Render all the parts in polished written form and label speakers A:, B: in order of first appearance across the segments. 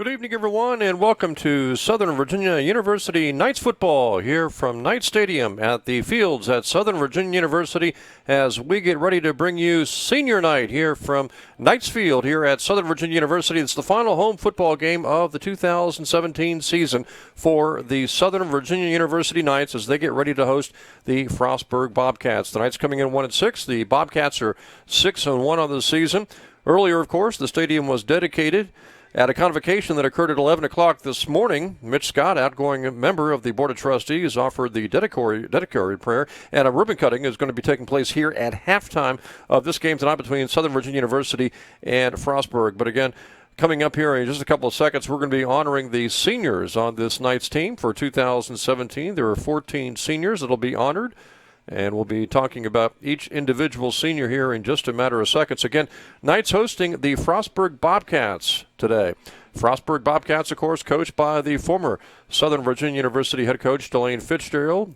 A: Good evening, everyone, and welcome to Southern Virginia University Knights football here from Knight Stadium at the fields at Southern Virginia University as we get ready to bring you senior night here from Knights Field here at Southern Virginia University. It's the final home football game of the 2017 season for the Southern Virginia University Knights as they get ready to host the Frostburg Bobcats. The Knights coming in 1-6. The Bobcats are 6-1 on the season. Earlier, of course, the stadium was dedicated at a convocation that occurred at 11 o'clock this morning. Mitch Scott, outgoing member of the Board of Trustees, offered the dedicatory prayer, and a ribbon cutting is going to be taking place here at halftime of this game tonight between Southern Virginia University and Frostburg. But again, coming up here in just a couple of seconds, we're going to be honoring the seniors on this Knights team for 2017. There are 14 seniors that will be honored, and we'll be talking about each individual senior here in just a matter of seconds. Again, Knights hosting the Frostburg Bobcats today. Frostburg Bobcats, of course, coached by the former Southern Virginia University head coach, Delane Fitzgerald.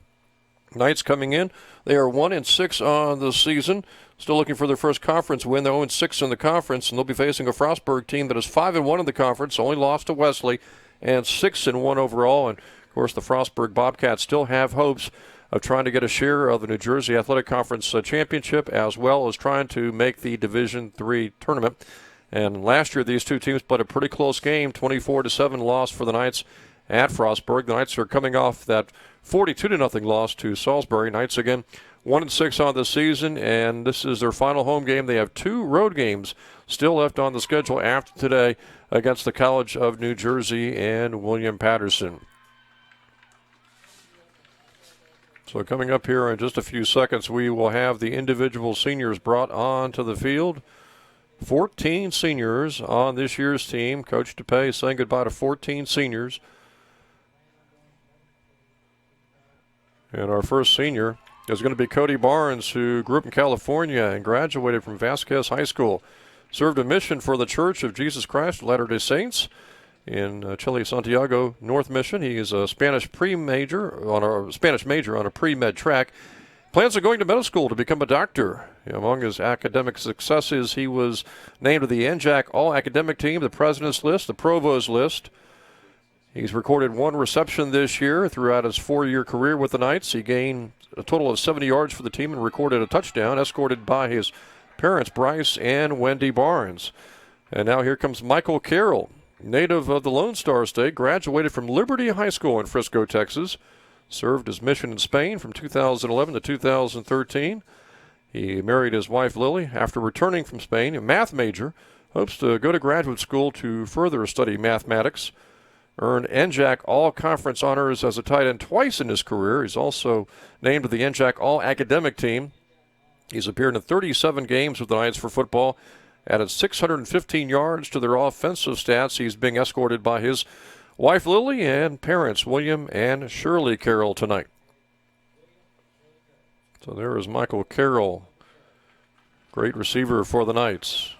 A: Knights coming in. They are 1-6 on the season. Still looking for their first conference win. They're 0-6 in the conference, and they'll be facing a Frostburg team that is 5-1 in the conference, only lost to Wesley, and 6-1 overall. And, of course, the Frostburg Bobcats still have hopes of trying to get a share of the New Jersey Athletic Conference championship, as well as trying to make the Division III tournament. And last year, these two teams played a pretty close game, 24-7 loss for the Knights at Frostburg. The Knights are coming off that 42-0 loss to Salisbury. Knights again 1-6 on the season, and this is their final home game. They have 2 road games still left on the schedule after today against the College of New Jersey and William Patterson. So coming up here in just a few seconds, we will have the individual seniors brought onto the field. 14 seniors on this year's team. Coach DePay saying goodbye to 14 seniors. And our first senior is going to be Cody Barnes, who grew up in California and graduated from Vasquez High School. Served a mission for the Church of Jesus Christ of Latter-day Saints in Chile, Santiago, North Mission. He is a Spanish major on a pre-med track. Plans on going to medical school to become a doctor. Among his academic successes, he was named to the NJAC All-Academic Team, the President's List, the Provost List. He's recorded 1 reception this year throughout his 4-year career with the Knights. He gained a total of 70 yards for the team and recorded a touchdown, escorted by his parents, Bryce and Wendy Barnes. And now here comes Michael Carroll, native of the Lone Star State, graduated from Liberty High School in Frisco, Texas. Served his mission in Spain from 2011 to 2013. He married his wife, Lily, after returning from Spain, a math major. Hopes to go to graduate school to further study mathematics. Earned NJAC All-Conference honors as a tight end twice in his career. He's also named to the NJAC All-Academic Team. He's appeared in 37 games with the Knights for football. Added 615 yards to their offensive stats. He's being escorted by his wife, Lily, and parents, William and Shirley Carroll, tonight. So there is Michael Carroll, great receiver for the Knights.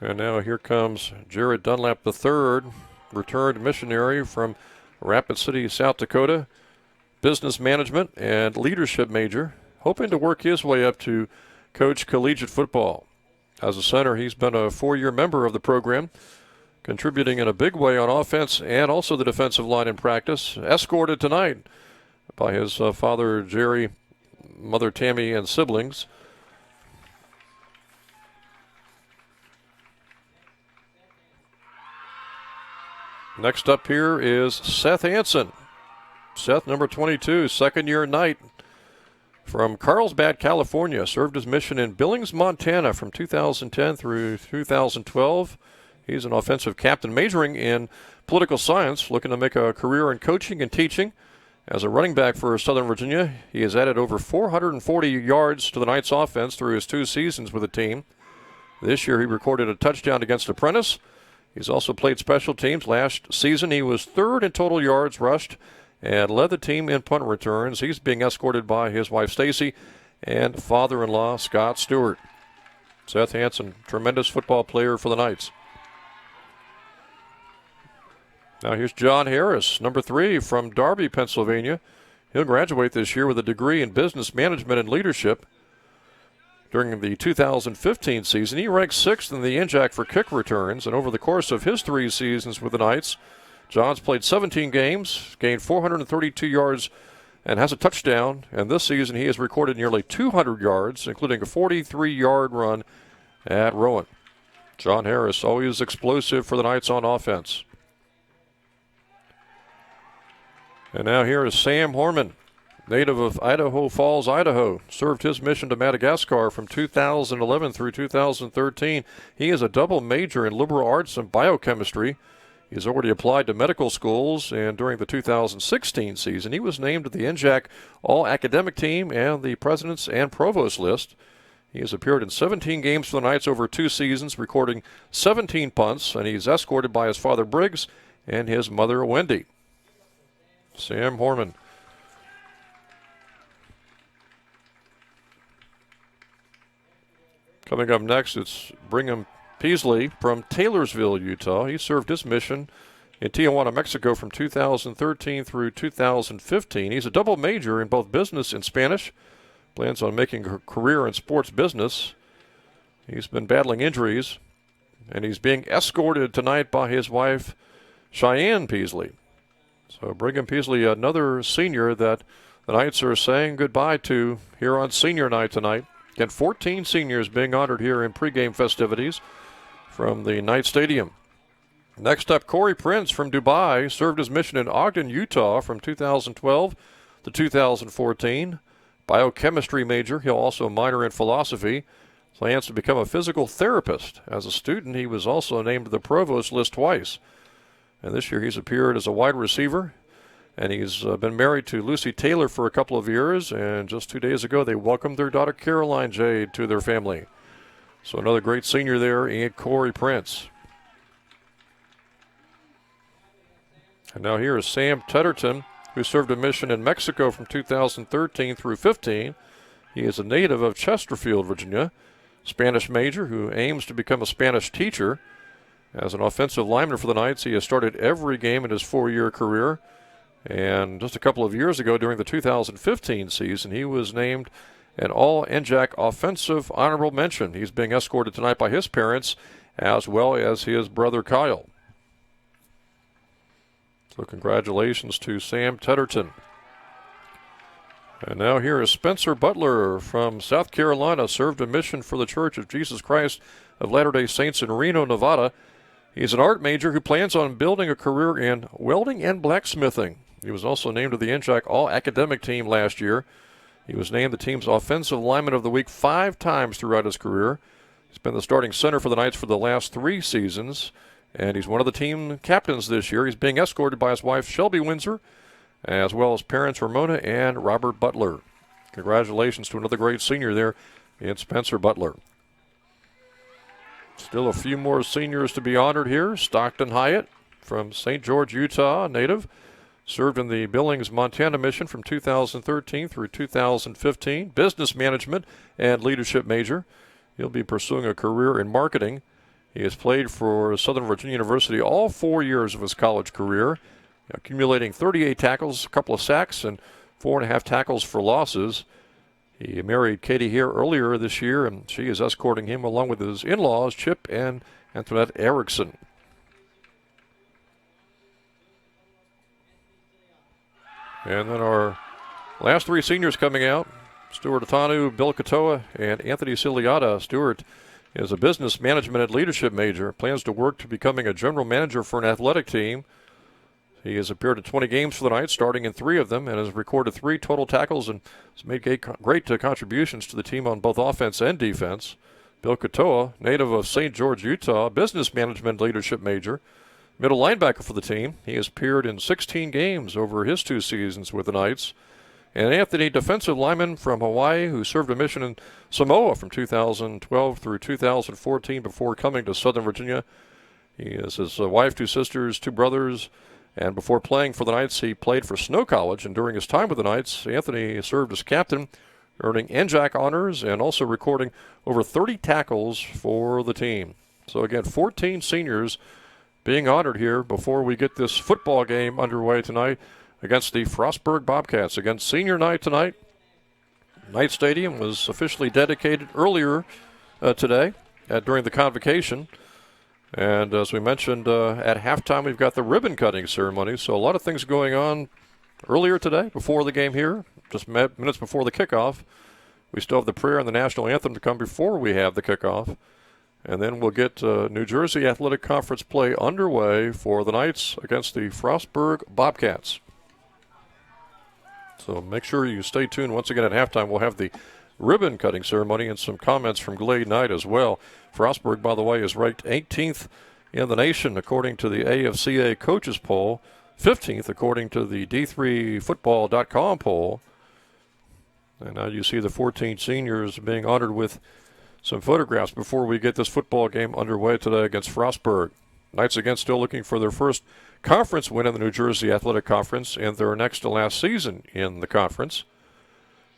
A: And now here comes Jared Dunlap III, returned missionary from Rapid City, South Dakota, business management and leadership major, hoping to work his way up to coach collegiate football. As a center, he's been a 4-year member of the program, contributing in a big way on offense and also the defensive line in practice. Escorted tonight by his father, Jerry, mother, Tammy, and siblings. Next up here is Seth Hansen. Seth, number 22, second-year Knight from Carlsbad, California. Served his mission in Billings, Montana from 2010 through 2012. He's an offensive captain majoring in political science, looking to make a career in coaching and teaching. As a running back for Southern Virginia, he has added over 440 yards to the Knights offense through his 2 seasons with the team. This year he recorded a touchdown against Apprentice. He's also played special teams. Last season he was 3rd in total yards rushed and led the team in punt returns. He's being escorted by his wife, Stacy, and father-in-law, Scott Stewart. Seth Hansen, tremendous football player for the Knights. Now here's John Harris, number 3 from Darby, Pennsylvania. He'll graduate this year with a degree in business management and leadership. During the 2015 season, he ranked 6th in the NJAC for kick returns, and over the course of his 3 seasons with the Knights, John's played 17 games, gained 432 yards, and has a touchdown. And this season, he has recorded nearly 200 yards, including a 43-yard run at Rowan. John Harris, always explosive for the Knights on offense. And now here is Sam Horman, native of Idaho Falls, Idaho. Served his mission to Madagascar from 2011 through 2013. He is a double major in liberal arts and biochemistry. He's already applied to medical schools, and during the 2016 season, he was named to the NJAC All-Academic Team and the President's and Provost list. He has appeared in 17 games for the Knights over 2 seasons, recording 17 punts, and he's escorted by his father Briggs and his mother Wendy. Sam Horman. Coming up next, it's Brigham Peasley from Taylorsville, Utah. He served his mission in Tijuana, Mexico from 2013 through 2015. He's a double major in both business and Spanish. Plans on making a career in sports business. He's been battling injuries, and he's being escorted tonight by his wife, Cheyenne Peasley. So Brigham Peasley, another senior that the Knights are saying goodbye to here on senior night tonight. Again, 14 seniors being honored here in pregame festivities from the Knight Stadium. Next up, Corey Prince from Dubai served his mission in Ogden, Utah from 2012 to 2014. Biochemistry major. He'll also minor in philosophy. Plans to become a physical therapist. As a student, he was also named to the Provost list twice. And this year he's appeared as a wide receiver. And he's been married to Lucy Taylor for a couple of years. And just 2 days ago, they welcomed their daughter Caroline Jade to their family. So another great senior there in Corey Prince. And now here is Sam Tedderton, who served a mission in Mexico from 2013 through 15. He is a native of Chesterfield, Virginia. Spanish major who aims to become a Spanish teacher. As an offensive lineman for the Knights, he has started every game in his 4-year career. And just a couple of years ago, during the 2015 season, he was named an All-NJAC Offensive Honorable Mention. He's being escorted tonight by his parents, as well as his brother Kyle. So congratulations to Sam Tedderton. And now here is Spencer Butler from South Carolina, served a mission for the Church of Jesus Christ of Latter-day Saints in Reno, Nevada. He's an art major who plans on building a career in welding and blacksmithing. He was also named to the NJAC All-Academic Team last year. He was named the team's Offensive Lineman of the Week 5 times throughout his career. He's been the starting center for the Knights for the last 3 seasons, and he's one of the team captains this year. He's being escorted by his wife, Shelby Windsor, as well as parents Ramona and Robert Butler. Congratulations to another great senior there in Spencer Butler. Still a few more seniors to be honored here. Stockton Hyatt from St. George, Utah, native. Served in the Billings, Montana mission from 2013 through 2015. Business management and leadership major. He'll be pursuing a career in marketing. He has played for Southern Virginia University all 4 years of his college career, accumulating 38 tackles, a couple of sacks, and 4.5 tackles for losses. He married Katie Hare earlier this year, and she is escorting him along with his in-laws, Chip and Antoinette Erickson. And then our last 3 seniors coming out, Stuart Atanu, Bill Katoa, and Anthony Ciliata. Stuart is a business management and leadership major, plans to work to becoming a general manager for an athletic team. He has appeared in 20 games for the Knights, starting in 3 of them, and has recorded 3 total tackles and has made great contributions to the team on both offense and defense. Bill Katoa, native of St. George, Utah, business management leadership major, middle linebacker for the team. He has appeared in 16 games over his 2 seasons with the Knights. And Anthony, defensive lineman from Hawaii, who served a mission in Samoa from 2012 through 2014 before coming to Southern Virginia. He has his wife, 2 sisters, 2 brothers, and before playing for the Knights, he played for Snow College. And during his time with the Knights, Anthony served as captain, earning NJAC honors and also recording over 30 tackles for the team. So again, 14 seniors being honored here before we get this football game underway tonight against the Frostburg Bobcats. Again, senior night tonight. Knight Stadium was officially dedicated earlier today during the convocation. And as we mentioned, at halftime, we've got the ribbon cutting ceremony. So a lot of things going on earlier today before the game here, just minutes before the kickoff. We still have the prayer and the national anthem to come before we have the kickoff. And then we'll get New Jersey Athletic Conference play underway for the Knights against the Frostburg Bobcats. So make sure you stay tuned. Once again at halftime, we'll have the ribbon cutting ceremony and some comments from Glade Knight as well. Frostburg, by the way, is ranked 18th in the nation according to the AFCA coaches poll, 15th according to the D3Football.com poll. And now you see the 14 seniors being honored with some photographs before we get this football game underway today against Frostburg. Knights again still looking for their first conference win in the New Jersey Athletic Conference and their next to last season in the conference.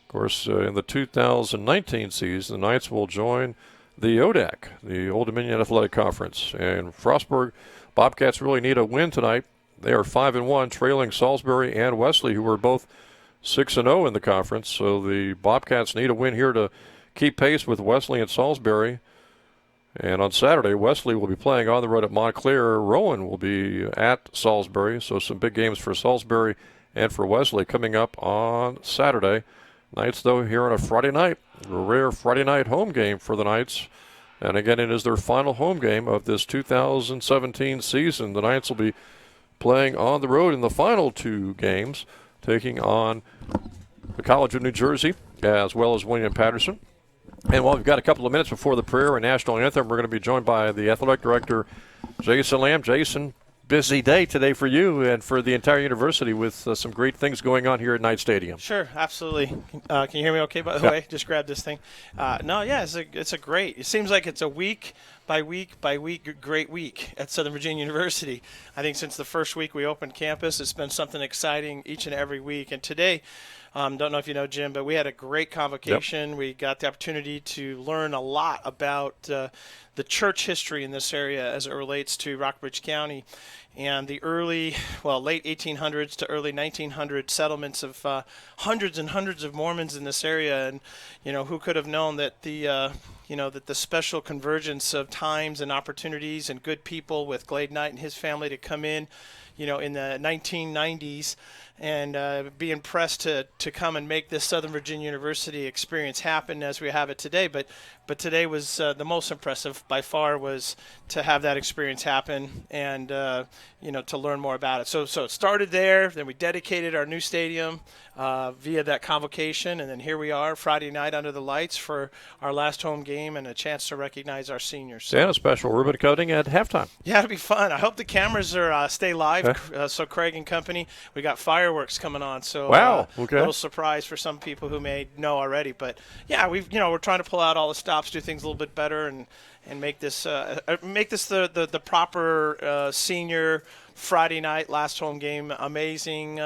A: Of course, in the 2019 season, the Knights will join the ODAC, the Old Dominion Athletic Conference. And Frostburg Bobcats really need a win tonight. They are 5-1, trailing Salisbury and Wesley, who are both 6-0 in the conference. So the Bobcats need a win here to keep pace with Wesley and Salisbury. And on Saturday, Wesley will be playing on the road at Montclair. Rowan will be at Salisbury. So some big games for Salisbury and for Wesley coming up on Saturday. Knights, though, here on a Friday night. A rare Friday night home game for the Knights. And again, it is their final home game of this 2017 season. The Knights will be playing on the road in the final two games, taking on the College of New Jersey as well as William Patterson. And while we've got a couple of minutes before the prayer and national anthem, we're going to be joined by the athletic director, Jason Lamb. Jason, busy day today for you and for the entire university with some great things going on here at Knight Stadium.
B: Sure, absolutely. Can you hear me okay, by the way? Just grab this thing. It's a great. It seems like it's a week by week great week at Southern Virginia University. I think since the first week we opened campus, it's been something exciting each and every week. And today, don't know if you know, Jim, but we had a great convocation. Yep. We got the opportunity to learn a lot about the church history in this area as it relates to Rockbridge County and the late 1800s to early 1900s settlements of hundreds and hundreds of Mormons in this area. And, who could have known that that the special convergence of times and opportunities and good people with Glade Knight and his family to come in, in the 1990s and be impressed to come and make this Southern Virginia University experience happen as we have it today. But today was the most impressive by far was to have that experience happen and, to learn more about it. So it started there. Then we dedicated our new stadium via that convocation. And then here we are Friday night under the lights for our last home game and a chance to recognize our seniors.
A: And a special ribbon cutting at halftime.
B: Yeah, it'll be fun. I hope the cameras are stay live. So Craig and company, we got fireworks coming on. So
A: wow, okay.
B: A little surprise for some people who may know already. But yeah, we're trying to pull out all the stops, do things a little bit better, and make this the proper senior Friday night last home game amazing.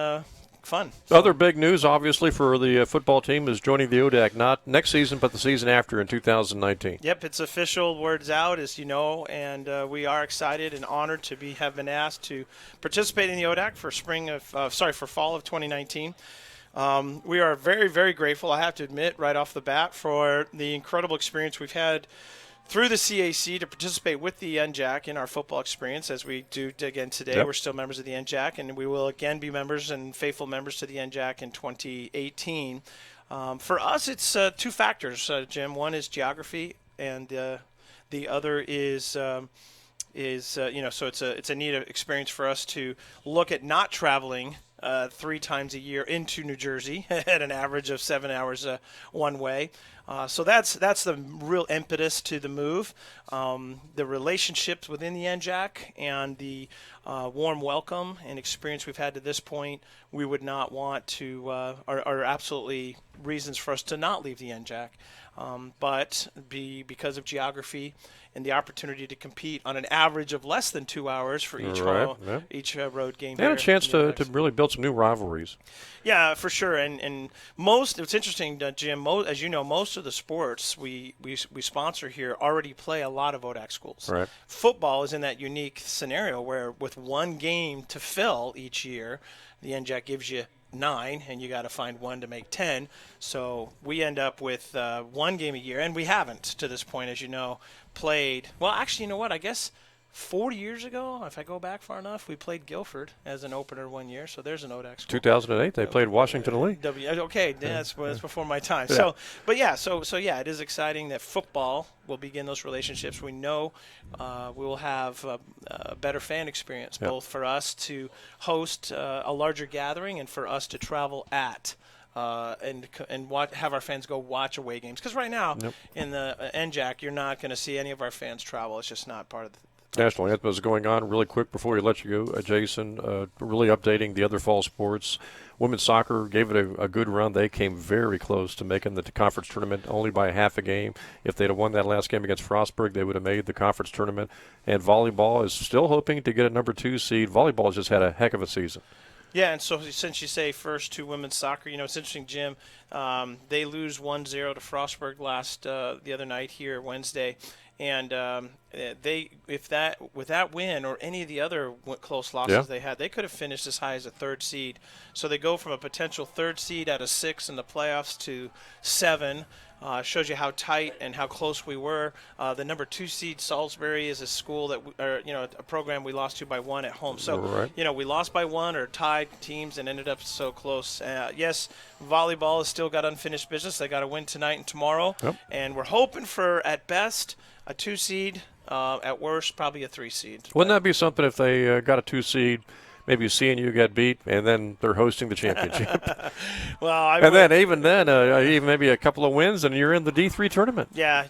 B: Fun.
A: Other big news, obviously, for the football team is joining the ODAC, not next season, but the season after in 2019.
B: Yep, it's official. Word's out, as you know, and we are excited and honored to have been asked to participate in the ODAC for fall of 2019. We are very, very grateful, I have to admit, right off the bat, for the incredible experience we've had through the CAC to participate with the NJAC in our football experience, as we do again today. Yep. We're still members of the NJAC, and we will again be members and faithful members to the NJAC in 2018. For us, it's two factors, Jim. One is geography, and the other is so it's a neat experience for us to look at not traveling 3 times a year into New Jersey at an average of 7 hours one way. So that's the real impetus to the move. The relationships within the NJAC and the warm welcome and experience we've had to this point, we would not want to are absolutely reasons for us to not leave the NJAC. But because of geography and the opportunity to compete on an average of less than 2 hours for each road game.
A: And a chance to really build some new rivalries.
B: Yeah, for sure. And it's interesting, Jim, as you know, most of the sports we sponsor here already play a lot of ODAC schools.
A: Right.
B: Football is in that unique scenario where with one game to fill each year, the NJAC gives you 9, and you got to find one to make 10. So we end up with 1 game a year, and we haven't to this point, as you know, played. Well, actually, you know what? I guess 40 years ago, if I go back far enough, we played Guilford as an opener 1 year. So there's an ODAC school.
A: 2008, they played Washington Lee.
B: Okay, that's before my time.
A: Yeah.
B: So yeah, it is exciting that football will begin those relationships. We know we will have a better fan experience, both for us to host a larger gathering and for us to travel at. And have our fans go watch away games. Because right now, in the NJAC, you're not going to see any of our fans travel. It's just not part of the
A: National anthem is going on really quick before we let you go, Jason. Really updating the other fall sports. Women's soccer gave it a good run. They came very close to making the conference tournament, only by half a game. If they'd have won that last game against Frostburg, they would have made the conference tournament. And volleyball is still hoping to get a number 2 seed. Volleyball has just had a heck of a season.
B: Yeah, and so since you say first to women's soccer, it's interesting, Jim. They lose 1-0 to Frostburg the other night here Wednesday, and with that win or any of the other close losses they had, they could have finished as high as a 3rd seed. So they go from a potential 3rd seed out of 6 in the playoffs to 7. Shows you how tight and how close we were. The number 2 seed Salisbury is a school that a program we lost to by 1 at home. So we lost by 1 or tied teams and ended up so close. Yes, volleyball has still got unfinished business. They got to win tonight and tomorrow, and we're hoping for at best a 2 seed. At worst, probably a 3 seed.
A: Wouldn't that be something if they got a 2 seed? Maybe CNU get beat, and then they're hosting the championship. Then even maybe a couple of wins, and you're in the D3 tournament.
B: Yeah,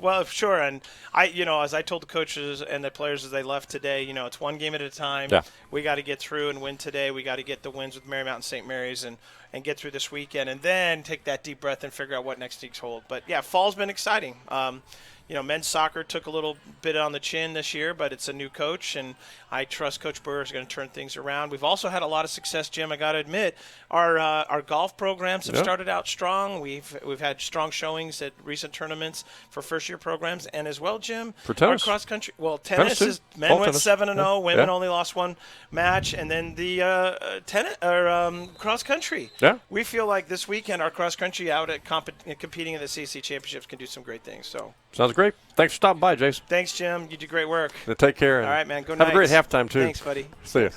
B: well, sure. And as I told the coaches and the players as they left today, it's 1 game at a time.
A: Yeah.
B: We got to get through and win today. We got to get the wins with Marymount and St. Mary's and get through this weekend, and then take that deep breath and figure out what next week's hold. But yeah, fall's been exciting. Men's soccer took a little bit on the chin this year, but it's a new coach, and I trust Coach Brewer is going to turn things around. We've also had a lot of success, Jim. I got to admit, our golf programs have started out strong. We've had strong showings at recent tournaments for first-year programs, and as well, Jim,
A: for tennis,
B: our cross country. Well, tennis is men went 7-0, women only lost 1 match, and then the cross country.
A: Yeah,
B: we feel like this weekend our cross country out at competing in the CC championships can do some great things. So.
A: Sounds great. Thanks for stopping by, Jason.
B: Thanks, Jim. You do great work.
A: Take care.
B: All right, man. Go
A: Have
B: Knights.
A: a great halftime, too.
B: Thanks, buddy.
A: See you.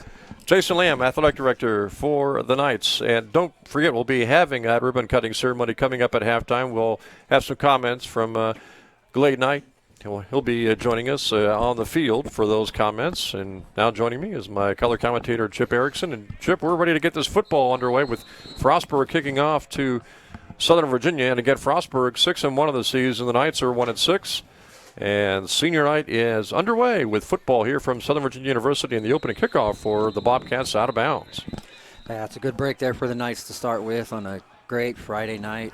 A: Jason Lamb, Athletic Director for the Knights. And don't forget, we'll be having that ribbon-cutting ceremony coming up at halftime. We'll have some comments from Glade Knight. He'll be joining us on the field for those comments. And now joining me is my color commentator, Chip Erickson. And, Chip, we're ready to get this football underway with Frostburg kicking off to Southern Virginia. And again, Frostburg 6-1 of the season. The Knights are 1-6. And senior night is underway with football here from Southern Virginia University in the opening kickoff for the Bobcats out of bounds.
C: Yeah, it's a good break there for the Knights to start with on a great Friday night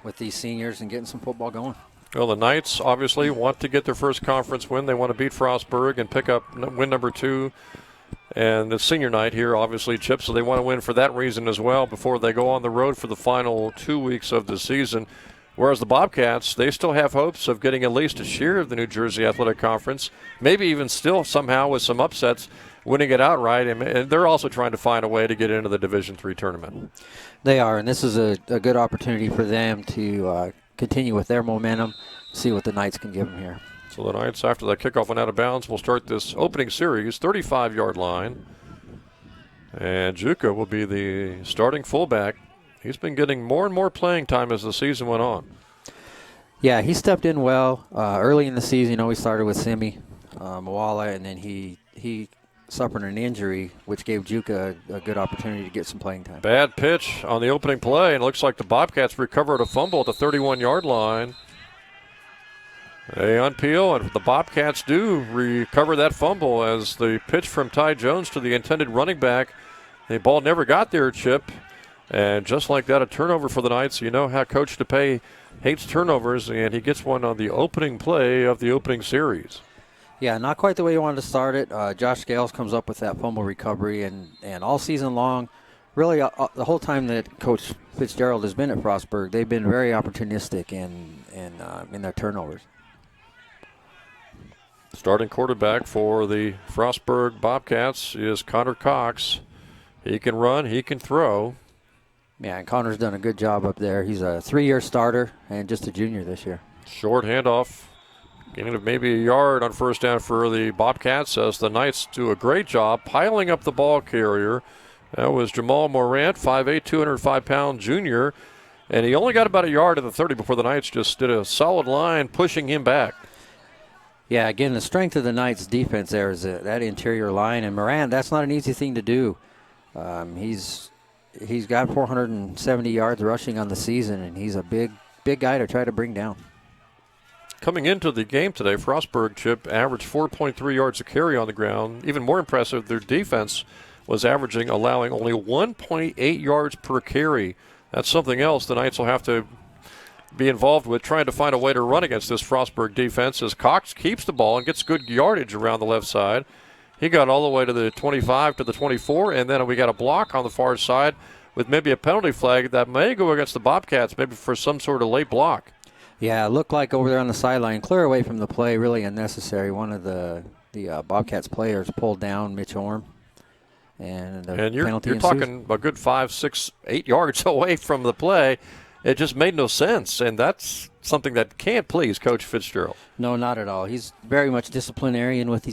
C: with these seniors and getting some football going.
A: Well, the Knights obviously want to get their first conference win. They want to beat Frostburg and pick up win number 2. And the senior night here, obviously, Chip, so they want to win for that reason as well before they go on the road for the final 2 weeks of the season. Whereas the Bobcats, they still have hopes of getting at least a share of the New Jersey Athletic Conference, maybe even still somehow with some upsets, winning it outright. And they're also trying to find a way to get into the Division III tournament.
C: They are, and this is a good opportunity for them to continue with their momentum, see what the Knights can give them here.
A: So the Knights, after that kickoff went out of bounds, will start this opening series, 35-yard line. And Juka will be the starting fullback. He's been getting more and more playing time as the season went on.
C: Yeah, he stepped in well early in the season. We started with Simi Moala, and then he suffered an injury, which gave Juka a good opportunity to get some playing time.
A: Bad pitch on the opening play, and it looks like the Bobcats recovered a fumble at the 31-yard line. They unpeel, and the Bobcats do recover that fumble as the pitch from Ty Jones to the intended running back. The ball never got there, Chip. And just like that, a turnover for the Knights. You know how Coach DePay hates turnovers, and he gets one on the opening play of the opening series.
C: Yeah, not quite the way you wanted to start it. Josh Scales comes up with that fumble recovery, and all season long, really the whole time that Coach Fitzgerald has been at Frostburg, they've been very opportunistic in their turnovers.
A: Starting quarterback for the Frostburg Bobcats is Connor Cox. He can run, he can throw.
C: Yeah, and Connor's done a good job up there. He's a 3-year starter and just a junior this year.
A: Short handoff. Gain of maybe a yard on first down for the Bobcats as the Knights do a great job piling up the ball carrier. That was Jamal Morant, 5'8", 205-pound junior. And he only got about a yard at the 30 before the Knights just did a solid line pushing him back.
C: Yeah, again, the strength of the Knights' defense there is that interior line. And Morant, that's not an easy thing to do. He's got 470 yards rushing on the season, and he's a big guy to try to bring down.
A: Coming into the game today, Frostburg, Chip, averaged 4.3 yards a carry on the ground. Even more impressive, their defense was allowing only 1.8 yards per carry. That's something else the Knights will have to be involved with, trying to find a way to run against this Frostburg defense as Cox keeps the ball and gets good yardage around the left side. He got all the way to the 25 to the 24, and then we got a block on the far side with maybe a penalty flag that may go against the Bobcats, maybe for some sort of late block.
C: Yeah, it looked like over there on the sideline, clear away from the play, really unnecessary. One of the Bobcats players pulled down Mitch Orm. And
A: you're talking a good 5, 6, 8 yards away from the play. It just made no sense, and that's something that can't please Coach Fitzgerald.
C: No, not at all. He's very much disciplinarian with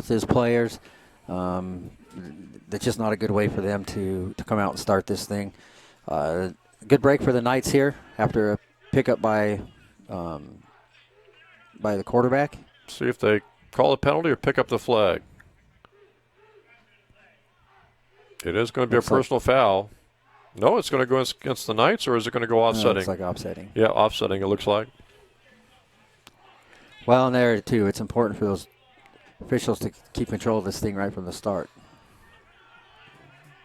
C: his players. That's just not a good way for them to come out and start this thing. Good break for the Knights here after a pickup by the quarterback.
A: See if they call a penalty or pick up the flag. It is going to be a personal foul. No, it's going to go against the Knights, or is it going to go offsetting?
C: No, it's like offsetting.
A: Yeah, offsetting, it looks like.
C: Well, and there, too, it's important for those officials to keep control of this thing right from the start.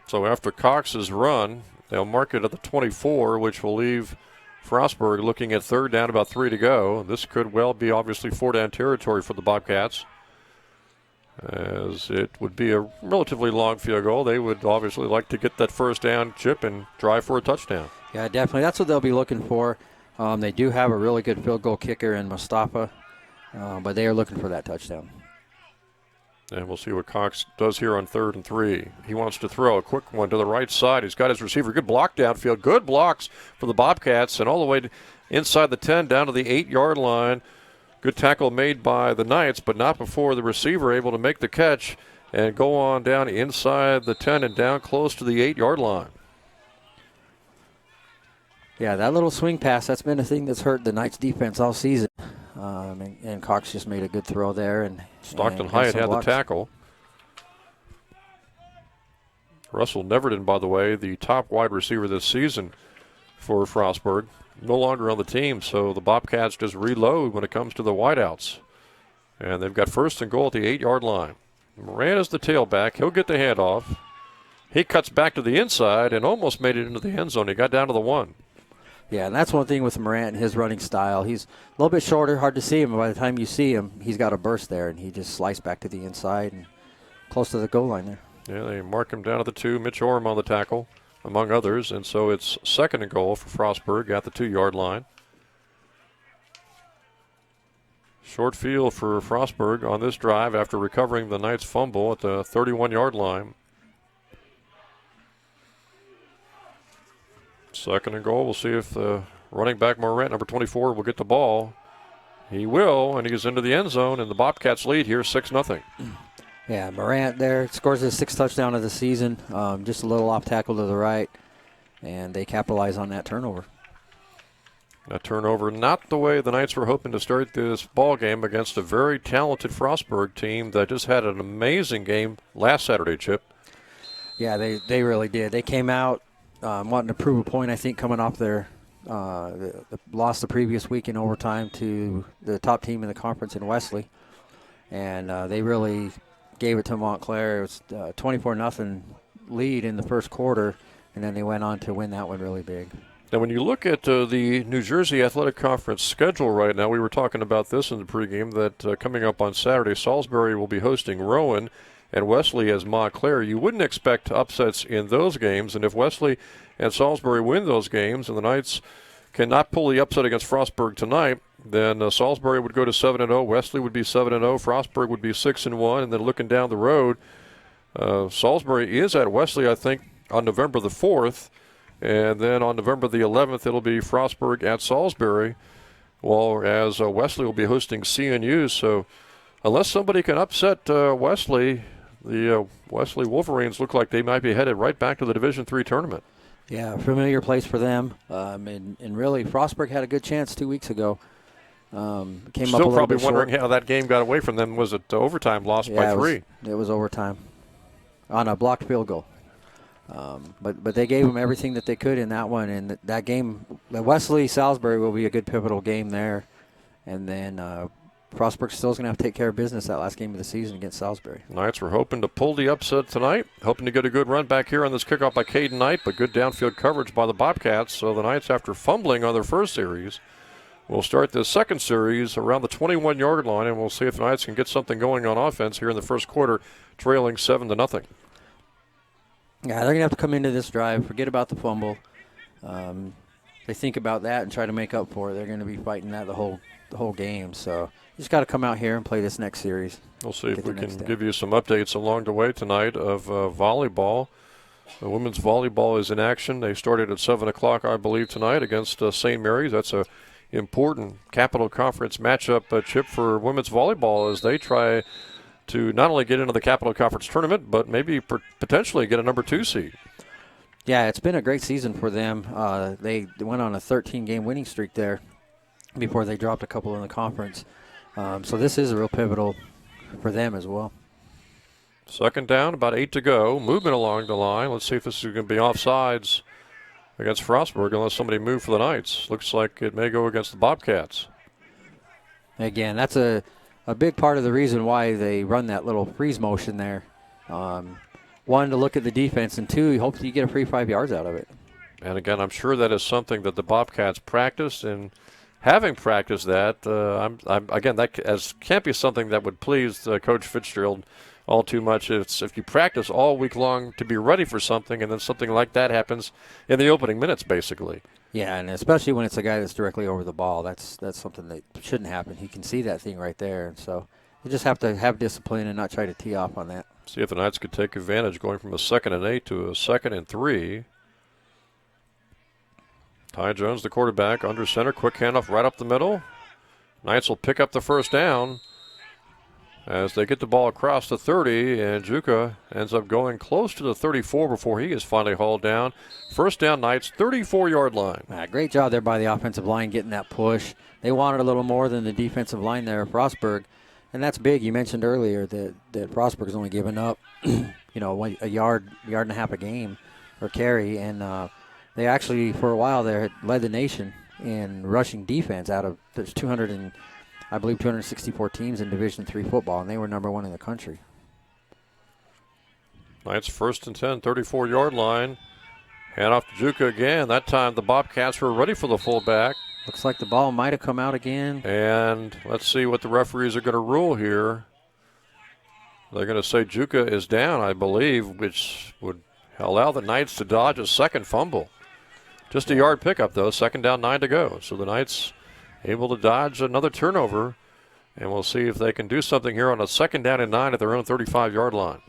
A: So after Cox's run, they'll mark it at the 24, which will leave Frostburg looking at third down, about 3 to go. This could well be obviously 4-down territory for the Bobcats, as it would be a relatively long field goal. They would obviously like to get that first down, Chip, and drive for a touchdown.
C: Yeah, definitely. That's what they'll be looking for. They do have a really good field goal kicker in Mustafa, but they are looking for that touchdown.
A: And we'll see what Cox does here on 3rd and 3. He wants to throw a quick one to the right side. He's got his receiver. Good block downfield. Good blocks for the Bobcats, and all the way inside the 10 down to the 8-yard line. Good tackle made by the Knights, but not before the receiver able to make the catch and go on down inside the 10 and down close to the 8-yard line.
C: Yeah, that little swing pass, that's been a thing that's hurt the Knights defense all season. And Cox just made a good throw there. And
A: Stockton Hyatt had the tackle. Russell Neverton, by the way, the top wide receiver this season for Frostburg, no longer on the team, so the Bobcats just reload when it comes to the wideouts. And they've got 1st and goal at the 8-yard line. Moran is the tailback. He'll get the handoff. He cuts back to the inside and almost made it into the end zone. He got down to the 1.
C: Yeah, and that's one thing with Morant and his running style. He's a little bit shorter, hard to see him. And by the time you see him, he's got a burst there, and he just sliced back to the inside and close to the goal line there.
A: Yeah, they mark him down at the 2. Mitch Orm on the tackle, among others. And so it's 2nd and goal for Frostburg at the 2-yard line. Short field for Frostburg on this drive after recovering the Knights' fumble at the 31-yard line. 2nd and goal. We'll see if the running back Morant, number 24, will get the ball. He will, and he's into the end zone, and the Bobcats lead here 6-0.
C: Yeah, Morant there scores his 6th touchdown of the season. Just a little off tackle to the right, and they capitalize on that turnover.
A: That turnover, not the way the Knights were hoping to start this ball game against a very talented Frostburg team that just had an amazing game last Saturday, Chip.
C: Yeah, they really did. They came out wanting to prove a point, I think, coming off their loss the previous week in overtime to the top team in the conference in Wesley. And they really gave it to Montclair. It was 24-0 lead in the first quarter, and then they went on to win that one really big.
A: Now, when you look at the New Jersey Athletic Conference schedule right now, we were talking about this in the pregame, that coming up on Saturday, Salisbury will be hosting Rowan, and Wesley as Montclair. You wouldn't expect upsets in those games, and if Wesley and Salisbury win those games and the Knights cannot pull the upset against Frostburg tonight, then Salisbury would go to 7-0, Wesley would be 7-0, Frostburg would be 6-1, and then looking down the road, Salisbury is at Wesley, I think, on November the 4th. And then on November the 11th, it'll be Frostburg at Salisbury, whereas Wesley will be hosting CNU. So unless somebody can upset Wesley, the Wesley Wolverines look like they might be headed right back to the Division III tournament.
C: Yeah, familiar place for them. And really, Frostburg had a good chance 2 weeks ago. Came
A: Still
C: up a little
A: probably
C: bit
A: wondering
C: short.
A: how that game got away from them. Was it overtime lost by 3?
C: It was overtime on a blocked field goal. But they gave them everything that they could in that one. And that game, the Wesley-Salisbury will be a good pivotal game there. And then Frostburg still is going to have to take care of business that last game of the season against Salisbury.
A: Knights were hoping to pull the upset tonight, hoping to get a good run back here on this kickoff by Caden Knight, but good downfield coverage by the Bobcats. So the Knights, after fumbling on their first series, will start the second series around the 21-yard line, and we'll see if the Knights can get something going on offense here in the first quarter, trailing 7-0.
C: Yeah, they're going to have to come into this drive, forget about the fumble. They think about that and try to make up for it. They're going to be fighting that the whole game. So you just got to come out here and play this next series.
A: We'll see if we can give you some updates along the way tonight of volleyball. The women's volleyball is in action. They started at 7 o'clock, I believe, tonight against St. Mary's. That's a important Capital Conference matchup, Chip, for women's volleyball as they try to not only get into the Capital Conference tournament, but maybe potentially get a number 2 seed.
C: Yeah, it's been a great season for them. They went on a 13-game winning streak there before they dropped a couple in the conference. So this is a real pivotal for them as well.
A: Second down, about 8 to go. Movement along the line. Let's see if this is going to be offsides against Frostburg unless somebody moved for the Knights. Looks like it may go against the Bobcats.
C: Again, that's a big part of the reason why they run that little freeze motion there. One, to look at the defense, and two, you hope that you get a free 5 yards out of it.
A: And again, I'm sure that is something that the Bobcats practiced, and having practiced that, again, that can't be something that would please Coach Fitzgerald all too much. It's if you practice all week long to be ready for something, and then something like that happens in the opening minutes, basically.
C: Yeah, and especially when it's a guy that's directly over the ball, that's something that shouldn't happen. He can see that thing right there, and so you just have to have discipline and not try to tee off on that.
A: See if the Knights could take advantage going from a 2nd and 8 to a 2nd and 3. Ty Jones, the quarterback, under center, quick handoff right up the middle. Knights will pick up the first down as they get the ball across the 30, and Juka ends up going close to the 34 before he is finally hauled down. First down, Knights, 34-yard line.
C: Great job there by the offensive line getting that push. They wanted a little more than the defensive line there at Frostburg, and that's big. You mentioned earlier that Frostburg has only given up, a yard and a half a game or carry, and they actually, for a while there, had led the nation in rushing defense out of there's 264 teams in Division III football, and they were number 1 in the country.
A: Knights 1st and 10, 34-yard line. Hand off to Juka again. That time the Bobcats were ready for the fullback.
C: Looks like the ball might have come out again.
A: And let's see what the referees are going to rule here. They're going to say Juka is down, I believe, which would allow the Knights to dodge a second fumble. Just a yard pickup, though. 2nd down, 9 to go. So the Knights able to dodge another turnover, and we'll see if they can do something here on a 2nd down and 9 at their own 35-yard line.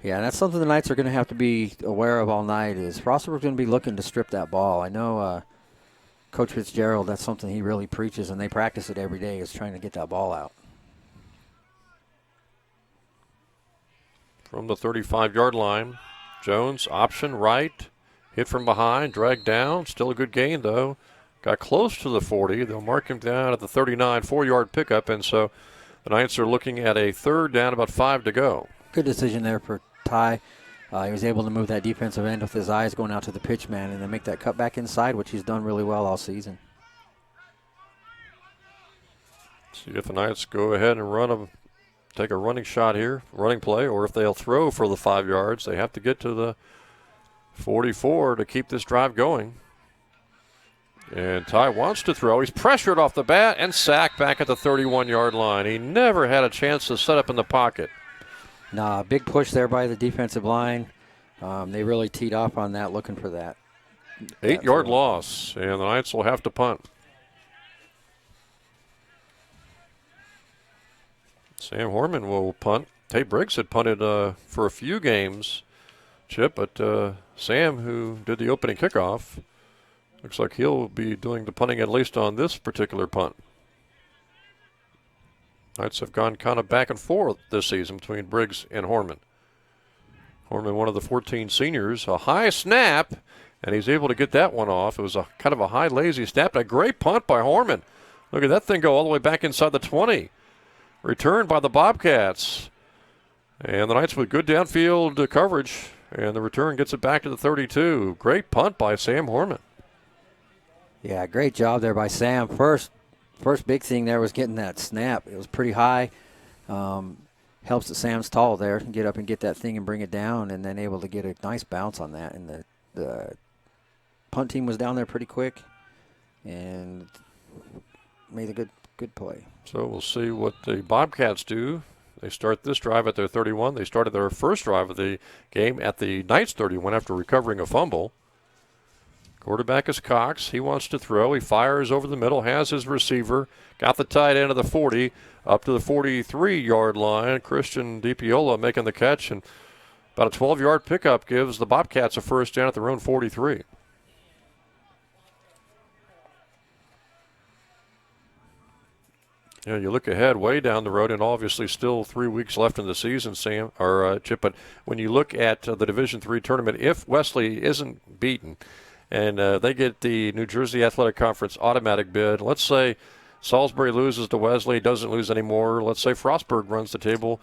C: Yeah, and that's something the Knights are going to have to be aware of all night is Frostburg's going to be looking to strip that ball. I know Coach Fitzgerald, that's something he really preaches, and they practice it every day, is trying to get that ball out.
A: From the 35-yard line, Jones, option right, hit from behind, dragged down. Still a good gain, though. Got close to the 40. They'll mark him down at the 39, 4-yard pickup, and so the Knights are looking at a 3rd down, about 5 to go.
C: Good decision there for Ty. He was able to move that defensive end with his eyes going out to the pitch man and then make that cut back inside, which he's done really well all season.
A: See if the Knights go ahead and take a running shot here, running play, or if they'll throw for the 5 yards. They have to get to the 44 to keep this drive going. And Ty wants to throw. He's pressured off the bat and sacked back at the 31-yard line. He never had a chance to set up in the pocket.
C: Nah, big push there by the defensive line. They really teed off on that, looking for that.
A: 8-yard loss, and the Knights will have to punt. Sam Horman will punt Tate Briggs had punted for a few games, Chip, but Sam, who did the opening kickoff, looks like he'll be doing the punting at least on this particular punt. Knights have gone kind of back and forth this season between Briggs and Horman. Horman, one of the 14 seniors, a high snap, and he's able to get that one off. It was a kind of a high, lazy snap, and a great punt by Horman. Look at that thing go all the way back inside the 20. Returned by the Bobcats. And the Knights with good downfield coverage, and the return gets it back to the 32. Great punt by Sam Horman.
C: Yeah, great job there by Sam. First big thing there was getting that snap. It was pretty high. Helps that Sam's tall there, get up and get that thing and bring it down, and then able to get a nice bounce on that. And the punt team was down there pretty quick and made a good play.
A: So we'll see what the Bobcats do. They start this drive at their 31. They started their first drive of the game at the Knights 31 after recovering a fumble. Quarterback is Cox. He wants to throw. He fires over the middle, has his receiver, got the tight end of the 40 up to the 43-yard line. Christian DiPiola making the catch, and about a 12-yard pickup gives the Bobcats a first down at their own 43. Yeah, you look ahead way down the road, and obviously still 3 weeks left in the season, Sam or Chip. But when you look at the Division III tournament, if Wesley isn't beaten and they get the New Jersey Athletic Conference automatic bid, let's say Salisbury loses to Wesley, doesn't lose anymore. Let's say Frostburg runs the table.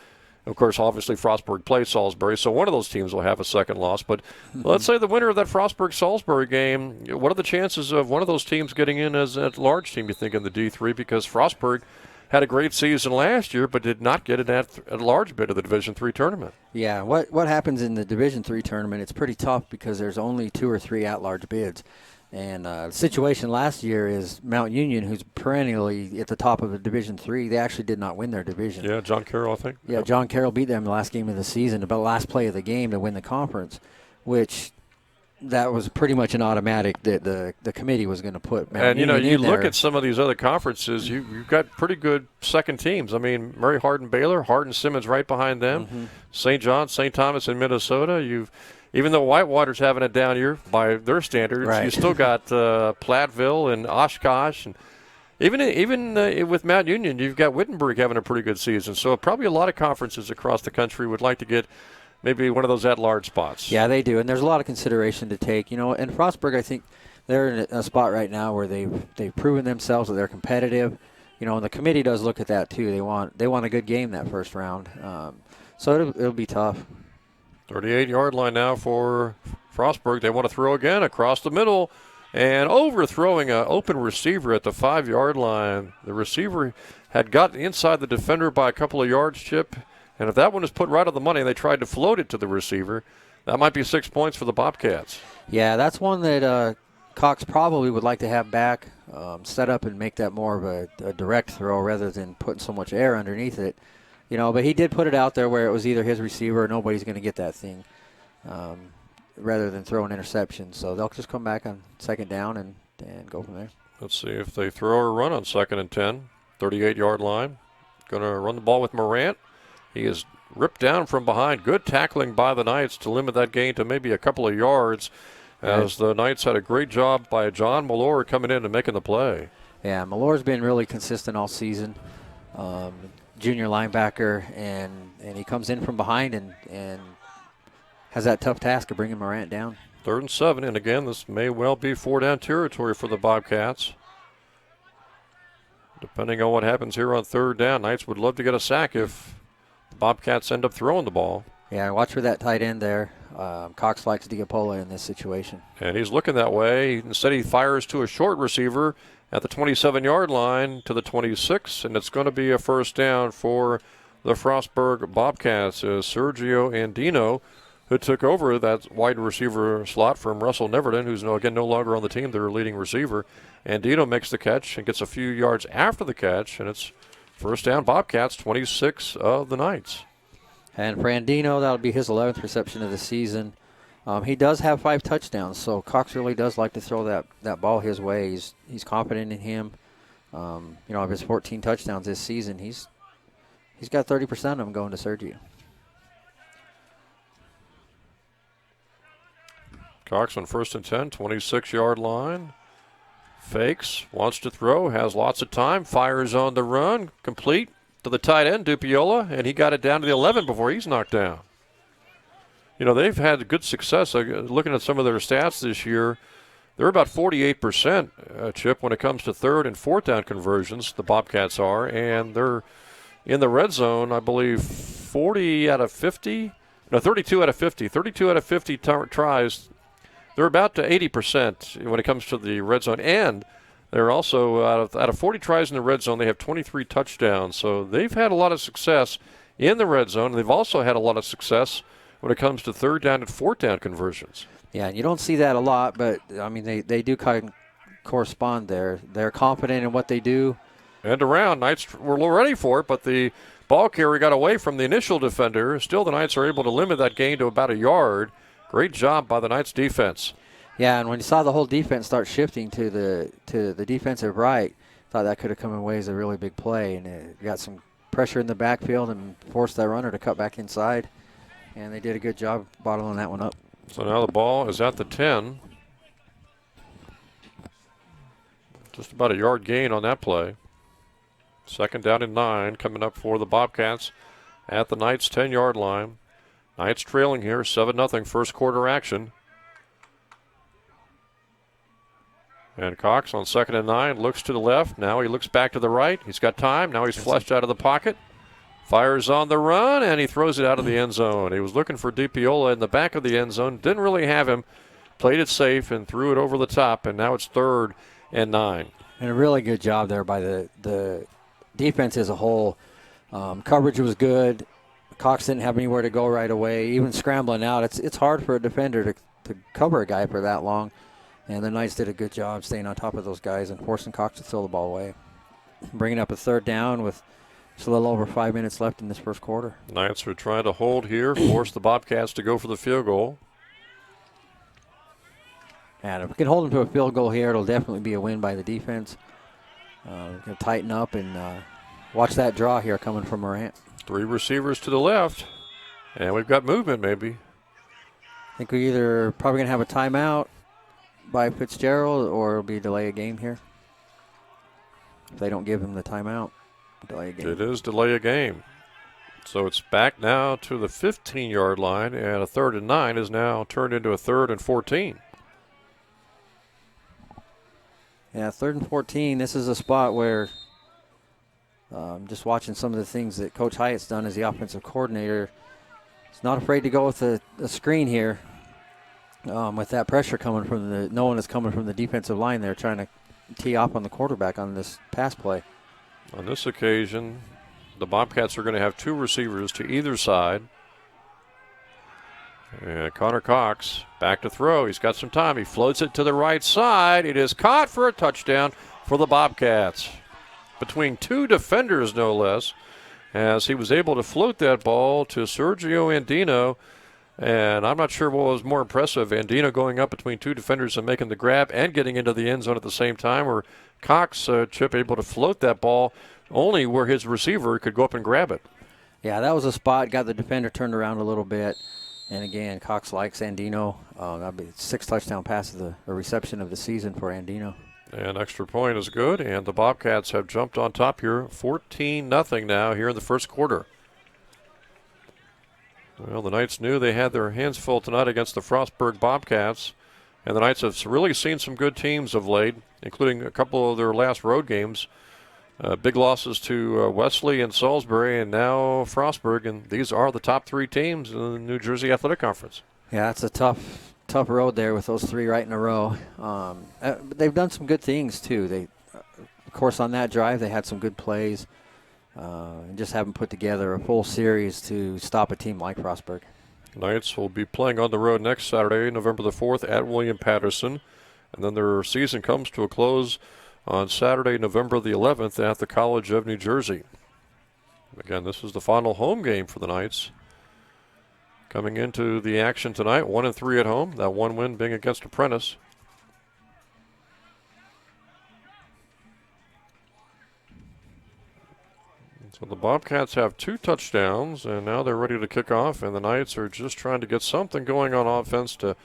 A: Of course, obviously Frostburg plays Salisbury, so one of those teams will have a second loss. But let's say the winner of that Frostburg-Salisbury game, what are the chances of one of those teams getting in as a large team, you think, in the D3? Because Frostburg had a great season last year, but did not get it at a large bit of the Division III tournament.
C: Yeah, what happens in the Division III tournament, it's pretty tough because there's only 2 or 3 at-large bids. And the situation last year is Mount Union, who's perennially at the top of the Division III, they actually did not win their division.
A: Yeah, John Carroll, I think.
C: Yeah, John Carroll beat them the last game of the season, about the last play of the game to win the conference, which that was pretty much an automatic that the committee was going to put Mount Union in there.
A: And, you look at some of these other conferences, you've got pretty good second teams. I mean, Murray Hardin Baylor, Hardin Simmons right behind them, St. John, St. Thomas in Minnesota. Even though Whitewater's having it down here by their standards,
C: right.
A: You still got Platteville and Oshkosh. And even with Mount Union, you've got Wittenberg having a pretty good season. So probably a lot of conferences across the country would like to get maybe one of those at-large spots.
C: Yeah, they do, and there's a lot of consideration to take. And Frostburg, I think they're in a spot right now where they've proven themselves that they're competitive. And the committee does look at that too. They want a good game that first round, so it'll be tough.
A: 38-yard line now for Frostburg. They want to throw again across the middle and overthrowing an open receiver at the 5-yard line. The receiver had gotten inside the defender by a couple of yards, Chip. And if that one is put right on the money and they tried to float it to the receiver, that might be 6 points for the Bobcats.
C: Yeah, that's one that Cox probably would like to have back, set up and make that more of a direct throw rather than putting so much air underneath it. But he did put it out there where it was either his receiver or nobody's going to get that thing rather than throw an interception. So they'll just come back on second down and go from there.
A: Let's see if they throw or run on 2nd and 10. 38-yard line. Going to run the ball with Morant. He is ripped down from behind. Good tackling by the Knights to limit that gain to maybe a couple of yards as the Knights had a great job by John Malore coming in and making the play.
C: Yeah, Malore's been really consistent all season. Junior linebacker, and he comes in from behind and has that tough task of bringing Morant down.
A: 3rd and 7, and again, this may well be 4-down territory for the Bobcats. Depending on what happens here on 3rd down, Knights would love to get a sack if the Bobcats end up throwing the ball.
C: Yeah, watch for that tight end there. Cox likes DiPiola in this situation.
A: And he's looking that way. Instead, he fires to a short receiver at the 27-yard line to the 26, and it's going to be a first down for the Frostburg Bobcats as Sergio Andino, who took over that wide receiver slot from Russell Neverton, who's no longer on the team, their leading receiver. Andino makes the catch and gets a few yards after the catch, and it's first down Bobcats, 26 of the Knights.
C: And for Andino, that'll be his 11th reception of the season. He does have 5 touchdowns, so Cox really does like to throw that ball his way. He's confident in him. Of his 14 touchdowns this season, he's got 30% of them going to Sergio.
A: Cox on 1st and 10, 26-yard line. Fakes, wants to throw, has lots of time, fires on the run, complete to the tight end, Dupiola, and he got it down to the 11 before he's knocked down. You know, they've had good success. Looking at some of their stats this year, they're about 48%, Chip, when it comes to 3rd and 4th down conversions, the Bobcats are, and they're in the red zone, I believe, 32 out of 50. 32 out of 50 tries. They're about to 80% when it comes to the red zone, and they're also, out of 40 tries in the red zone, they have 23 touchdowns. So they've had a lot of success in the red zone. They've also had a lot of success when it comes to 3rd down and 4th down conversions.
C: Yeah, and you don't see that a lot, but, I mean, they do kind of correspond there. They're confident in what they do.
A: And around, Knights were ready for it, but the ball carrier got away from the initial defender. Still, the Knights are able to limit that gain to about a yard. Great job by the Knights defense.
C: Yeah, and when you saw the whole defense start shifting to the defensive right, thought that could have come in ways a really big play, and it got some pressure in the backfield and forced that runner to cut back inside, and they did a good job bottling that one up.
A: So now the ball is at the 10. Just about a yard gain on that play. 2nd down and 9 coming up for the Bobcats at the Knights' 10-yard line. Knights trailing here, 7-0 first quarter action. And Cox on 2nd and 9 looks to the left. Now he looks back to the right. He's got time. Now he's flushed out of the pocket. Fires on the run, and he throws it out of the end zone. He was looking for DiPiola in the back of the end zone. Didn't really have him. Played it safe and threw it over the top, and now it's 3rd and 9.
C: And a really good job there by the defense as a whole. Coverage was good. Cox didn't have anywhere to go right away. Even scrambling out, it's hard for a defender to cover a guy for that long. And the Knights did a good job staying on top of those guys and forcing Cox to throw the ball away. Bringing up a 3rd down with just a little over 5 minutes left in this first quarter.
A: Knights are trying to hold here, force the Bobcats to go for the field goal.
C: And if we can hold them to a field goal here, it'll definitely be a win by the defense. We're going to tighten up and watch that draw here coming from Morant.
A: 3 receivers to the left, and we've got movement maybe.
C: I think we either probably going to have a timeout by Fitzgerald or it'll be delay a game here. If they don't give him the timeout, delay a game.
A: It is delay a game. So it's back now to the 15-yard line, and a 3rd and 9 is now turned into a 3rd and 14.
C: Yeah, 3rd and 14. This is a spot where just watching some of the things that Coach Hyatt's done as the offensive coordinator. He's not afraid to go with a screen here with that pressure coming from no one is coming from the defensive line there trying to tee off on the quarterback on this pass play.
A: On this occasion, the Bobcats are going to have 2 receivers to either side. And Connor Cox back to throw. He's got some time. He floats it to the right side. It is caught for a touchdown for the Bobcats. Between 2 defenders, no less, as he was able to float that ball to Sergio Andino. And I'm not sure what was more impressive, Andino going up between 2 defenders and making the grab and getting into the end zone at the same time, or Cox, Chip, able to float that ball only where his receiver could go up and grab it.
C: Yeah, that was a spot. Got the defender turned around a little bit. And again, Cox likes Andino. That'll be 6th touchdown pass of the reception of the season for Andino.
A: And extra point is good, and the Bobcats have jumped on top here, 14-0 now here in the first quarter. Well, the Knights knew they had their hands full tonight against the Frostburg Bobcats, and the Knights have really seen some good teams of late, including a couple of their last road games. Big losses to Wesley and Salisbury, and now Frostburg, and these are the top 3 teams in the New Jersey Athletic Conference.
C: Yeah, it's a tough road there with those 3 right in a row. But they've done some good things too. Of course, on that drive they had some good plays, and just haven't put together a full series to stop a team like Frostburg.
A: Knights will be playing on the road next Saturday, November the 4th, at William Patterson, and then their season comes to a close on Saturday, November the 11th, at the College of New Jersey. Again, this is the final home game for the Knights. Coming into the action tonight, 1-3 at home. That one win being against Apprentice. So the Bobcats have 2 touchdowns, and now they're ready to kick off, and the Knights are just trying to get something going on offense to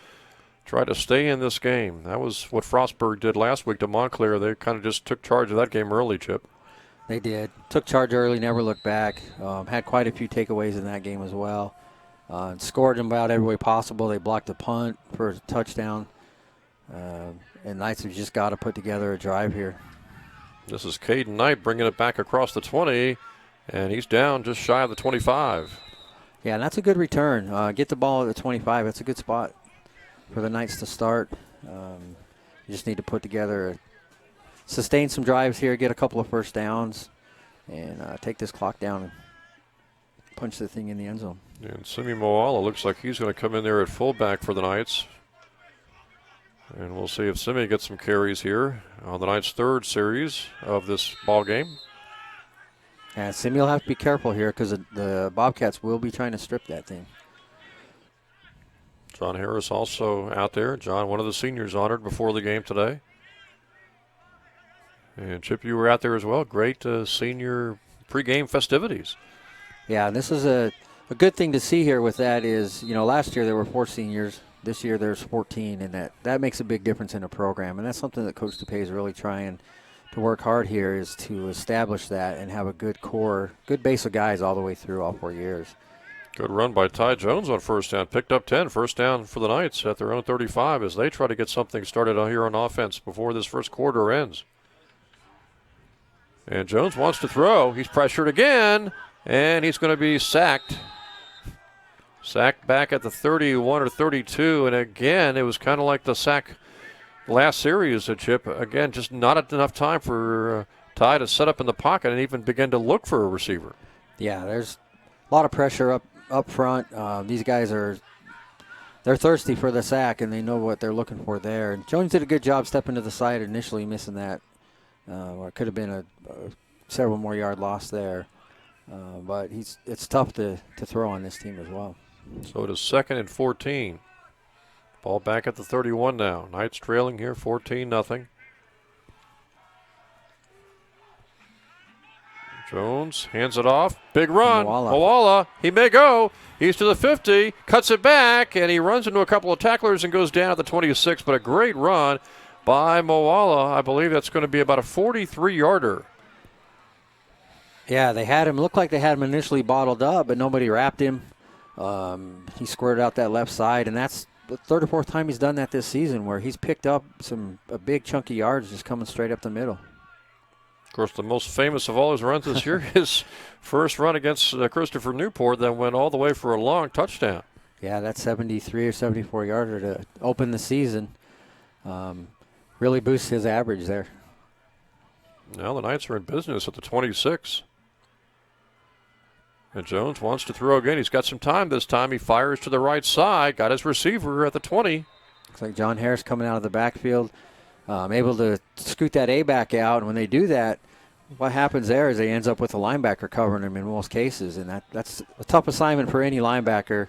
A: try to stay in this game. That was what Frostburg did last week to Montclair. They kind of just took charge of that game early, Chip.
C: They did. Took charge early, never looked back. Had quite a few takeaways in that game as well. Scored them about every way possible. They blocked a punt for a touchdown. And Knights have just got to put together a drive here.
A: This is Caden Knight bringing it back across the 20, and he's down just shy of the 25.
C: Yeah, and that's a good return. Get the ball at the 25. That's a good spot for the Knights to start. You just need to put together, sustain some drives here, get a couple of first downs, and take this clock down and punch the thing in the end zone.
A: And Simi Moala looks like he's going to come in there at fullback for the Knights. And we'll see if Simi gets some carries here on the Knights' third series of this ball game.
C: And Simi will have to be careful here because the Bobcats will be trying to strip that thing.
A: John Harris also out there. John, one of the seniors honored before the game today. And Chip, you were out there as well. Great senior pregame festivities.
C: Yeah, and this is a good thing to see here with that is, last year there were 4 seniors. This year there's 14, and that makes a big difference in a program. And that's something that Coach DePay is really trying to work hard here, is to establish that and have a good core, good base of guys all the way through all 4 years.
A: Good run by Ty Jones on first down. Picked up 10. First down for the Knights at their own 35 as they try to get something started here on offense before this first quarter ends. And Jones wants to throw. He's pressured again, and he's going to be sacked. Sacked back at the 31 or 32, and again, it was kind of like the sack last series at Chip. Again, just not enough time for Ty to set up in the pocket and even begin to look for a receiver.
C: Yeah, there's a lot of pressure up front. These guys they're thirsty for the sack, and they know what they're looking for there. And Jones did a good job stepping to the side initially, missing that. Or it could have been a several more yard loss there. But it's tough to throw on this team as well.
A: So it is 2nd and 14. Ball back at the 31 now. Knights trailing here 14-0. Jones hands it off. Big run. Moala. He may go. He's to the 50. Cuts it back, and he runs into a couple of tacklers and goes down at the 26. But a great run by Moala. I believe that's going to be about a 43-yarder.
C: Yeah, they had him. Looked like they had him initially bottled up, but nobody wrapped him. He squirted out that left side, and that's the 3rd or 4th time he's done that this season, where he's picked up a big chunky yards just coming straight up the middle.
A: Of course, the most famous of all his runs this year, his first run against Christopher Newport that went all the way for a long touchdown.
C: Yeah, that 73 or 74 yarder to open the season really boosts his average there.
A: Now the Knights are in business at the 26. And Jones wants to throw again. He's got some time this time. He fires to the right side. Got his receiver at the 20.
C: Looks like John Harris coming out of the backfield, able to scoot that A-back out. And when they do that, what happens there is they ends up with a linebacker covering him in most cases. And that's a tough assignment for any linebacker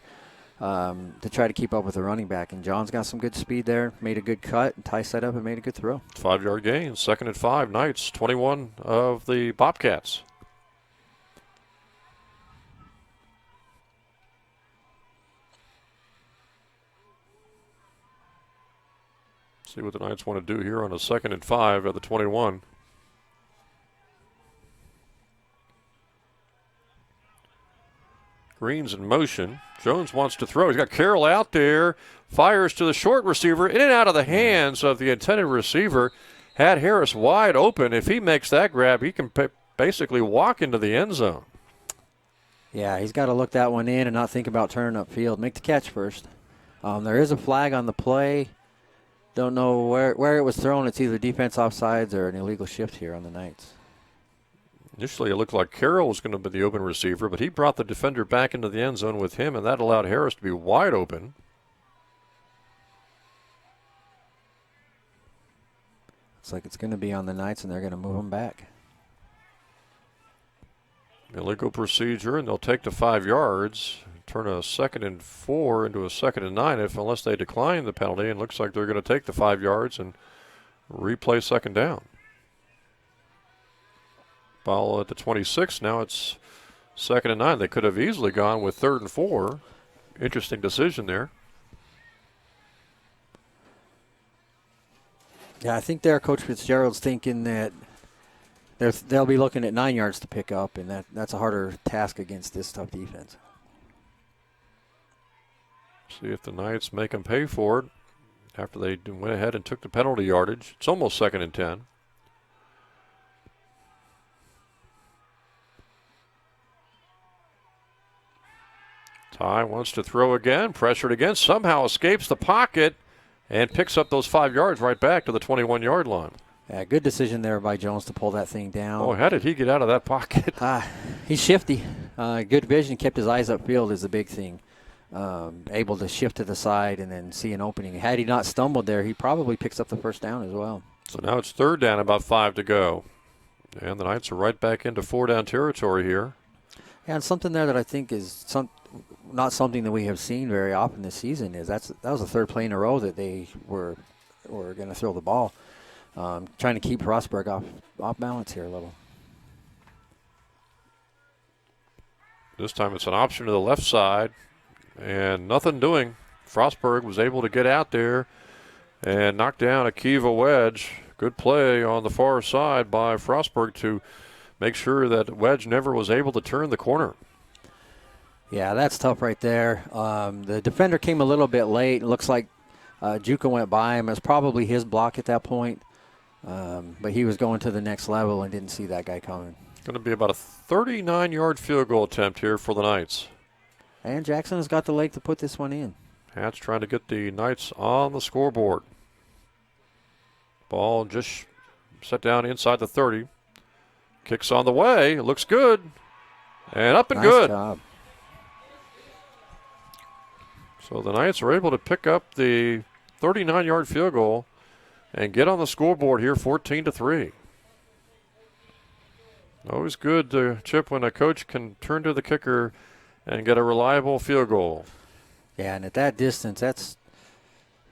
C: to try to keep up with the running back. And John's got some good speed there, made a good cut, and Ty set up and made a good throw.
A: 5-yard gain, 2nd and 5, Knights, 21 of the Bobcats. See what the Knights want to do here on a 2nd and 5 at the 21. Green's in motion. Jones wants to throw. He's got Carroll out there. Fires to the short receiver. In and out of the hands of the intended receiver. Had Harris wide open. If he makes that grab, he can basically walk into the end zone.
C: Yeah, he's got to look that one in and not think about turning upfield. Make the catch first. There is a flag on the play. Don't know where it was thrown. It's either defense offsides or an illegal shift here on the Knights.
A: Initially, it looked like Carroll was going to be the open receiver, but he brought the defender back into the end zone with him, and that allowed Harris to be wide open.
C: Looks like it's going to be on the Knights, and they're going to move them back.
A: Illegal procedure, and they'll take the 5 yards. Turn a 2nd and 4 into a 2nd and 9 unless they decline the penalty, and looks like they're going to take the 5 yards and replay 2nd down. Ball at the 26. Now it's 2nd and 9. They could have easily gone with 3rd and 4. Interesting decision there.
C: Yeah, I think there Coach Fitzgerald's thinking that they'll be looking at 9 yards to pick up, and that's a harder task against this tough defense.
A: See if the Knights make them pay for it after they went ahead and took the penalty yardage. It's almost 2nd and 10. Ty wants to throw again, pressured again, somehow escapes the pocket and picks up those 5 yards right back to the 21-yard line.
C: Yeah, good decision there by Jones to pull that thing down.
A: Oh, how did he get out of that pocket?
C: He's shifty. Good vision, kept his eyes upfield is the big thing. Able to shift to the side and then see an opening. Had he not stumbled there, he probably picks up the first down as well.
A: So now it's 3rd down, about 5 to go. And the Knights are right back into 4-down territory here.
C: Yeah, and something there that I think is not something that we have seen very often this season is that was the 3rd play in a row that they were going to throw the ball. Trying to keep Frostburg off balance here a little.
A: This time it's an option to the left side, and nothing doing. Frostburg was able to get out there and knock down a Kiva wedge. Good play on the far side by Frostburg to make sure that wedge never was able to turn the corner.
C: Yeah, that's tough right there. The defender came a little bit late. It looks like Juka went by him. It was probably his block at that point. But he was going to the next level and didn't see that guy coming.
A: Going to be about a 39-yard field goal attempt here for the Knights.
C: And Jackson has got the leg to put this one in.
A: Hatch trying to get the Knights on the scoreboard. Ball just set down inside the 30. Kicks on the way. It looks good. And up and
C: Nice
A: good.
C: job.
A: So the Knights are able to pick up the 39-yard field goal and get on the scoreboard here, 14-3. Always good, Chip, when a coach can turn to the kicker and get a reliable field goal.
C: Yeah, and at that distance, that's,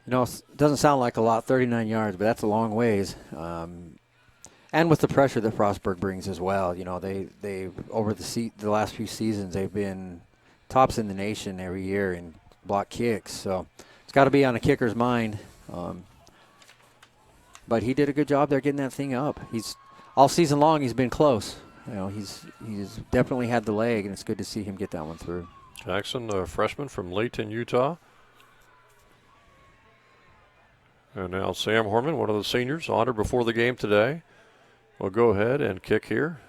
C: it doesn't sound like a lot, 39 yards, but that's a long ways. And with the pressure that Frostburg brings as well, they over the last few seasons, they've been tops in the nation every year in block kicks. So it's got to be on a kicker's mind. But he did a good job there getting that thing up. He's all season long he's been close. He's definitely had the leg, and it's good to see him get that one through.
A: Jackson, a freshman from Layton, Utah. And now Sam Horman, one of the seniors, honored before the game today, will go ahead and kick here.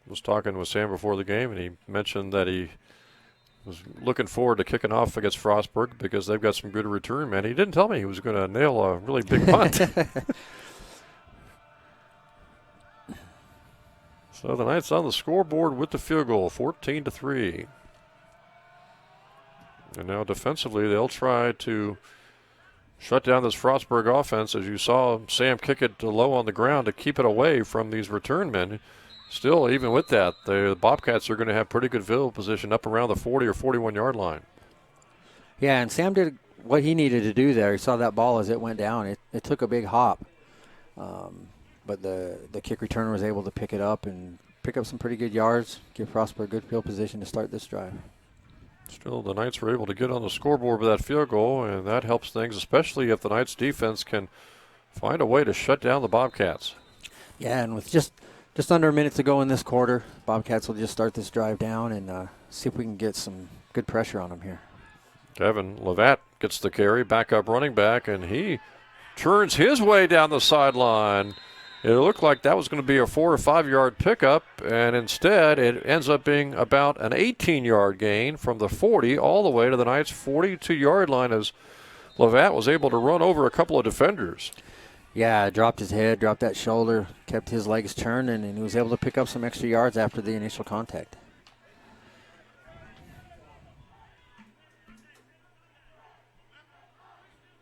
A: Was talking with Sam before the game, and he mentioned that he was looking forward to kicking off against Frostburg because they've got some good return men. He didn't tell me he was going to nail a really big punt. So the Knights on the scoreboard with the field goal, 14-3. And now defensively, they'll try to shut down this Frostburg offense. As you saw Sam kick it low on the ground to keep it away from these return men. Still, even with that, the Bobcats are going to have pretty good field position up around the 40 or 41-yard line.
C: Yeah, and Sam did what he needed to do there. He saw that ball as it went down. It took a big hop. But the kick returner was able to pick it up and pick up some pretty good yards, give Frostburg good field position to start this drive.
A: Still, the Knights were able to get on the scoreboard with that field goal, and that helps things, especially if the Knights defense can find a way to shut down the Bobcats.
C: Yeah, and with just under a minute to go in this quarter, Bobcats will just start this drive down and see if we can get some good pressure on them here.
A: Kevin Levatt gets the carry, backup running back, and he turns his way down the sideline. It looked like that was going to be a 4 or 5 yard pickup, and instead it ends up being about an 18-yard gain from the 40 all the way to the Knights' 42-yard line as Levatt was able to run over a couple of defenders.
C: Yeah, dropped his head, dropped that shoulder, kept his legs turning, and he was able to pick up some extra yards after the initial contact.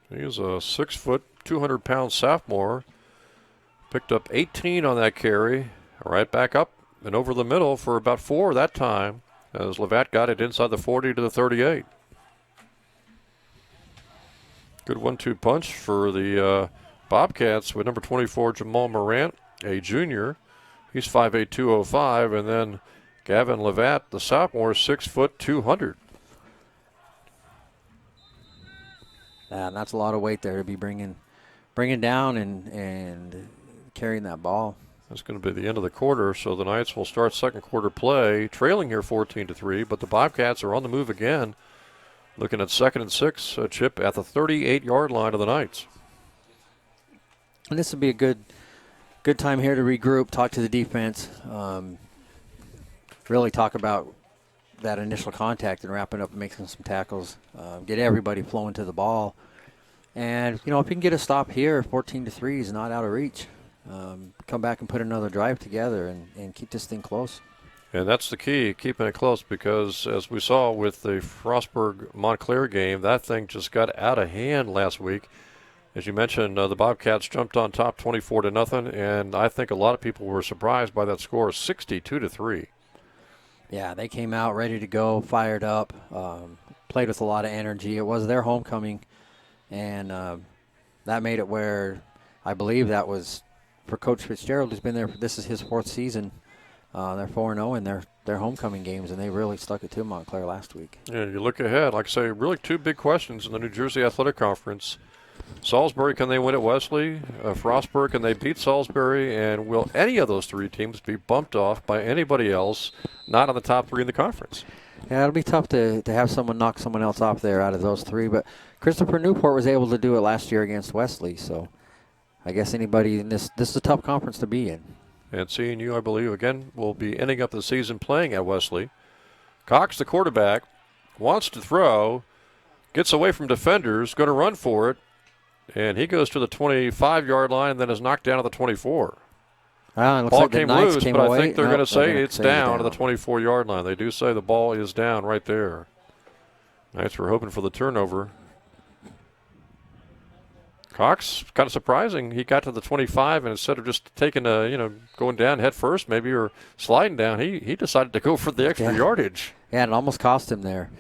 A: He is a 6-foot, 200-pound sophomore. Picked up 18 on that carry, right back up and over the middle for about 4 that time as Levatt got it inside the 40 to the 38. Good 1-2 punch for the Bobcats with number 24, Jamal Morant, a junior. He's 5'8", 205, and then Gavin Levatt, the sophomore, 6 foot, 200.
C: And that's a lot of weight there to be bringing down and carrying that ball.
A: That's going to be the end of the quarter, so the Knights will start second quarter play, trailing here 14-3, but the Bobcats are on the move again, looking at 2nd and 6, Chip, at the 38-yard line of the Knights.
C: And this would be a good time here to regroup, talk to the defense, really talk about that initial contact and wrapping up and making some tackles, get everybody flowing to the ball. And, if you can get a stop here, 14-3 is not out of reach. Come back and put another drive together and keep this thing close.
A: And that's the key, keeping it close, because as we saw with the Frostburg-Montclair game, that thing just got out of hand last week. As you mentioned, the Bobcats jumped on top 24-0, and I think a lot of people were surprised by that score, 62-3.
C: Yeah, they came out ready to go, fired up, played with a lot of energy. It was their homecoming, and that made it where I believe that was for Coach Fitzgerald, who's been there. This is his 4th season. They're 4-0 in their homecoming games, and they really stuck it to Montclair last week.
A: Yeah, you look ahead, like I say, really 2 big questions in the New Jersey Athletic Conference. Salisbury, can they win at Wesley? Frostburg, can they beat Salisbury? And will any of those 3 teams be bumped off by anybody else not on the top 3 in the conference?
C: Yeah, it'll be tough to have someone knock someone else off there out of those 3. But Christopher Newport was able to do it last year against Wesley. So I guess anybody in this is a tough conference to be in.
A: And CNU, I believe, again, will be ending up the season playing at Wesley. Cox, the quarterback, wants to throw, gets away from defenders, going to run for it. And he goes to the 25-yard line and then is knocked down at the 24.
C: Ball
A: like came loose, but
C: away.
A: I think they're going to say it's down
C: down
A: to the 24-yard line. They do say the ball is down right there. Knights were hoping for the turnover. Cox, kind of surprising. He got to the 25, and instead of just taking going down head first maybe or sliding down, he decided to go for the extra yardage.
C: Yeah, it almost cost him there.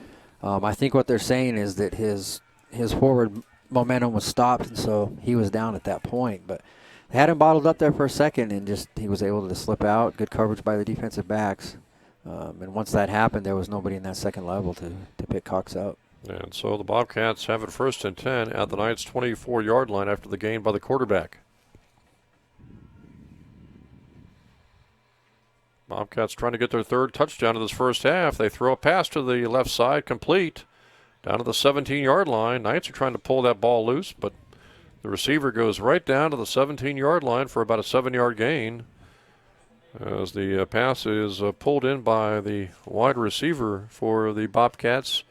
C: I think what they're saying is that his forward momentum was stopped, and so he was down at that point. But they had him bottled up there for a second, and just he was able to slip out. Good coverage by the defensive backs. And once that happened, there was nobody in that second level to pick Cox up.
A: And so the Bobcats have it 1st and 10 at the Knights' 24-yard line after the gain by the quarterback. Bobcats trying to get their 3rd touchdown of this first half. They throw a pass to the left side, complete, down to the 17-yard line. Knights are trying to pull that ball loose, but the receiver goes right down to the 17-yard line for about a 7-yard gain. As the pass is pulled in by the wide receiver for the Bobcats.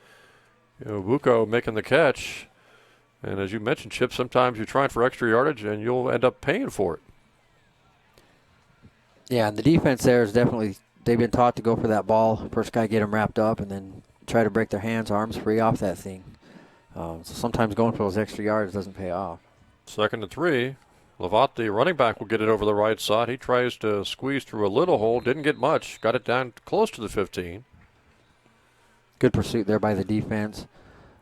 A: Bucco making the catch. And as you mentioned, Chip, sometimes you're trying for extra yardage and you'll end up paying for it.
C: Yeah, and the defense there is definitely, they've been taught to go for that ball. First guy get them wrapped up and then try to break their hands, arms free off that thing. So sometimes going for those extra yards doesn't pay off.
A: 2nd and 3. Lavat, the running back, will get it over the right side. He tries to squeeze through a little hole. Didn't get much. Got it down close to the 15.
C: Good pursuit there by the defense.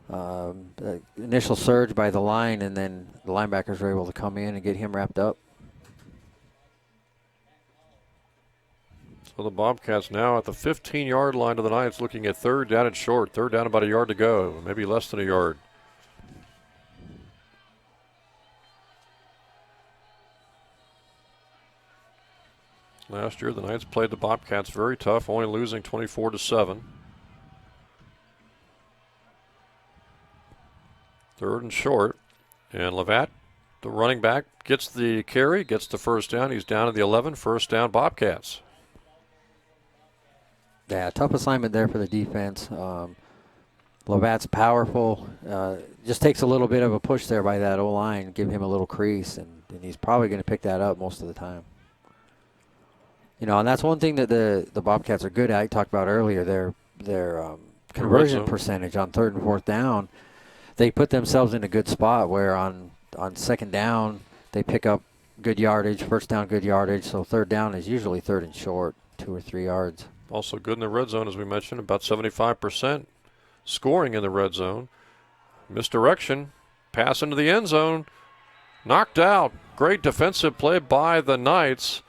C: The initial surge by the line, and then the linebackers were able to come in and get him wrapped up.
A: So the Bobcats now at the 15-yard line of the Knights, looking at 3rd down and short. 3rd down, about a yard to go, maybe less than a yard. Last year, the Knights played the Bobcats very tough, only losing 24-7. 3rd and short. And Lavat, the running back, gets the carry, gets the 1st down. He's down to the 11, 1st down Bobcats.
C: Yeah, tough assignment there for the defense. Lavat's powerful. Just takes a little bit of a push there by that O-line, give him a little crease, and he's probably going to pick that up most of the time. And that's one thing that the Bobcats are good at. I talked about earlier, their conversion percentage on 3rd and 4th down. They put themselves in a good spot where on 2nd down they pick up good yardage, 1st down good yardage. So 3rd down is usually 3rd and short, 2 or 3 yards.
A: Also good in the red zone, as we mentioned, about 75% scoring in the red zone. Misdirection, pass into the end zone, knocked out. Great defensive play by the Knights,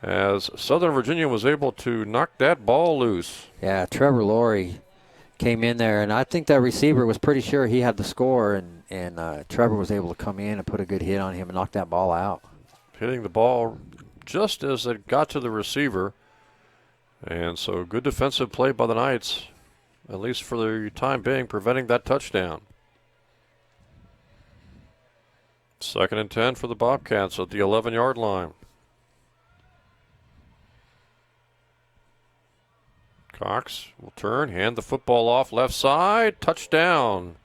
A: as Southern Virginia was able to knock that ball loose.
C: Yeah, Trevor Laurie came in there, and I think that receiver was pretty sure he had the score, and Trevor was able to come in and put a good hit on him and knock that ball out.
A: Hitting the ball just as it got to the receiver. And so good defensive play by the Knights, at least for the time being, preventing that touchdown. 2nd and 10 for the Bobcats at the 11-yard line. Cox will turn, hand the football off left side, touchdown.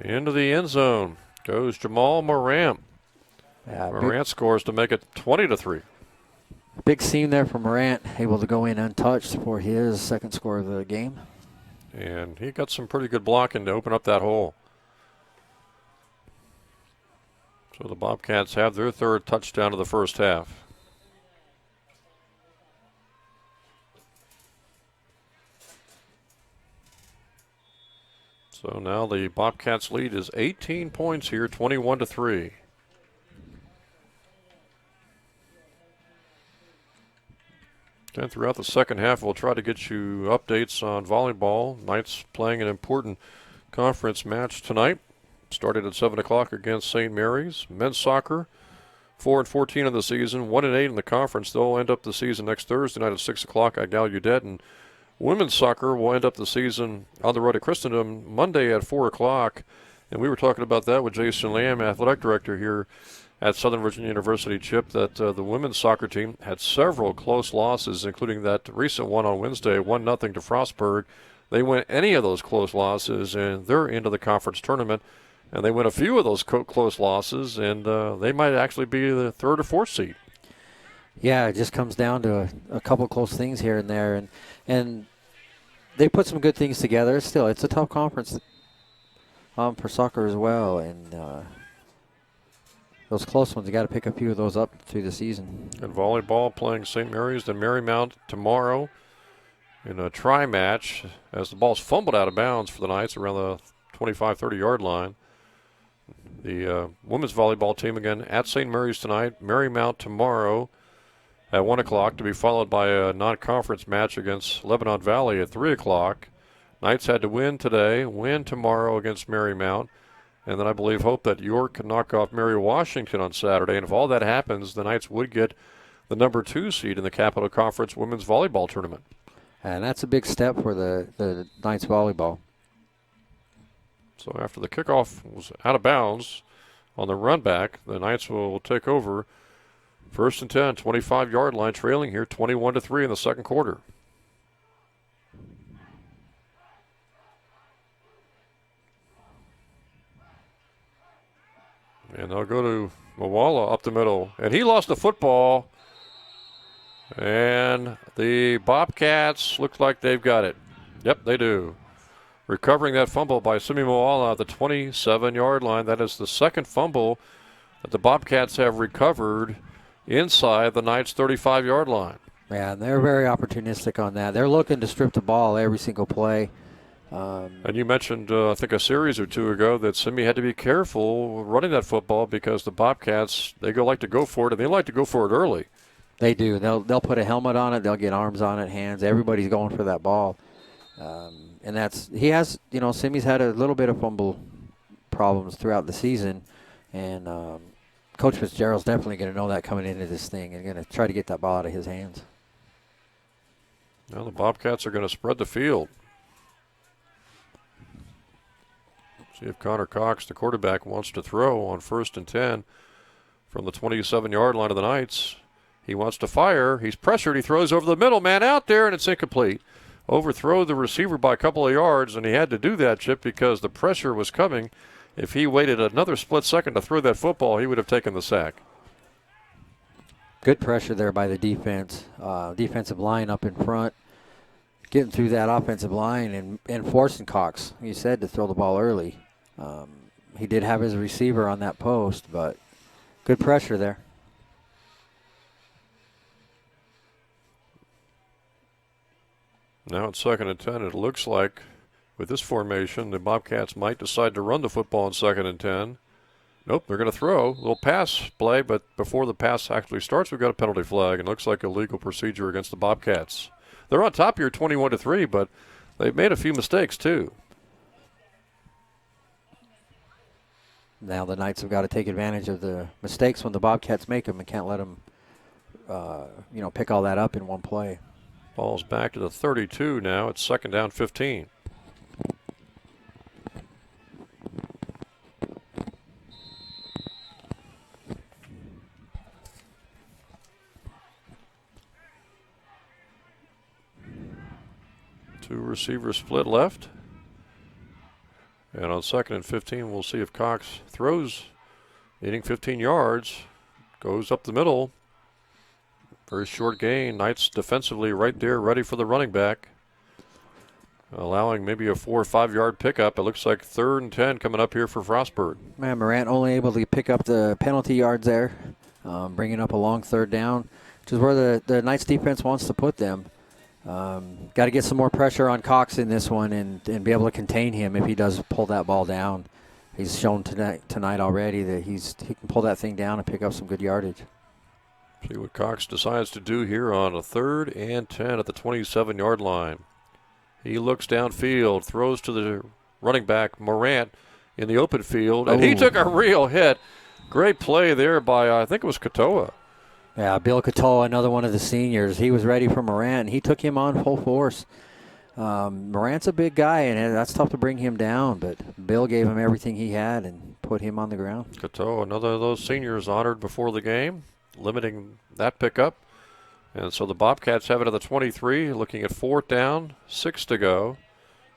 A: Into the end zone goes Jamal Morant. Morant scores to make it 20-3.
C: Big seam there for Morant, able to go in untouched for his second score of the game.
A: And he got some pretty good blocking to open up that hole. So the Bobcats have their 3rd touchdown of the first half. So now the Bobcats lead is 18 points here, 21-3. And throughout the second half, we'll try to get you updates on volleyball. Knights playing an important conference match tonight. Started at 7 o'clock against St. Mary's. Men's soccer, 4-14 in the season, 1-8 in the conference. They'll end up the season next Thursday night at 6 o'clock at Gallaudet. And women's soccer will end up the season on the road to Christendom Monday at 4 o'clock. And we were talking about that with Jason Lamb, athletic director here at Southern Virginia University, Chip, that the women's soccer team had several close losses, including that recent one on Wednesday, 1-0 to Frostburg. They win any of those close losses, and they're into the conference tournament. And they win a few of those close losses, and they might actually be the 3rd or 4th seed.
C: Yeah, it just comes down to a couple close things here and there, and they put some good things together. Still, it's a tough conference for soccer as well, and those close ones, you got to pick a few of those up through the season.
A: And volleyball playing St. Mary's, then Marymount tomorrow in a try match as the ball's fumbled out of bounds for the Knights around the 25, 30-yard line. The women's volleyball team again at St. Mary's tonight, Marymount tomorrow at 1 o'clock, to be followed by a non-conference match against Lebanon Valley at 3 o'clock. Knights had to win today, win tomorrow against Marymount, and then I believe hope that York can knock off Mary Washington on Saturday. And if all that happens, the Knights would get the number 2 seed in the Capital Conference women's volleyball tournament.
C: And that's a big step for the Knights volleyball.
A: So after the kickoff was out of bounds on the run back, the Knights will take over 1st and 10, 25-yard line, trailing here 21-3 in the second quarter. And they'll go to Mawala up the middle. And he lost the football. And the Bobcats look like they've got it. Yep, they do. Recovering that fumble by Simi Mawala at the 27-yard line. That is the second fumble that the Bobcats have recovered inside the Knights' 35-yard line.
C: Yeah, and they're very opportunistic on that. They're looking to strip the ball every single play.
A: And you mentioned, I think, a series or two ago that Simi had to be careful running that football because the Bobcats, they like to go for it, and they like to go for it early.
C: They do. They'll put a helmet on it. They'll get arms on it, hands. Everybody's going for that ball. And Simi's had a little bit of fumble problems throughout the season. And Coach Fitzgerald's definitely going to know that coming into this thing and going to try to get that ball out of his hands.
A: Now the Bobcats are going to spread the field. See if Connor Cox, the quarterback, wants to throw on 1st and 10 from the 27-yard line of the Knights. He wants to fire. He's pressured. He throws over the middle. Man out there, and it's incomplete. Overthrow the receiver by a couple of yards, and he had to do that, Chip, because the pressure was coming. If he waited another split second to throw that football, he would have taken the sack.
C: Good pressure there by the defense. Defensive line up in front, getting through that offensive line and forcing Cox, you said, to throw the ball early. He did have his receiver on that post, but good pressure there.
A: Now it's 2nd and 10. It looks like with this formation, the Bobcats might decide to run the football on 2nd and 10. Nope, they're going to throw. A little pass play, but before the pass actually starts, we've got a penalty flag, and it looks like a legal procedure against the Bobcats. They're on top here 21-3, but They've made a few mistakes, too.
C: Now the Knights have got to take advantage of the mistakes when the Bobcats make them and can't let them, pick all that up in one play.
A: Ball's back to the 32 now. It's second down 15. Two receivers split left. And on second and 15, we'll see if Cox throws, needing 15 yards, goes up the middle. Very short gain. Knights defensively right there, ready for the running back. Allowing maybe a 4 or 5 yard pickup. It looks like 3rd and 10 coming up here for Frostburg.
C: Man, Morant only able to pick up the penalty yards there, bringing up a long 3rd down, which is where the Knights defense wants to put them. Got to get some more pressure on Cox in this one and be able to contain him if he does pull that ball down. He's shown tonight already that he can pull that thing down and pick up some good yardage.
A: See what Cox decides to do here on a 3rd and 10 at the 27-yard line. He looks downfield, throws to the running back, Morant, in the open field, and he took a real hit. Great play there by, I think it was Katoa.
C: Yeah, Bill Katoa, another one of the seniors. He was ready for Morant, and he took him on full force. Morant's a big guy, and that's tough to bring him down, but Bill gave him everything he had and put him on the ground.
A: Katoa, another of those seniors honored before the game, limiting that pickup. And so the Bobcats have it at the 23, looking at 4th down, 6 to go.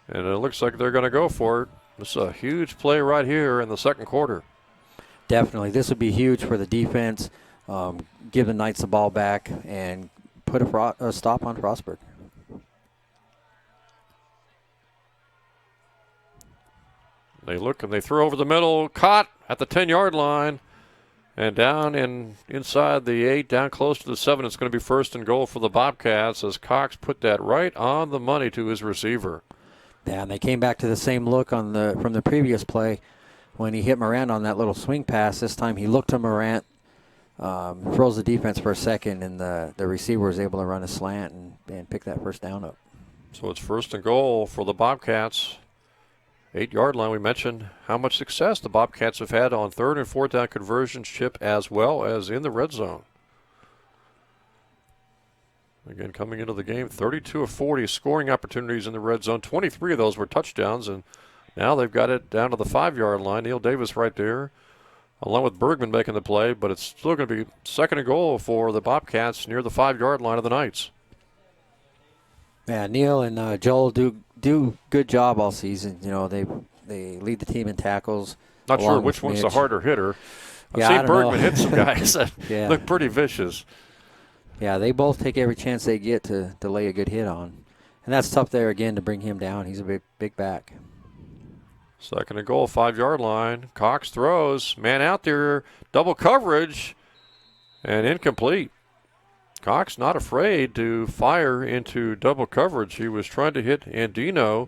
A: And it looks like they're going to go for it. This is a huge play right here in the second quarter.
C: Definitely. This would be huge for the defense. Give the Knights the ball back and put a stop on Frostburg.
A: They look and they throw over the middle, caught at the 10-yard line, and down inside the 8, down close to the 7. It's going to be 1st and goal for the Bobcats as Cox put that right on the money to his receiver.
C: Yeah, and they came back to the same look from the previous play when he hit Morant on that little swing pass. This time he looked to Morant, froze the defense for a second, and the receiver was able to run a slant and pick that 1st down up.
A: So it's 1st and goal for the Bobcats. 8-yard line. We mentioned how much success the Bobcats have had on 3rd and 4th down conversions, Chip, as well as in the red zone. Again, coming into the game, 32 of 40 scoring opportunities in the red zone. 23 of those were touchdowns, and now they've got it down to the 5-yard line. Neil Davis right there, along with Bergman making the play, but it's still going to be 2nd and goal for the Bobcats near the 5-yard line of the Knights.
C: Yeah, Neil and Joel do good job all season. You know, they lead the team in tackles.
A: Not sure which one's the harder hitter. I've seen Bergman hit some guys that look pretty vicious.
C: Yeah, they both take every chance they get to lay a good hit on. And that's tough there again to bring him down. He's a big back.
A: 2nd and goal, 5-yard line. Cox throws, man out there, double coverage, and incomplete. Cox not afraid to fire into double coverage. He was trying to hit Andino,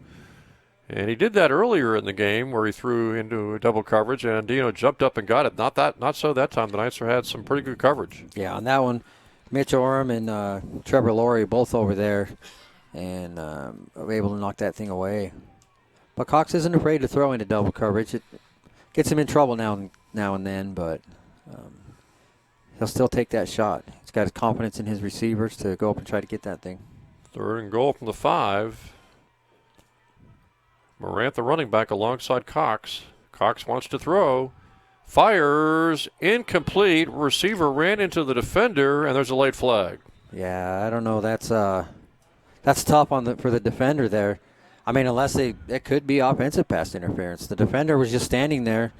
A: and he did that earlier in the game where he threw into double coverage, and Andino jumped up and got it. Not so that time. The Knights had some pretty good coverage.
C: Yeah, on that one, Mitch Orem and Trevor Laurie both over there, and were able to knock that thing away. But Cox isn't afraid to throw into double coverage. It gets him in trouble now and then, but he'll still take that shot. He's got his confidence in his receivers to go up and try to get that thing.
A: 3rd and goal from the 5. Morant, the running back, alongside Cox. Cox wants to throw. Fires. Incomplete. Receiver ran into the defender, and there's a late flag.
C: Yeah, I don't know. That's tough for the defender there. I mean, unless it could be offensive pass interference. The defender was just standing there.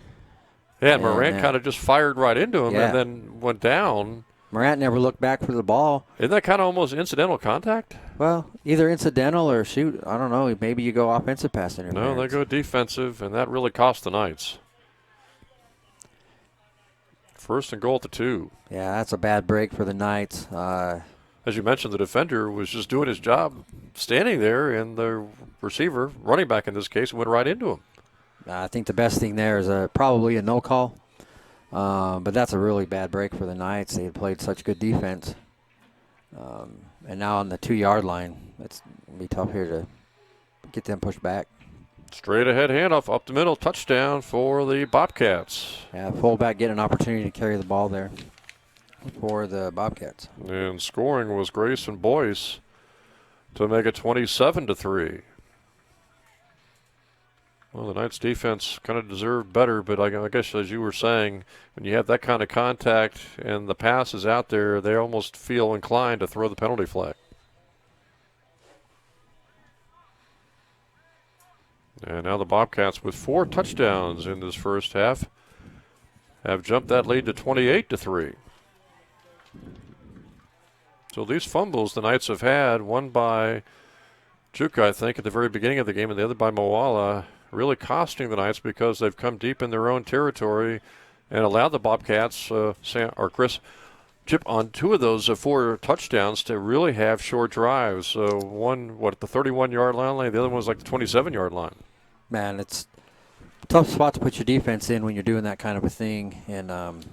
A: Yeah, and Morant kind of just fired right into him and then went down.
C: Morant never looked back for the ball.
A: Isn't that kind of almost incidental contact?
C: Well, either incidental or shoot. I don't know. Maybe you go offensive pass interference.
A: No, they go defensive, and that really cost the Knights. 1st and goal at the 2.
C: Yeah, that's a bad break for the Knights.
A: As you mentioned, the defender was just doing his job, standing there, and the receiver, running back in this case, went right into him.
C: I think the best thing there is probably a no call. But that's a really bad break for the Knights. They had played such good defense. And now on the 2-yard line, it's going to be tough here to get them pushed back.
A: Straight ahead handoff up the middle, touchdown for the Bobcats.
C: Yeah, fullback get an opportunity to carry the ball there for the Bobcats.
A: And scoring was Grayson Boyce to make it 27-3. Well, the Knights defense kind of deserved better, but I guess as you were saying, when you have that kind of contact and the pass is out there, they almost feel inclined to throw the penalty flag. And now the Bobcats, with 4 touchdowns in this first half, have jumped that lead to 28-3. So these fumbles the Knights have had, one by Juka, I think, at the very beginning of the game, and the other by Moala, really costing the Knights because they've come deep in their own territory and allowed the Bobcats, Chris, Chip, on 2 of those 4 touchdowns to really have short drives. So one, at the 31-yard line, the other one was like the 27-yard line.
C: Man, it's a tough spot to put your defense in when you're doing that kind of a thing. And,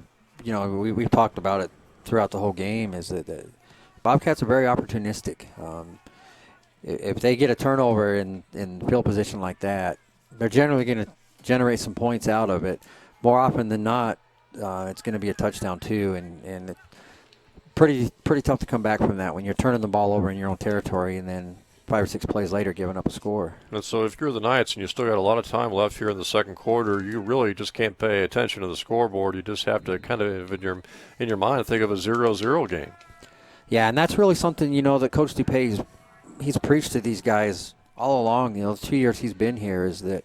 C: we've talked about it throughout the whole game, is that the Bobcats are very opportunistic. If they get a turnover in field position like that, they're generally going to generate some points out of it. More often than not, it's going to be a touchdown too, and it's pretty tough to come back from that when you're turning the ball over in your own territory and then 5 or 6 plays later giving up a score.
A: And so if you're the Knights and you still got a lot of time left here in the second quarter, you really just can't pay attention to the scoreboard. You just have to kind of, in your mind, think of a 0-0 game.
C: Yeah, and that's really something, that Coach DuPay, he's preached to these guys all along, the 2 years he's been here, is that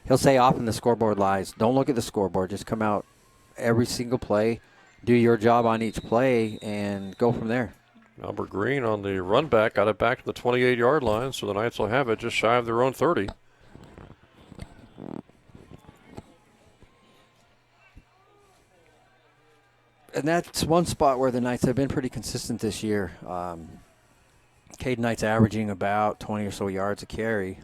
C: he'll say often the scoreboard lies. Don't look at the scoreboard. Just come out every single play, do your job on each play, and go from there.
A: Albert Green on the run back got it back to the 28-yard line, so the Knights will have it just shy of their own 30.
C: And that's one spot where the Knights have been pretty consistent this year. Caden Knight's averaging about 20 or so yards a carry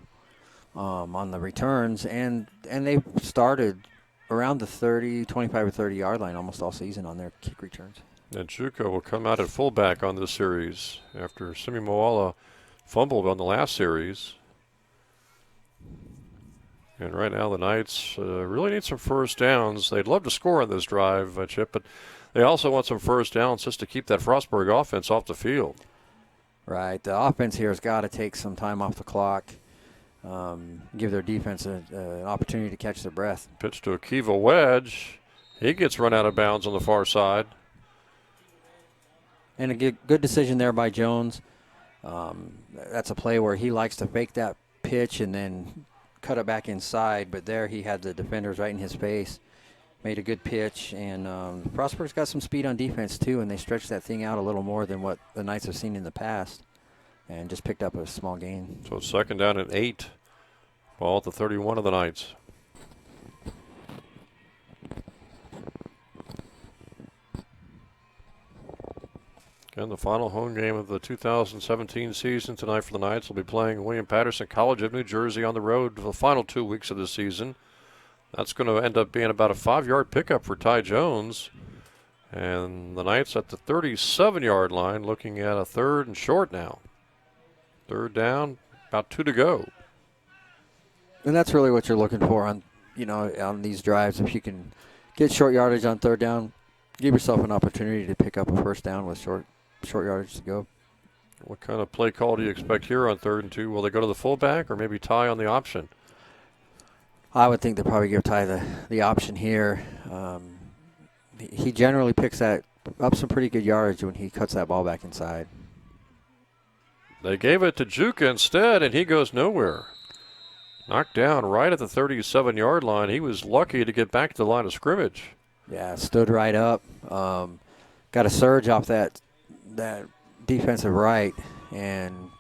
C: on the returns, and they've started around the 25 or 30-yard line almost all season on their kick returns.
A: And Juco will come out at fullback on this series after Simi Moala fumbled on the last series. And right now the Knights really need some first downs. They'd love to score on this drive, Chip, but they also want some first downs just to keep that Frostburg offense off the field.
C: Right. The offense here has got to take some time off the clock, give their defense an opportunity to catch their breath.
A: Pitch to Akiva Wedge. He gets run out of bounds on the far side.
C: And a good decision there by Jones. That's a play where he likes to fake that pitch and then cut it back inside, but there he had the defenders right in his face. Made a good pitch, and Frostburg's got some speed on defense too, and they stretched that thing out a little more than what the Knights have seen in the past, and just picked up a small gain.
A: So it's 2nd down and 8. Ball at the 31 of the Knights. Again, the final home game of the 2017 season tonight for the Knights will be playing William Patterson College of New Jersey on the road for the final 2 weeks of the season. That's going to end up being about a 5-yard pickup for Ty Jones. And the Knights at the 37-yard line looking at a 3rd and short now. 3rd down, about 2 to go.
C: And that's really what you're looking for on these drives. If you can get short yardage on 3rd down, give yourself an opportunity to pick up a first down with short yardage to go.
A: What kind of play call do you expect here on 3rd and 2? Will they go to the fullback or maybe Ty on the option?
C: I would think they'll probably give Ty the option here. He generally picks that up some pretty good yardage when he cuts that ball back inside.
A: They gave it to Juka instead, and he goes nowhere. Knocked down right at the 37-yard line. He was lucky to get back to the line of scrimmage.
C: Yeah, stood right up. Got a surge off that defensive right, and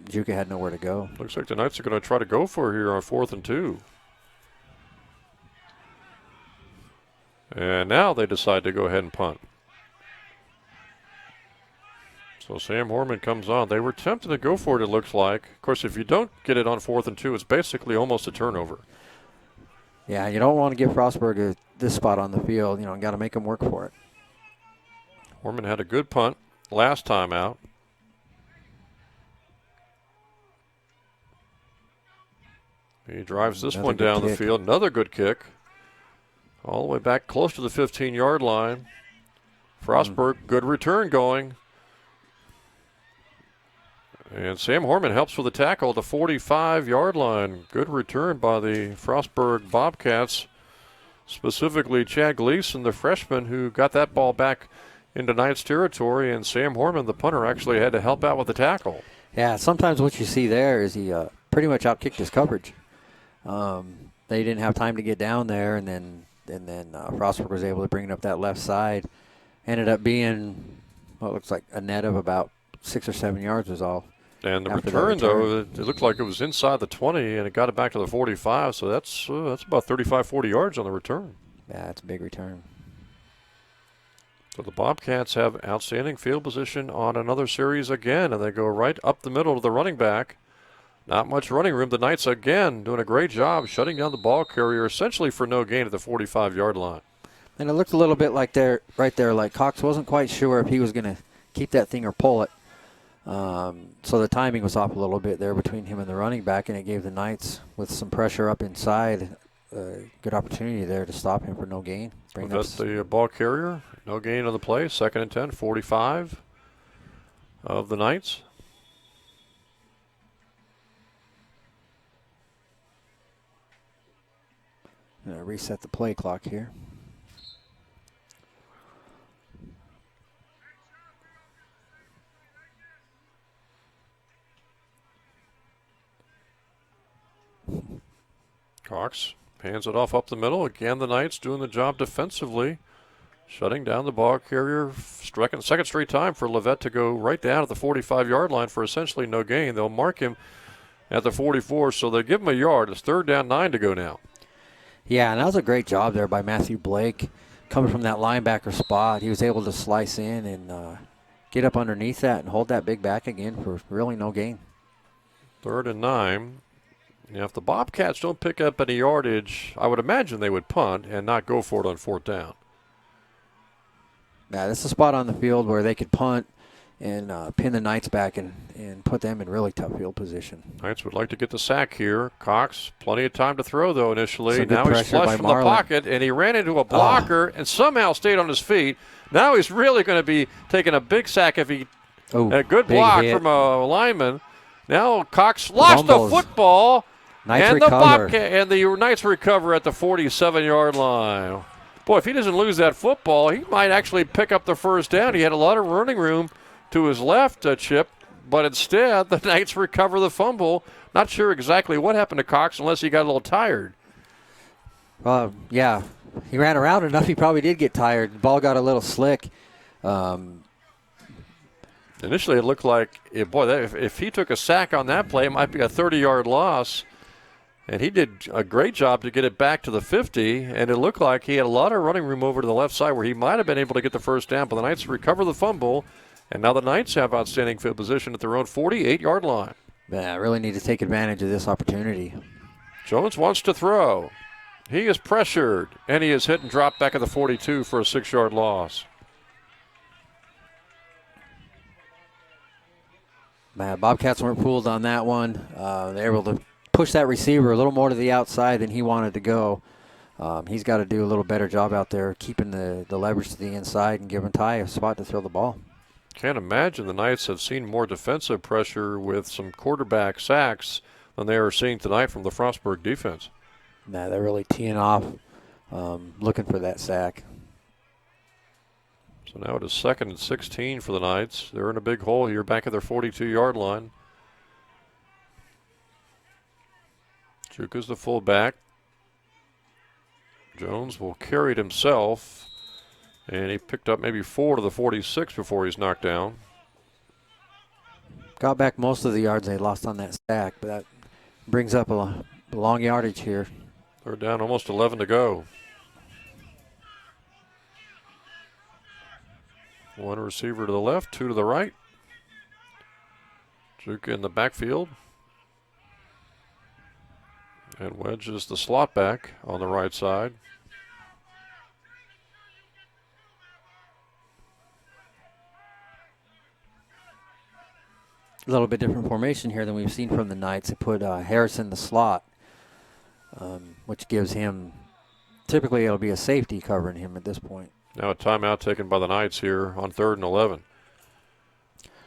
C: Juka had nowhere to go.
A: Looks like the Knights are going to try to go for it here on 4th and 2. And now they decide to go ahead and punt. So Sam Horman comes on. They were tempted to go for it, it looks like. Of course, if you don't get it on 4th and 2, it's basically almost a turnover.
C: Yeah, you don't want to give Frostburg this spot on the field. Got to make him work for it.
A: Horman had a good punt last time out. He drives this
C: Another
A: one
C: good
A: down the
C: kick.
A: field. Another good kick. All the way back close to the 15-yard line. Frostburg, good return going. And Sam Horman helps with the tackle at the 45-yard line. Good return by the Frostburg Bobcats, specifically Chad Gleason, the freshman, who got that ball back into Knights territory, and Sam Horman, the punter, actually had to help out with the tackle.
C: Yeah, sometimes what you see there is he pretty much outkicked his coverage. They didn't have time to get down there, and then Frostburg was able to bring it up that left side. Ended up being what looks like a net of about 6 or 7 yards was all.
A: And the
C: After that
A: return, though,
C: return.
A: it looked like it was inside the 20, and it got it back to the 45, so that's about 35, 40 yards on the return.
C: Yeah, it's a big return.
A: So the Bobcats have outstanding field position on another series again, and they go right up the middle to the running back. Not much running room. The Knights, again, doing a great job shutting down the ball carrier, essentially for no gain at the 45-yard line.
C: And it looked a little bit like right there, like Cox wasn't quite sure if he was going to keep that thing or pull it. So the timing was off a little bit there between him and the running back, and it gave the Knights, with some pressure up inside, a good opportunity there to stop him for no gain.
A: That's the ball carrier. No gain on the play. 2nd and 10, 45 of the Knights.
C: Reset the play clock here.
A: Cox hands it off up the middle. Again, the Knights doing the job defensively, shutting down the ball carrier. Second straight time for Levet to go right down at the 45-yard line for essentially no gain. They'll mark him at the 44, so they give him a yard. It's 3rd down, 9 to go now.
C: Yeah, and that was a great job there by Matthew Blake. Coming from that linebacker spot, he was able to slice in and get up underneath that and hold that big back again for really no gain.
A: 3rd and 9. Now, if the Bobcats don't pick up any yardage, I would imagine they would punt and not go for it on 4th down.
C: Yeah, this is a spot on the field where they could punt and pin the Knights back and put them in really tough field position.
A: Knights would like to get the sack here. Cox, plenty of time to throw, though, initially.
C: Some good
A: Now he's
C: pressure
A: flushed
C: by
A: from
C: Marlin.
A: the pocket, and he ran into a blocker and somehow stayed on his feet. Now he's really going to be taking a big sack if he a good
C: big
A: block
C: hit.
A: from a lineman. Now Cox lost the
C: Fumbles.
A: football,
C: Knights
A: and
C: recover.
A: the Knights recover at the 47-yard line. Boy, if he doesn't lose that football, he might actually pick up the 1st down. He had a lot of running room to his left, Chip, but instead the Knights recover the fumble. Not sure exactly what happened to Cox unless he got a little tired.
C: Yeah, he ran around enough. He probably did get tired. The ball got a little slick.
A: Initially, it looked like, if he took a sack on that play, it might be a 30-yard loss. And he did a great job to get it back to the 50, and it looked like he had a lot of running room over to the left side where he might have been able to get the 1st down, but the Knights recover the fumble, and now the Knights have outstanding field position at their own 48-yard line.
C: Yeah, really need to take advantage of this opportunity.
A: Jones wants to throw. He is pressured, and he is hit and dropped back at the 42 for a 6-yard loss.
C: Bobcats weren't fooled on that one. They were able to push that receiver a little more to the outside than he wanted to go. He's got to do a little better job out there keeping the leverage to the inside and giving Ty a spot to throw the ball.
A: Can't imagine the Knights have seen more defensive pressure with some quarterback sacks than they are seeing tonight from the Frostburg defense.
C: Nah, they're really teeing off, looking for that sack.
A: So now it is 2nd and 16 for the Knights. They're in a big hole here back at their 42-yard line. Juka's the fullback. Jones will carry it himself. And he picked up maybe 4 to the 46 before he's knocked down.
C: Got back most of the yards they lost on that sack, but that brings up a long yardage here.
A: They're down almost 11 to go. One receiver to the left, 2 to the right. Juka in the backfield. And wedges the slot back on the right side.
C: A little bit different formation here than we've seen from the Knights. They put Harris in the slot. which gives him, typically it'll be a safety covering him at this point.
A: Now a timeout taken by the Knights here on 3rd and 11.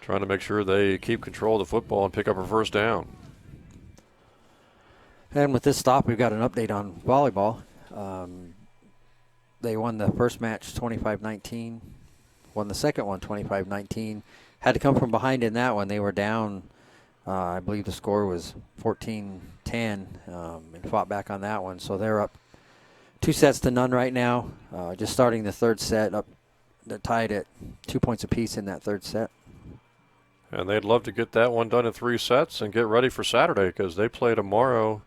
A: Trying to make sure they keep control of the football and pick up a first down.
C: And with this stop, we've got an update on volleyball. They won the first match 25-19, won the second one 25-19. Had to come from behind in that one. They were down, I believe the score was 14-10, and fought back on that one. So they're up 2-0 right now. Just starting the third set, up. They're tied at 2 points apiece in that third set.
A: And they'd love to get that one done in 3 sets and get ready for Saturday, because they play tomorrow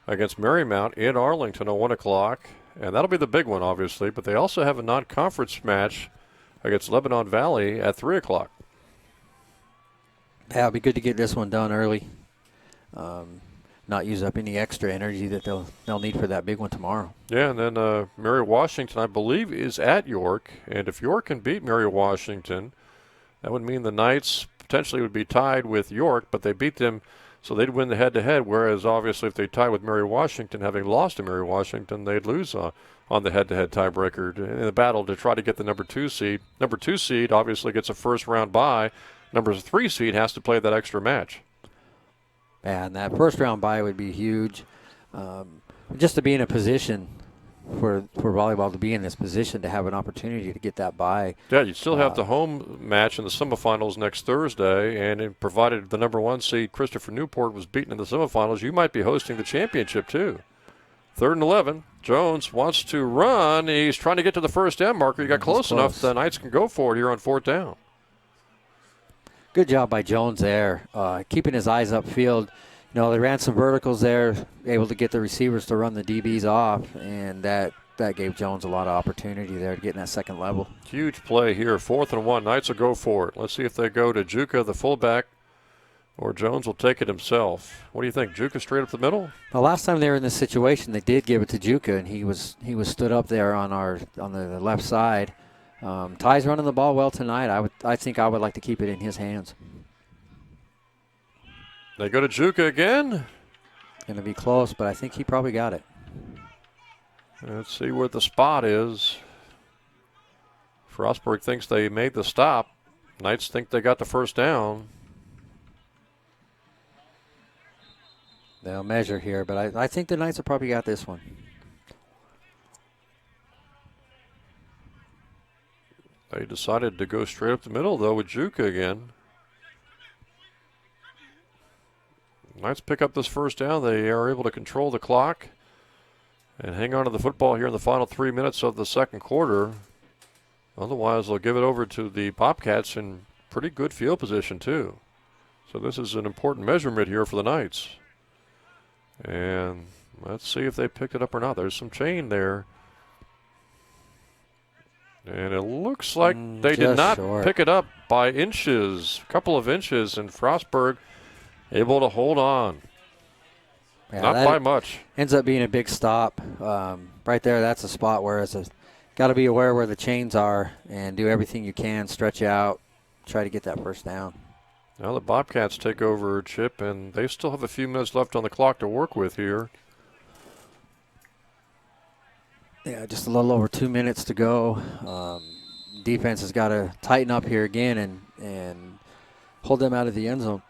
A: against Marymount in Arlington at 1 o'clock. And that'll be the big one, obviously. But they also have a non-conference match against Lebanon Valley at 3 o'clock.
C: Yeah, it'll be good to get this one done early. Not use up any extra energy that they'll need for that big one tomorrow.
A: Yeah, and then Mary Washington, I believe, is at York. And if York can beat Mary Washington, that would mean the Knights potentially would be tied with York, but they beat them, so they'd win the head-to-head, whereas obviously if they tie with Mary Washington, having lost to Mary Washington, they'd lose on the head-to-head tiebreaker in the battle to try to get the number 2 seed. Number 2 seed obviously gets a first-round bye. Number 3 seed has to play that extra match.
C: And that first-round bye would be huge. Just to be in a position for volleyball to be in this position to have an opportunity to get that bye.
A: Yeah, you still have the home match in the semifinals next Thursday, and provided the number 1 seed, Christopher Newport, was beaten in the semifinals, you might be hosting the championship too. 3rd and 11. Jones wants to run. He's trying to get to the first down marker. He got close enough. The Knights can go for it here on 4th down.
C: Good job by Jones there, keeping his eyes upfield. You know, they ran some verticals there, able to get the receivers to run the DBs off, and that gave Jones a lot of opportunity there to get in that second level.
A: Huge play here. 4th and 1. Knights will go for it. Let's see if they go to Juka, the fullback, or Jones will take it himself. What do you think? Juka straight up the middle?
C: The last time they were in this situation, they did give it to Juka, and he was stood up there on the left side. Ty's running the ball well tonight. I think I would like to keep it in his hands.
A: They go to Juka again.
C: Going to be close, but I think he probably got it.
A: Let's see where the spot is. Frostburg thinks they made the stop. Knights think they got the first down.
C: They'll measure here, but I think the Knights have probably got this one.
A: They decided to go straight up the middle, though, with Juka again. Knights pick up this first down. They are able to control the clock and hang on to the football here in the final 3 minutes of the second quarter. Otherwise, they'll give it over to the Bobcats in pretty good field position, too. So this is an important measurement here for the Knights. And let's see if they picked it up or not. There's some chain there. And it looks like they did not pick it up by inches, a couple of inches, and Frostburg able to hold on.
C: Yeah,
A: not by much.
C: Ends up being a big stop. Right there, that's a spot where it's got to be aware where the chains are and do everything you can, stretch out, try to get that first down.
A: Now the Bobcats take over, Chip, and they still have a few minutes left on the clock to work with here.
C: Yeah, just a little over 2 minutes to go. Defense has got to tighten up here again and hold them out of the end zone.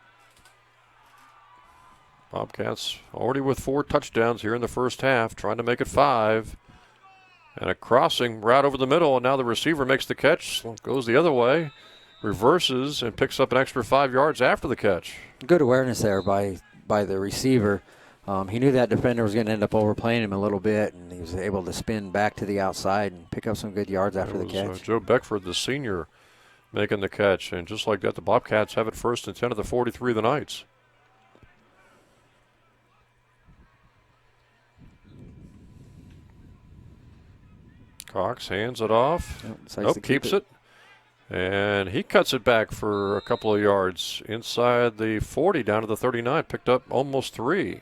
A: Bobcats already with 4 touchdowns here in the first half, trying to make it 5. And a crossing route over the middle, and now the receiver makes the catch, goes the other way, reverses, and picks up an extra 5 yards after the catch.
C: Good awareness there by the receiver. He knew that defender was going to end up overplaying him a little bit, and he was able to spin back to the outside and pick up some good yards after the catch.
A: Joe Beckford, the senior, making the catch. And just like that, the Bobcats have it 1st and 10 of the 43 of the Knights. Cox hands it off. Nope, keeps it. And he cuts it back for a couple of yards inside the 40 down to the 39. Picked up almost 3.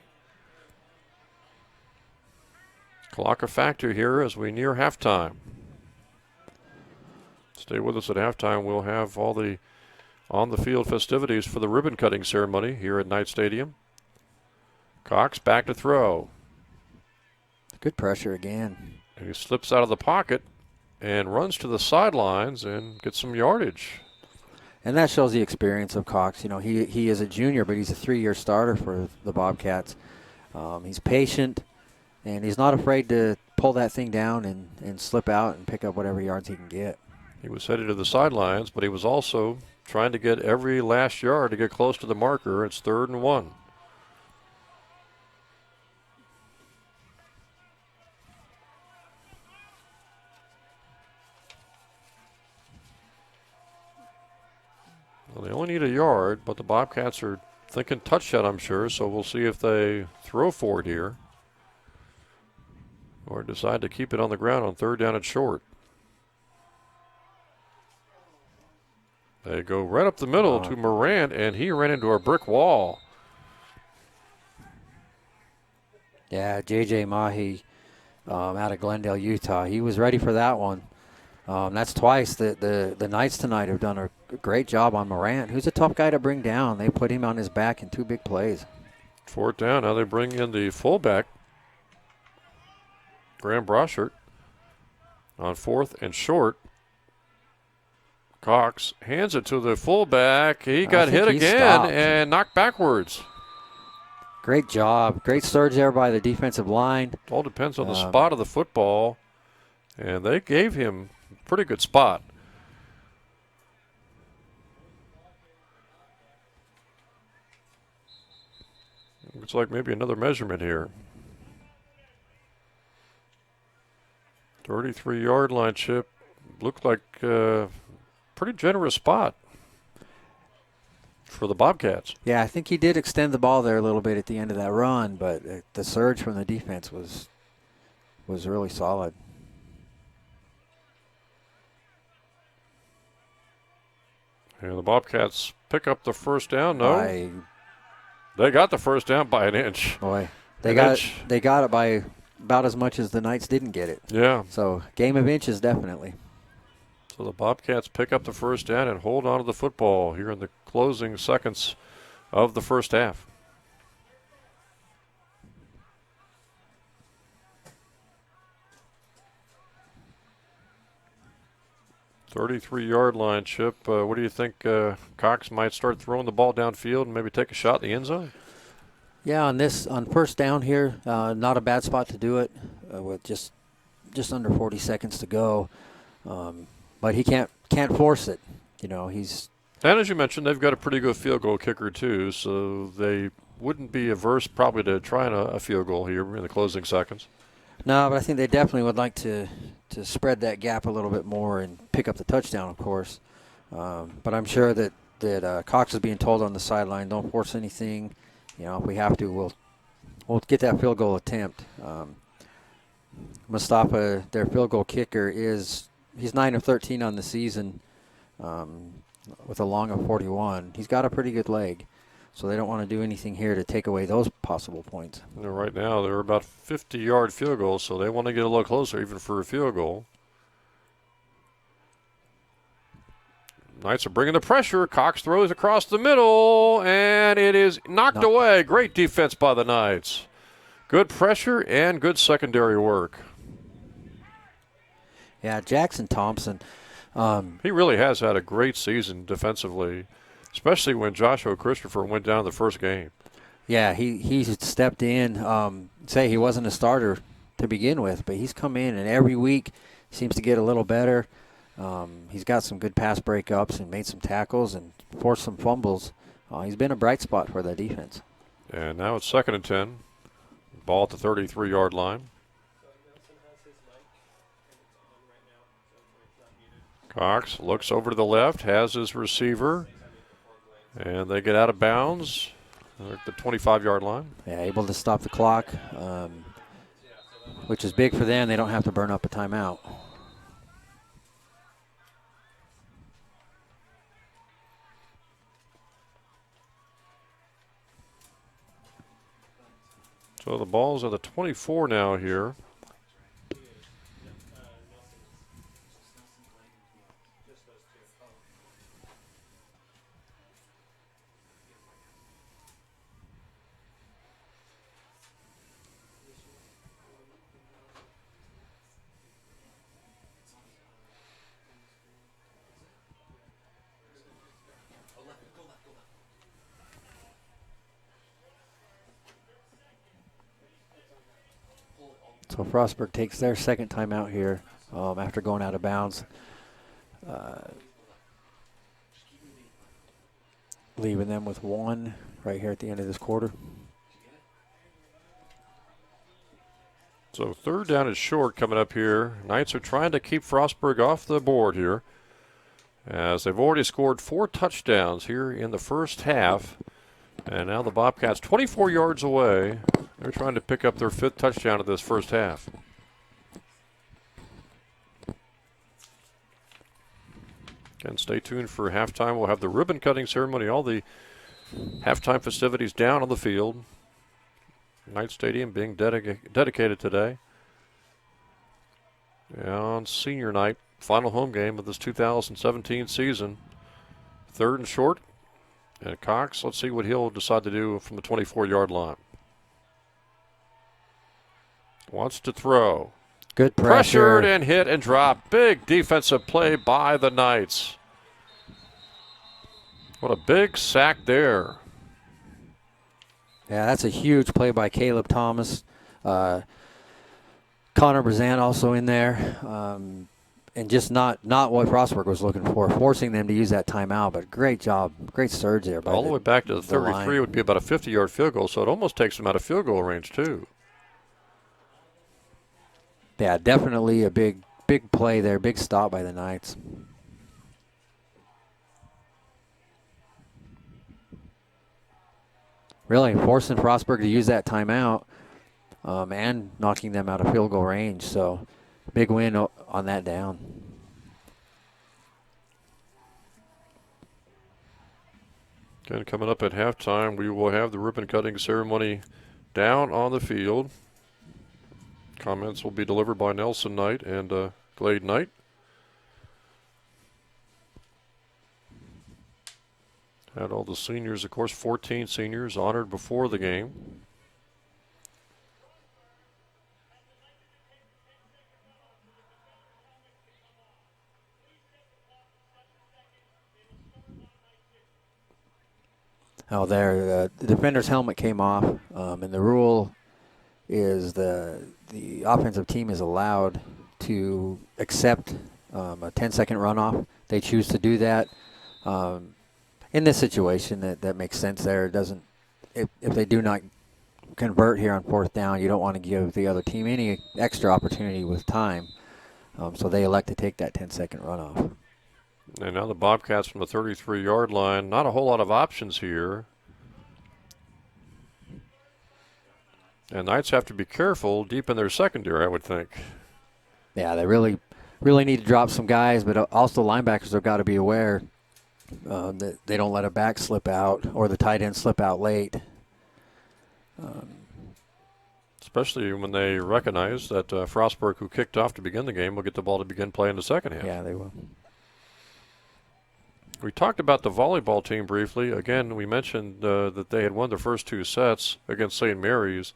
A: Clock a factor here as we near halftime. Stay with us at halftime. We'll have all the on-the-field festivities for the ribbon-cutting ceremony here at Knight Stadium. Cox back to throw.
C: Good pressure again.
A: He slips out of the pocket and runs to the sidelines and gets some yardage.
C: And that shows the experience of Cox. You know, he is a junior, but he's a 3-year starter for the Bobcats. He's patient, and he's not afraid to pull that thing down and slip out and pick up whatever yards he can get.
A: He was headed to the sidelines, but he was also trying to get every last yard to get close to the marker. It's 3rd and 1. Well, they only need a yard, but the Bobcats are thinking touchdown, I'm sure, so we'll see if they throw for it here or decide to keep it on the ground on 3rd down and short. They go right up the middle to Morant, and he ran into a brick wall.
C: Yeah, J.J. Mahi out of Glendale, Utah. He was ready for that one. That's twice that the Knights tonight have done a great job on Morant, who's a tough guy to bring down. They put him on his back in 2 big plays.
A: 4th down. Now they bring in the fullback, Graham Broschert, on 4th and short. Cox hands it to the fullback. He got hit again and knocked backwards.
C: Great job. Great surge there by the defensive line.
A: All depends on the spot of the football, and they gave him a pretty good spot. Looks like maybe another measurement here. 33-yard line, Chip. Looked like pretty generous spot for the Bobcats.
C: Yeah, I think he did extend the ball there a little bit at the end of that run, but the surge from the defense was really solid.
A: And the Bobcats pick up the 1st down. No, they got the 1st down by an inch.
C: Boy, they got it by about as much as the Knights didn't get it.
A: Yeah.
C: So game of inches, definitely.
A: So the Bobcats pick up the 1st down and hold on to the football here in the closing seconds of the first half. "33-yard line, Chip. What do you think? Cox might start throwing the ball downfield and maybe take a shot in the end zone?
C: Yeah, on 1st down here, not a bad spot to do it with just under 40 seconds to go. But he can't force it. You know, he's.
A: And as you mentioned, they've got a pretty good field goal kicker too, so they wouldn't be averse probably to trying a field goal here in the closing seconds.
C: No, but I think they definitely would like to spread that gap a little bit more and pick up the touchdown, of course. But I'm sure that Cox is being told on the sideline, don't force anything. You know, if we have to, we'll get that field goal attempt. Mustafa, their field goal kicker, he's 9 of 13 on the season with a long of 41. He's got a pretty good leg, so they don't want to do anything here to take away those possible points.
A: Right now, they're about 50-yard field goals, so they want to get a little closer even for a field goal. Knights are bringing the pressure. Cox throws across the middle, and it is knocked away. Great defense by the Knights. Good pressure and good secondary work.
C: Yeah, Jackson Thompson.
A: He really has had a great season defensively, especially when Joshua Christopher went down the first game.
C: Yeah, he stepped in. Say he wasn't a starter to begin with, but he's come in, and every week seems to get a little better. He's got some good pass breakups and made some tackles and forced some fumbles. He's been a bright spot for the defense.
A: And now it's 2nd and 10. Ball at the 33-yard line. Cox looks over to the left, has his receiver, and they get out of bounds at the 25-yard line.
C: Yeah, able to stop the clock, which is big for them. They don't have to burn up a timeout.
A: So the ball's at the 24 now here.
C: So Frostburg takes their second timeout here after going out of bounds. Leaving them with 1 right here at the end of this quarter.
A: So 3rd down is short coming up here. Knights are trying to keep Frostburg off the board here, as they've already scored 4 touchdowns here in the first half. And now the Bobcats 24 yards away. They're trying to pick up their 5th touchdown of this first half. Again, stay tuned for halftime. We'll have the ribbon cutting ceremony, all the halftime festivities down on the field. Knight Stadium being dedicated today. On senior night, final home game of this 2017 season. 3rd and short. And Cox, let's see what he'll decide to do from the 24-yard line. Wants to throw.
C: Good pressure.
A: Pressured and hit and drop. Big defensive play by the Knights. What a big sack there.
C: Yeah, that's a huge play by Caleb Thomas. Connor Brazant also in there. And just not what Frostburg was looking for, forcing them to use that timeout. But great job, great surge there. By
A: all the way back to the 33
C: line.
A: would be about a 50-yard field goal, so it almost takes them out of field goal range too.
C: Yeah, definitely a big play there, big stop by the Knights. Really forcing Frostburg to use that timeout and knocking them out of field goal range. So big win on that down.
A: Again, coming up at halftime, we will have the ribbon cutting ceremony down on the field. Comments will be delivered by Nelson Knight and Glade Knight. Had all the seniors, of course, 14 seniors honored before the game.
C: Oh, there, the defender's helmet came off, and the rule is the offensive team is allowed to accept a 10-second runoff. They choose to do that. In this situation, that makes sense there. It doesn't, if they do not convert here on 4th down, you don't want to give the other team any extra opportunity with time. So they elect to take that 10-second runoff.
A: And now the Bobcats from the 33-yard line. Not a whole lot of options here. And Knights have to be careful deep in their secondary, I would think.
C: Yeah, they really need to drop some guys, but also linebackers have got to be aware that they don't let a back slip out or the tight end slip out late.
A: Especially when they recognize that Frostburg, who kicked off to begin the game, will get the ball to begin play in the second half.
C: Yeah, they will.
A: We talked about the volleyball team briefly. Again, we mentioned that they had won the first 2 sets against St. Mary's.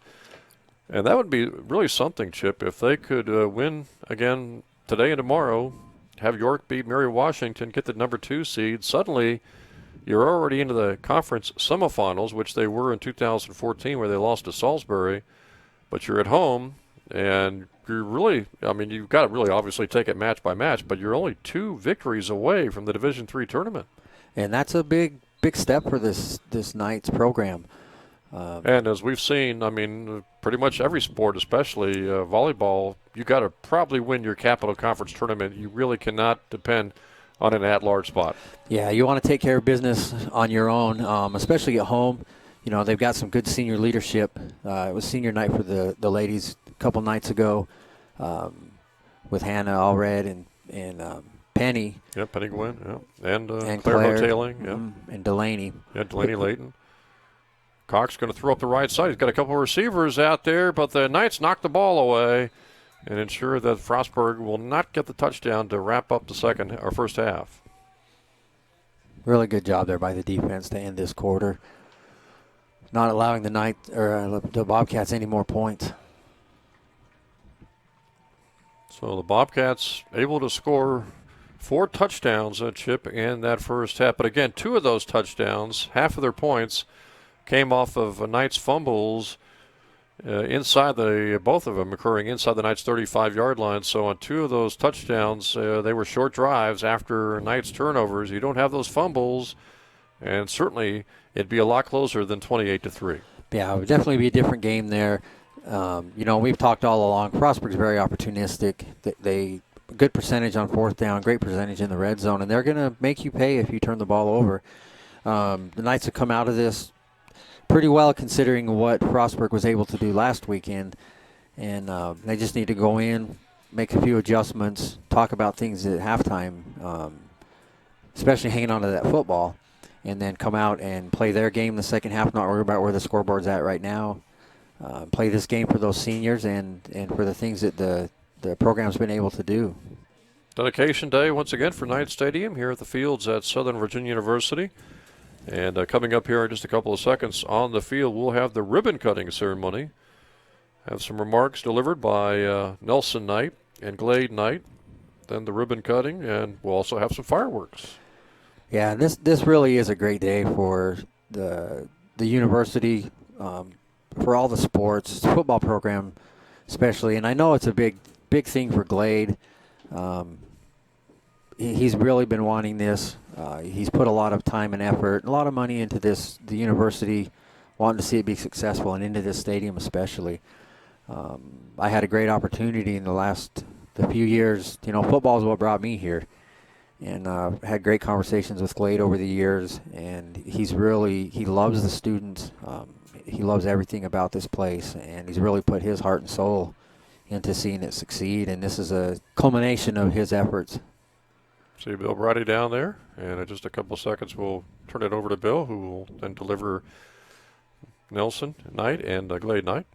A: And that would be really something, Chip, if they could win again today and tomorrow, have York beat Mary Washington, get the number 2 seed. Suddenly, you're already into the conference semifinals, which they were in 2014 where they lost to Salisbury. But you're at home, and you're really, I mean, you've got to really obviously take it match by match, but you're only 2 victories away from the Division III tournament.
C: And that's a big step for this Knights program.
A: And as we've seen, I mean, pretty much every sport, especially volleyball, you got to probably win your Capital Conference tournament. You really cannot depend on an at-large spot.
C: Yeah, you want to take care of business on your own, especially at home. You know, they've got some good senior leadership. It was senior night for the ladies a couple nights ago with Hannah Allred and Penny.
A: Yeah, Penny Gwynn, yeah. And
C: Claire
A: Hotailing, yeah.
C: And Delaney.
A: Yeah, Delaney Layton. Cox going to throw up the right side. He's got a couple of receivers out there, but the Knights knock the ball away and ensure that Frostburg will not get the touchdown to wrap up the first half.
C: Really good job there by the defense to end this quarter, not allowing the Bobcats any more points.
A: So the Bobcats able to score 4 touchdowns, Chip, in that first half. But again, 2 of those touchdowns, half of their points, came off of Knights fumbles both of them occurring inside the Knights' 35-yard line. So on 2 of those touchdowns, they were short drives after Knights turnovers. You don't have those fumbles, and certainly it'd be a lot closer than 28-3.
C: Yeah, it would definitely be a different game there. We've talked all along. Frostburg's very opportunistic. They good percentage on fourth down, great percentage in the red zone, and they're going to make you pay if you turn the ball over. The Knights have come out of this pretty well considering what Frostburg was able to do last weekend, and they just need to go in, make a few adjustments, talk about things at halftime, especially hanging on to that football, and then come out and play their game the second half, not worry about where the scoreboard's at right now. Play this game for those seniors and for the things that the program's been able to do.
A: Dedication Day once again for Knight Stadium here at the Fields at Southern Virginia University. And coming up here in just a couple of seconds on the field, we'll have the ribbon cutting ceremony. Have some remarks delivered by Nelson Knight and Glade Knight. Then the ribbon cutting, and we'll also have some fireworks.
C: Yeah, this really is a great day for the university, for all the sports, football program especially. And I know it's a big thing for Glade. He's really been wanting this. He's put a lot of time and effort, a lot of money into this, the university, wanting to see it be successful, and into this stadium especially. I had a great opportunity in the few years. Football is what brought me here. And had great conversations with Glade over the years, and he loves the students. He loves everything about this place, and he's really put his heart and soul into seeing it succeed, and this is a culmination of his efforts.
A: See Bill Brady down there, and in just a couple of seconds we'll turn it over to Bill, who will then deliver Nelson Knight and Glade Knight.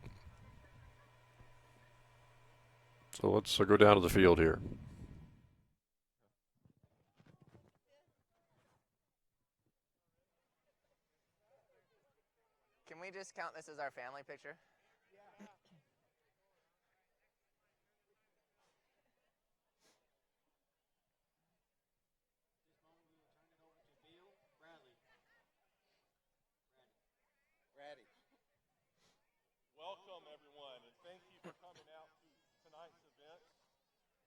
A: So let's go down to the field here.
D: Can we just count this as our family picture?
E: Welcome, everyone, and thank you for coming out to tonight's event.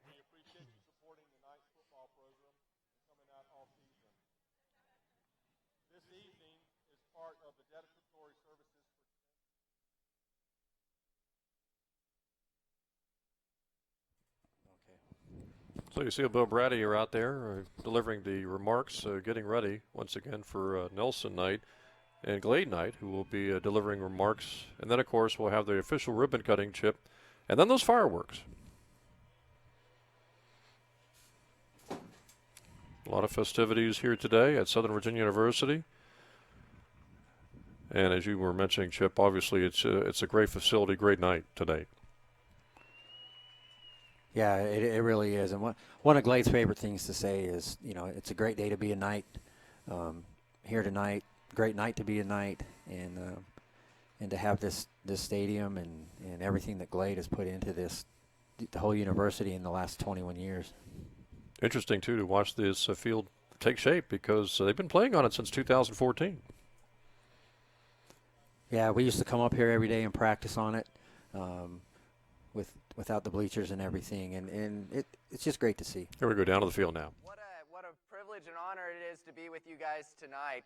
E: We appreciate you supporting the Knights football program and coming out all season. This evening is part of the dedicatory services for
A: So you see Bill Brady are out there delivering the remarks, getting ready once again for Nelson Knight and Glade Knight, who will be delivering remarks. And then, of course, we'll have the official ribbon cutting, Chip, and then those fireworks. A lot of festivities here today at Southern Virginia University. And as you were mentioning, Chip, obviously it's a great facility, great night today.
C: Yeah, it really is. And one of Glade's favorite things to say is, it's a great day to be a Knight here tonight. Great night to be a Knight, and to have this stadium and everything that Glade has put into this, the whole university in the last 21 years.
A: Interesting, too, to watch this field take shape because they've been playing on it since 2014.
C: Yeah, we used to come up here every day and practice on it without the bleachers and everything, and it's just great to see.
A: Here we go down to the field now.
D: What a privilege and honor it is to be with you guys tonight.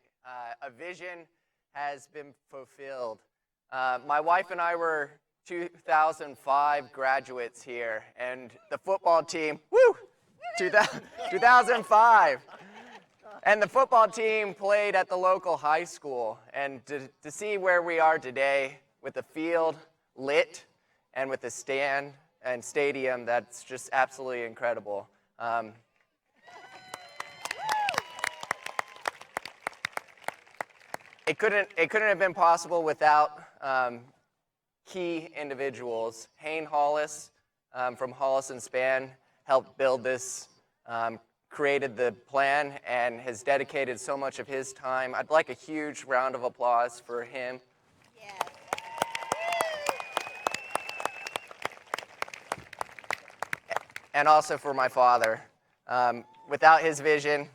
D: A vision has been fulfilled. My wife and I were 2005 graduates here, and the football team, 2005. And the football team played at the local high school. And to see where we are today with the field lit and with the stand and stadium, that's just absolutely incredible. It couldn't have been possible without key individuals. Hayne Hollis from Hollis and Spann helped build this, created the plan, and has dedicated so much of his time. I'd like a huge round of applause for him.
F: Yes.
D: And also for my father. Without his vision,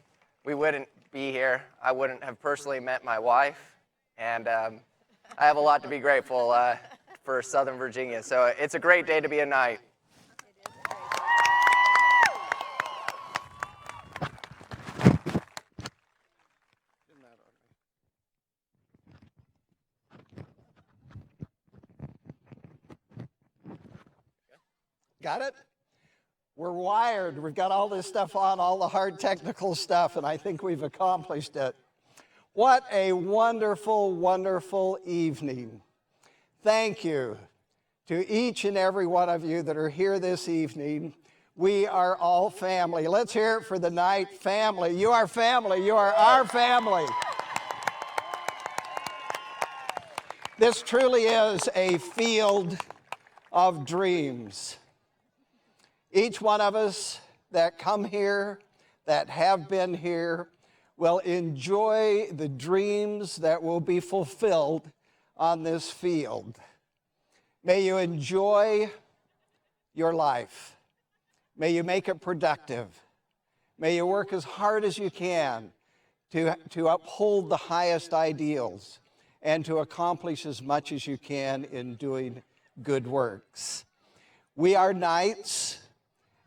D: we wouldn't be here. I wouldn't have personally met my wife, and I have a lot to be grateful for Southern Virginia. So it's a great day to be a Knight.
F: Got it? We're wired. We've got all this stuff on, all the hard technical stuff, and I think we've accomplished it. What a wonderful, wonderful evening. Thank you to each and every one of you that are here this evening. We are all family. Let's hear it for the Knight family. You are family. You are our family. This truly is a field of dreams. Each one of us that come here, that have been here, will enjoy the dreams that will be fulfilled on this field. May you enjoy your life. May you make it productive. May you work as hard as you can to uphold the highest ideals and to accomplish as much as you can in doing good works. We are Knights,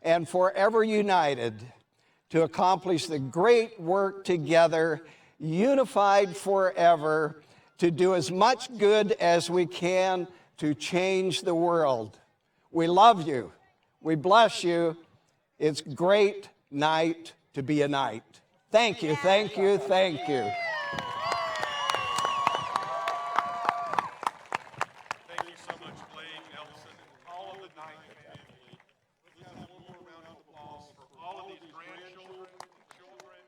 F: and forever united to accomplish the great work together, unified forever, to do as much good as we can to change the world. We love you. We bless you. It's great night to be a Knight. Thank you, thank you, thank you.
E: Thank you so much, Blake, Nelson, and all of the Knight family. Let's have one more round of applause for all of these grandchildren and children.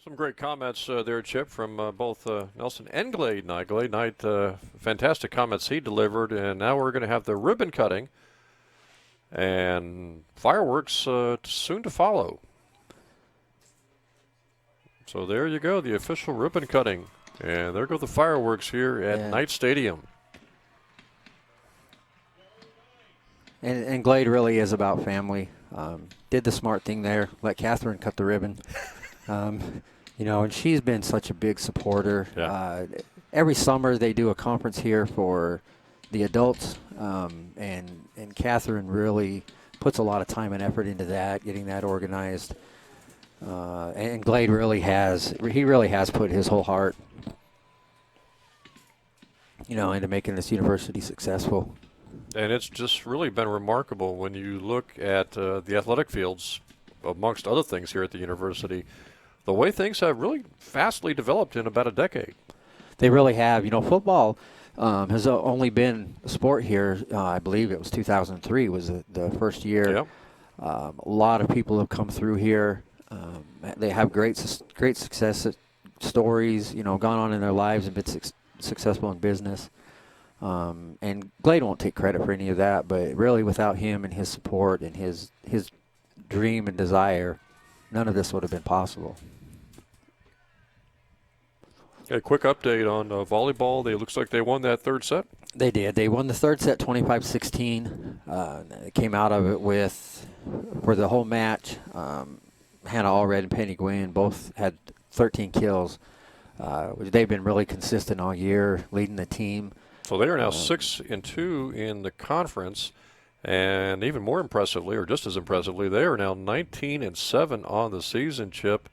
A: Some great comments there, Chip, from both Nelson and Glade Knight. Glade Knight, fantastic comments he delivered, and now we're going to have the ribbon cutting and fireworks soon to follow. So there you go, the official ribbon cutting. And there go the fireworks here at Knight Stadium.
C: And Glade really is about family. Did the smart thing there, let Catherine cut the ribbon. You know, and she's been such a big supporter.
A: Yeah.
C: Every summer they do a conference here for the adults, and Catherine really puts a lot of time and effort into that, getting that organized. And Glade really has put his whole heart, you know, into making this university successful.
A: And it's just really been remarkable when you look at the athletic fields, amongst other things here at the university, the way things have really fastly developed in about a decade.
C: They really have. You know, football has only been a sport here. I believe it was 2003 was the first year.
A: Yep.
C: A lot of people have come through here. They have great success stories, you know, gone on in their lives and been successful in business. And Glade won't take credit for any of that, but really without him and his support and his dream and desire, none of this would have been possible.
A: A quick update on volleyball. It looks like they won that third set.
C: They did. They won the third set 25-16. They came out of it for the whole match, Hannah Allred and Penny Gwynn both had 13 kills. They've been really consistent all year, leading the team.
A: So they are now 6-2 in the conference, and even more impressively, or just as impressively, they are now 19-7 on the season, Chip.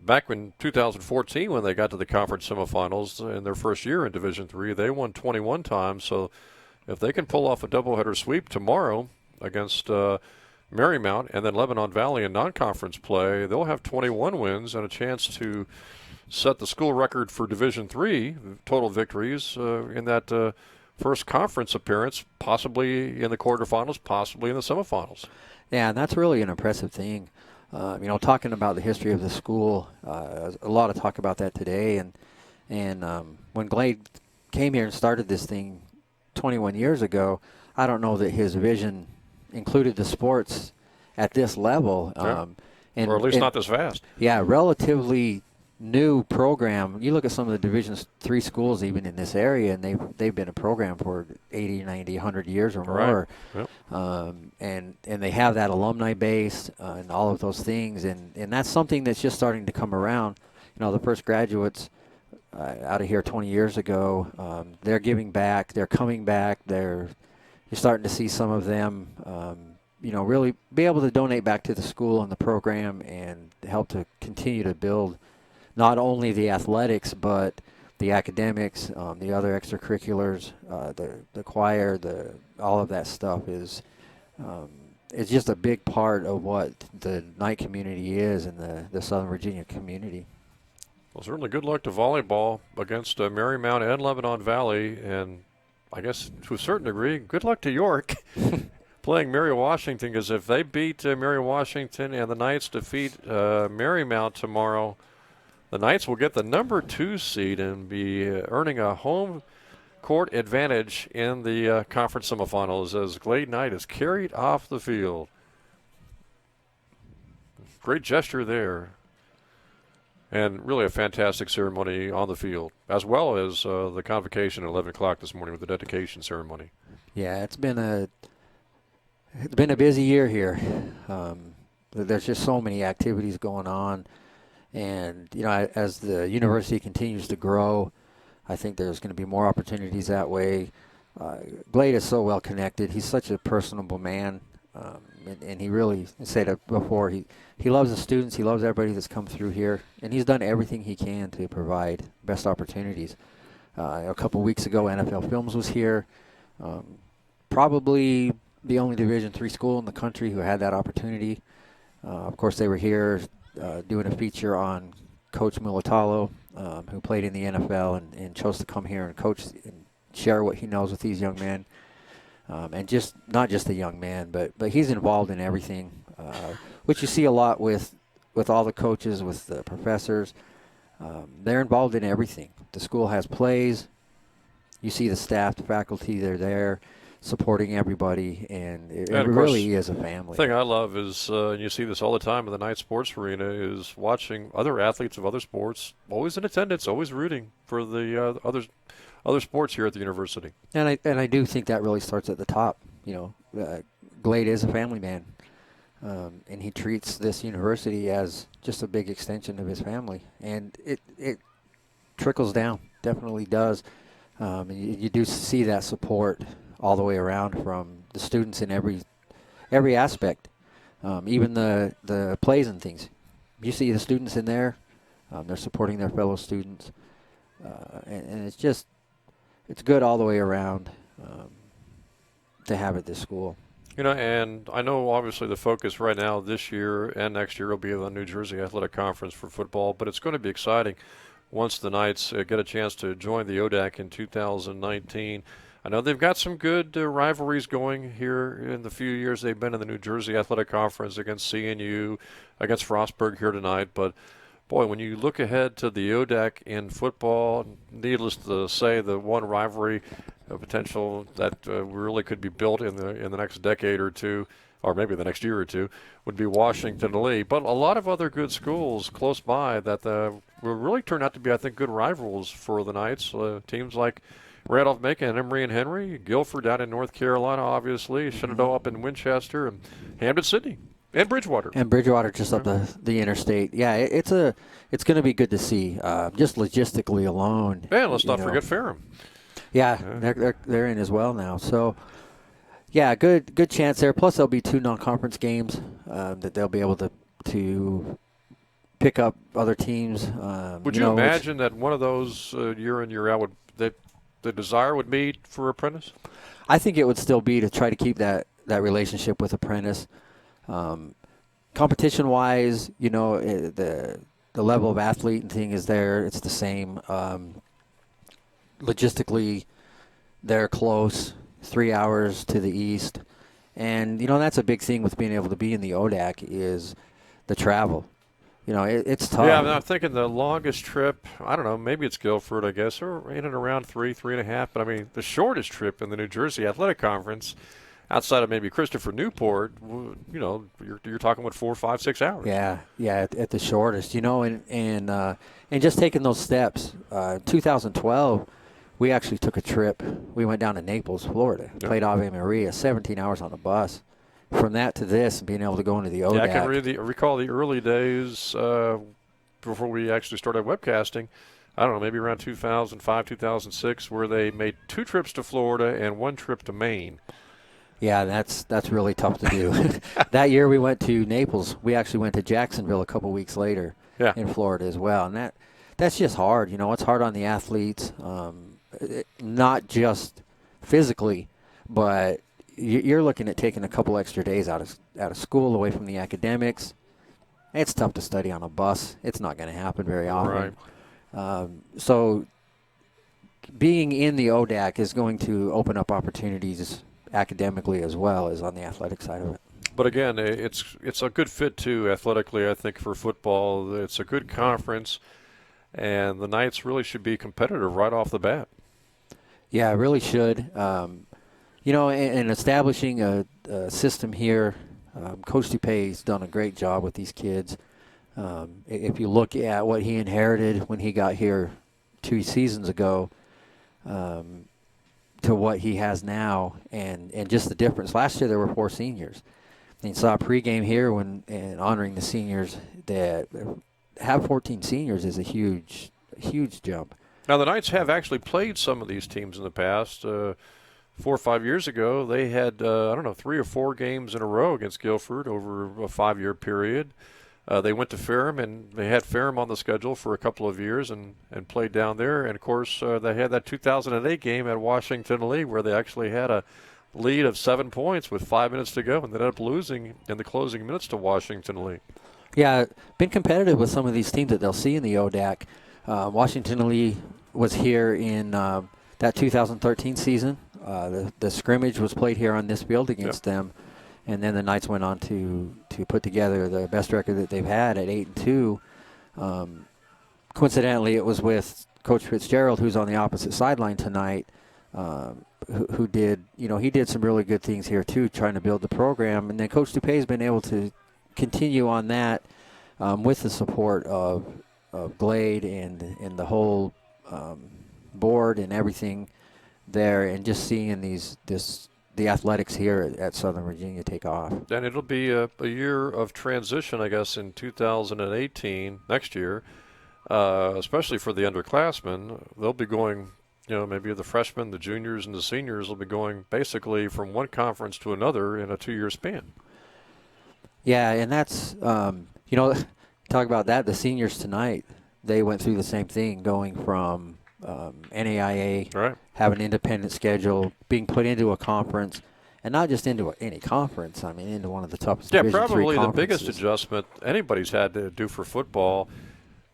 A: Back in 2014, when they got to the conference semifinals in their first year in Division III, they won 21 times. So if they can pull off a doubleheader sweep tomorrow against Marymount and then Lebanon Valley in non-conference play, they'll have 21 wins and a chance to set the school record for Division III total victories in that first conference appearance, possibly in the quarterfinals, possibly in the semifinals.
C: Yeah, and that's really an impressive thing. You know, talking about the history of the school, a lot of talk about that today. And when Glade came here and started this thing 21 years ago, I don't know that his vision included the sports at this level.
A: Or at least not this fast.
C: Yeah, relatively new program. You look at some of the Division III schools even in this area, and they've been a program for 80, 90, 100 years or more.
A: Right. Yep.
C: And they have that alumni base and all of those things, and that's something that's just starting to come around. You know, the first graduates out of here 20 years ago. They're giving back. They're coming back. You're starting to see some of them, really be able to donate back to the school and the program and help to continue to build not only the athletics but the academics, the other extracurriculars, the choir, all of that stuff is it's just a big part of what the Knight community is and the Southern Virginia community.
A: Well, certainly good luck to volleyball against Marymount and Lebanon Valley, and I guess to a certain degree, good luck to York playing Mary Washington, because if they beat Mary Washington and the Knights defeat Marymount tomorrow, the Knights will get the number 2 seed and be earning a home court advantage in the conference semifinals as Glade Knight is carried off the field. Great gesture there. And really a fantastic ceremony on the field, as well as the convocation at 11 o'clock this morning with the dedication ceremony.
C: Yeah, it's been a busy year here. There's just so many activities going on. And, as the university continues to grow, I think there's going to be more opportunities that way. Glade is so well connected. He's such a personable man. And he really said it before. He loves the students. He loves everybody that's come through here, and he's done everything he can to provide best opportunities. A couple weeks ago, NFL Films was here. Probably the only Division III school in the country who had that opportunity. Of course, they were here doing a feature on Coach Mulatalo, who played in the NFL and chose to come here and coach and share what he knows with these young men. And just not just the young man, but he's involved in everything, which you see a lot with all the coaches, with the professors. They're involved in everything. The school has plays. You see the staff, the faculty, they're there supporting everybody, and it really is a family.
A: The thing I love is, and you see this all the time in the Knight Sports Arena, is watching other athletes of other sports, always in attendance, always rooting for the other sports here at the university.
C: And I do think that really starts at the top. Glade is a family man, and he treats this university as just a big extension of his family, and it trickles down, definitely does. And you do see that support all the way around from the students in every aspect, even the plays and things. You see the students in there, they're supporting their fellow students, and it's good all the way around to have at this school.
A: And I know obviously the focus right now this year and next year will be the New Jersey Athletic Conference for football, but it's going to be exciting once the Knights get a chance to join the ODAC in 2019. I know they've got some good rivalries going here in the few years they've been in the New Jersey Athletic Conference against CNU, against Frostburg here tonight, but boy, when you look ahead to the ODAC in football, needless to say, the one rivalry potential that really could be built in the next decade or two, or maybe the next year or two, would be Washington Lee. But a lot of other good schools close by that will really turn out to be, I think, good rivals for the Knights. Teams like Randolph-Macon and Emory and Henry, Guilford down in North Carolina, obviously, Shenandoah up in Winchester, and Hampden-Sydney. And Bridgewater.
C: And Bridgewater just up the interstate. Yeah, it's going to be good to see, just logistically alone.
A: And let's not forget Ferrum.
C: Yeah, they're in as well now. So, yeah, good chance there. Plus, there'll be 2 non-conference games that they'll be able to pick up other teams.
A: Would you imagine that one of those year in, year out, the desire would be for Apprentice?
C: I think it would still be to try to keep that relationship with Apprentice. Competition-wise, the level of athlete and thing is there. It's the same. Logistically, they're close, 3 hours to the east. And, that's a big thing with being able to be in the ODAC is the travel. It's tough.
A: Yeah, I'm thinking the longest trip, I don't know, maybe it's Guilford, I guess, or in and around 3.5. But, I mean, the shortest trip in the New Jersey Athletic Conference, outside of maybe Christopher Newport, you're talking about 4, 5, 6 hours.
C: Yeah, at the shortest, and just taking those steps. 2012, we actually took a trip. We went down to Naples, Florida, played Ave Maria, 17 hours on the bus. From that to this, and being able to go into the ODAC.
A: Yeah, I can recall the early days before we actually started webcasting. I don't know, maybe around 2005, 2006, where they made 2 trips to Florida and 1 trip to Maine.
C: Yeah, that's really tough to do. That year we went to Naples. We actually went to Jacksonville a couple weeks later in Florida as well. And that's just hard. It's hard on the athletes, not just physically, but you're looking at taking a couple extra days out of school, away from the academics. It's tough to study on a bus. It's not going to happen very often.
A: Right.
C: So being in the ODAC is going to open up opportunities academically as well as on the athletic side of it.
A: But again, it's a good fit too athletically, I think, for football. It's a good conference, and the Knights really should be competitive right off the bat.
C: Yeah, it really should. In establishing a system here, Coach DuPay's done a great job with these kids. If you look at what he inherited when he got here 2 seasons ago, to what he has now, and just the difference. Last year there were 4 seniors. And you saw a pregame here and honoring the seniors. That have 14 seniors is a huge jump.
A: Now the Knights have actually played some of these teams in the past. 4 or 5 years ago, they had 3 or 4 games in a row against Guilford over a 5-year period. They went to Ferrum, and they had Ferrum on the schedule for a couple of years and played down there. And, of course, they had that 2008 game at Washington Lee where they actually had a lead of 7 points with 5 minutes to go and ended up losing in the closing minutes to Washington Lee.
C: Yeah, been competitive with some of these teams that they'll see in the ODAC. Washington Lee was here in that 2013 season. The scrimmage was played here on this field against them. And then the Knights went on to put together the best record that they've had at 8-2. Coincidentally, it was with Coach Fitzgerald, who's on the opposite sideline tonight, who did he did some really good things here too, trying to build the program. And then Coach DuPay's been able to continue on that with the support of Glade and the whole board and everything there, and just seeing the athletics here at Southern Virginia take off.
A: And it'll be a year of transition, I guess, in 2018, next year, especially for the underclassmen. They'll be going, maybe the freshmen, the juniors, and the seniors will be going basically from one conference to another in a 2-year span.
C: Yeah, and that's, talk about that, the seniors tonight, they went through the same thing, going from NAIA,
A: right,
C: have an independent schedule, being put into a conference, and not just into any conference. I mean, into one of the toughest Division III
A: probably the
C: conferences.
A: biggest adjustment anybody's had to do for football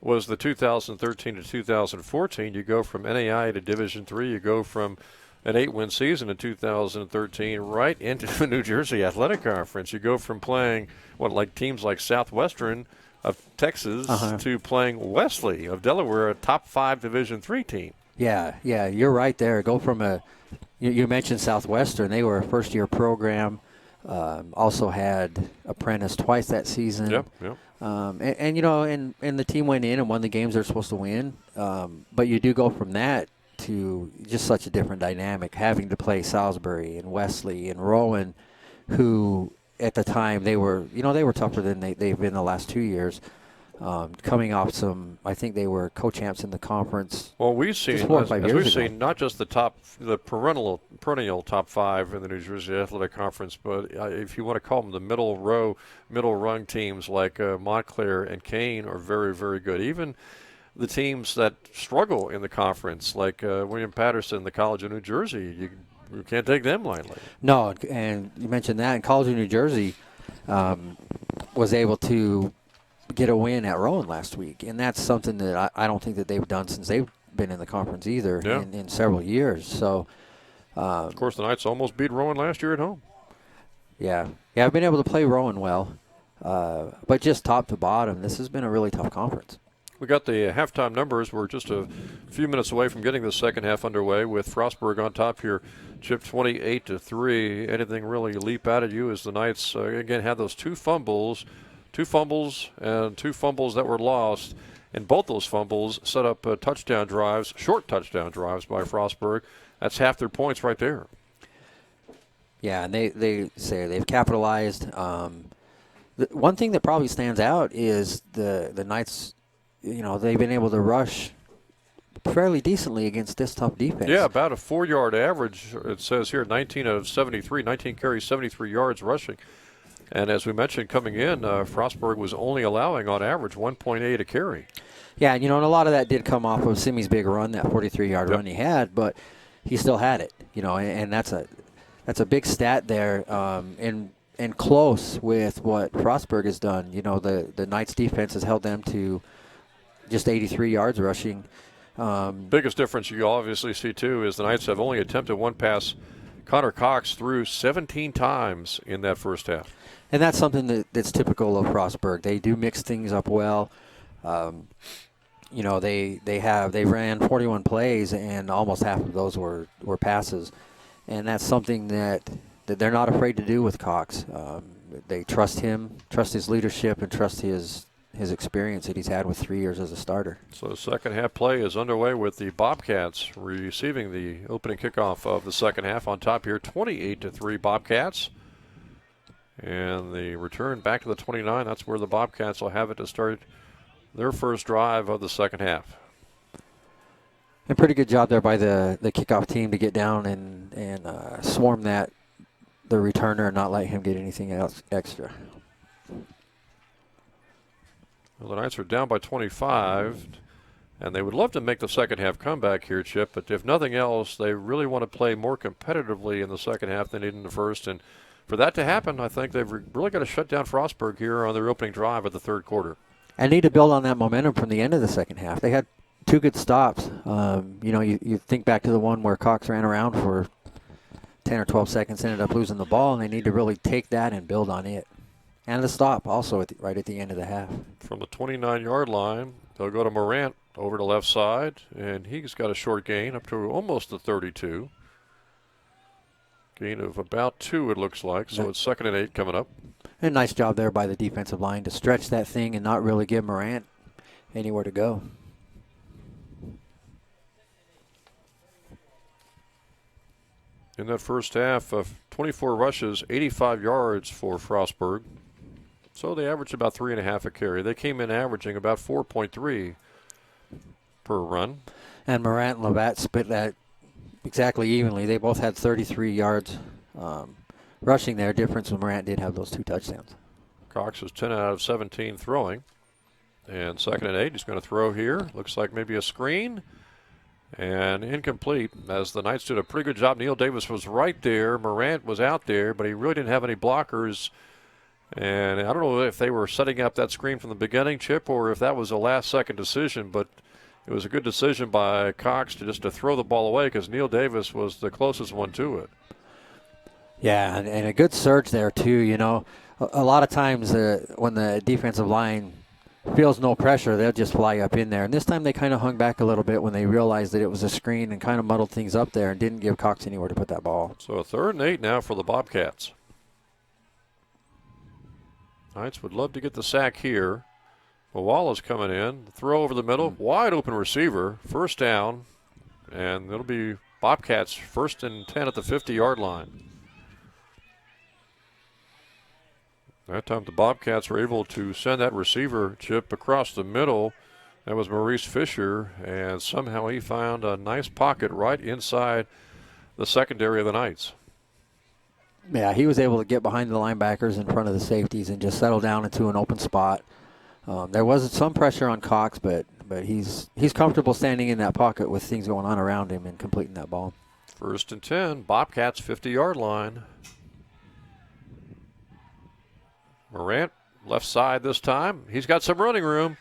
A: was the 2013 to 2014. You go from NAIA to Division III. You go from an 8-win season in 2013 right into the New Jersey Athletic Conference. You go from playing teams like Southwestern of Texas to playing Wesley of Delaware, a top 5 Division III team.
C: Yeah, you're right there. Go from you mentioned Southwestern. They were a first-year program, also had apprentice twice that season.
A: Yep.
C: And the team went in and won the games they're supposed to win. But you do go from that to just such a different dynamic, having to play Salisbury and Wesley and Rowan, who at the time they were tougher than they've been the last 2 years. Coming off I think they were co-champs in the conference.
A: Well, we've seen, seen not just the perennial top 5 in the New Jersey Athletic Conference, but if you want to call them the middle rung teams like Montclair and Kane are very, very good. Even the teams that struggle in the conference, like William Patterson, the College of New Jersey, you can't take them lightly.
C: No, and you mentioned that. And College of New Jersey was able to get a win at Rowan last week, and that's something that I don't think that they've done since they've been in the conference either in several years. So,
A: of course, the Knights almost beat Rowan last year at home.
C: Yeah, I've been able to play Rowan well, but just top to bottom, this has been a really tough conference.
A: We got the halftime numbers. We're just a few minutes away from getting the second half underway with Frostburg on top here. Chip 28-3. Anything really leap out at you as the Knights, again, had those two fumbles and two fumbles that were lost. And both those fumbles set up touchdown drives, short touchdown drives by Frostburg. That's half their points right there.
C: Yeah, and they say they've capitalized. The one thing that probably stands out is the Knights. They've been able to rush fairly decently against this tough defense.
A: Yeah, about a 4-yard average. It says here 19 of 73, 19 carries, 73 yards rushing. And as we mentioned coming in, Frostburg was only allowing on average 1.8 a carry.
C: Yeah, and a lot of that did come off of Simi's big run, that 43-yard run he had, but he still had it, and that's a big stat there, and close with what Frostburg has done. The Knights defense has held them to just 83 yards rushing.
A: Biggest difference you obviously see, too, is the Knights have only attempted one pass. Connor Cox threw 17 times in that first half.
C: And that's something that's typical of Frostburg. They do mix things up well. They ran 41 plays, and almost half of those were passes. And that's something that they're not afraid to do with Cox. They trust him, trust his leadership, and trust his experience that he's had with 3 years as a starter.
A: So the second half play is underway with the Bobcats receiving the opening kickoff of the second half. On top here, 28-3 Bobcats. And the return back to the 29, that's where the Bobcats will have it to start their first drive of the second half.
C: And pretty good job there by the kickoff team to get down and swarm the returner and not let him get anything else extra.
A: Well, the Knights are down by 25, and they would love to make the second half comeback here, Chip, but if nothing else, they really want to play more competitively in the second half than they did in the first. And for that to happen, I think they've really got to shut down Frostburg here on their opening drive of the third quarter.
C: And need to build on that momentum from the end of the second half. They had 2 good stops. You think back to the one where Cox ran around for 10 or 12 seconds, ended up losing the ball, and they need to really take that and build on it. And the stop also right at the end of the half.
A: From the 29-yard line, they'll go to Morant over the left side, and he's got a short gain up to almost the 32. Gain of about 2, it looks like, so it's 2nd and 8 coming up.
C: And nice job there by the defensive line to stretch that thing and not really give Morant anywhere to go.
A: In that first half, 24 rushes, 85 yards for Frostburg. So they averaged about 3.5 a carry. They came in averaging about 4.3 per run.
C: And Morant and Labatt split that exactly evenly. They both had 33 yards rushing there. Difference when Morant did have those 2 touchdowns.
A: Cox was 10 out of 17 throwing. And 2nd and 8, he's going to throw here. Looks like maybe a screen. And incomplete, as the Knights did a pretty good job. Neil Davis was right there. Morant was out there, but he really didn't have any blockers. And I don't know if they were setting up that screen from the beginning, Chip, or if that was a last-second decision, but it was a good decision by Cox to throw the ball away because Neil Davis was the closest one to it.
C: Yeah, and a good surge there, too. A lot of times when the defensive line feels no pressure, they'll just fly up in there. And this time they kind of hung back a little bit when they realized that it was a screen and kind of muddled things up there and didn't give Cox anywhere to put that ball.
A: So 3rd and 8 now for the Bobcats. Knights would love to get the sack here. Mawala's coming in. Throw over the middle. Wide open receiver. First down. And it'll be Bobcats 1st and 10 at the 50-yard line. That time the Bobcats were able to send that receiver, Chip, across the middle. That was Maurice Fisher, and somehow he found a nice pocket right inside the secondary of the Knights.
C: Yeah, he was able to get behind the linebackers in front of the safeties and just settle down into an open spot. There was some pressure on Cox, but he's comfortable standing in that pocket with things going on around him and completing that ball.
A: 1st and 10, Bobcats 50-yard line. Morant, left side this time. He's got some running room,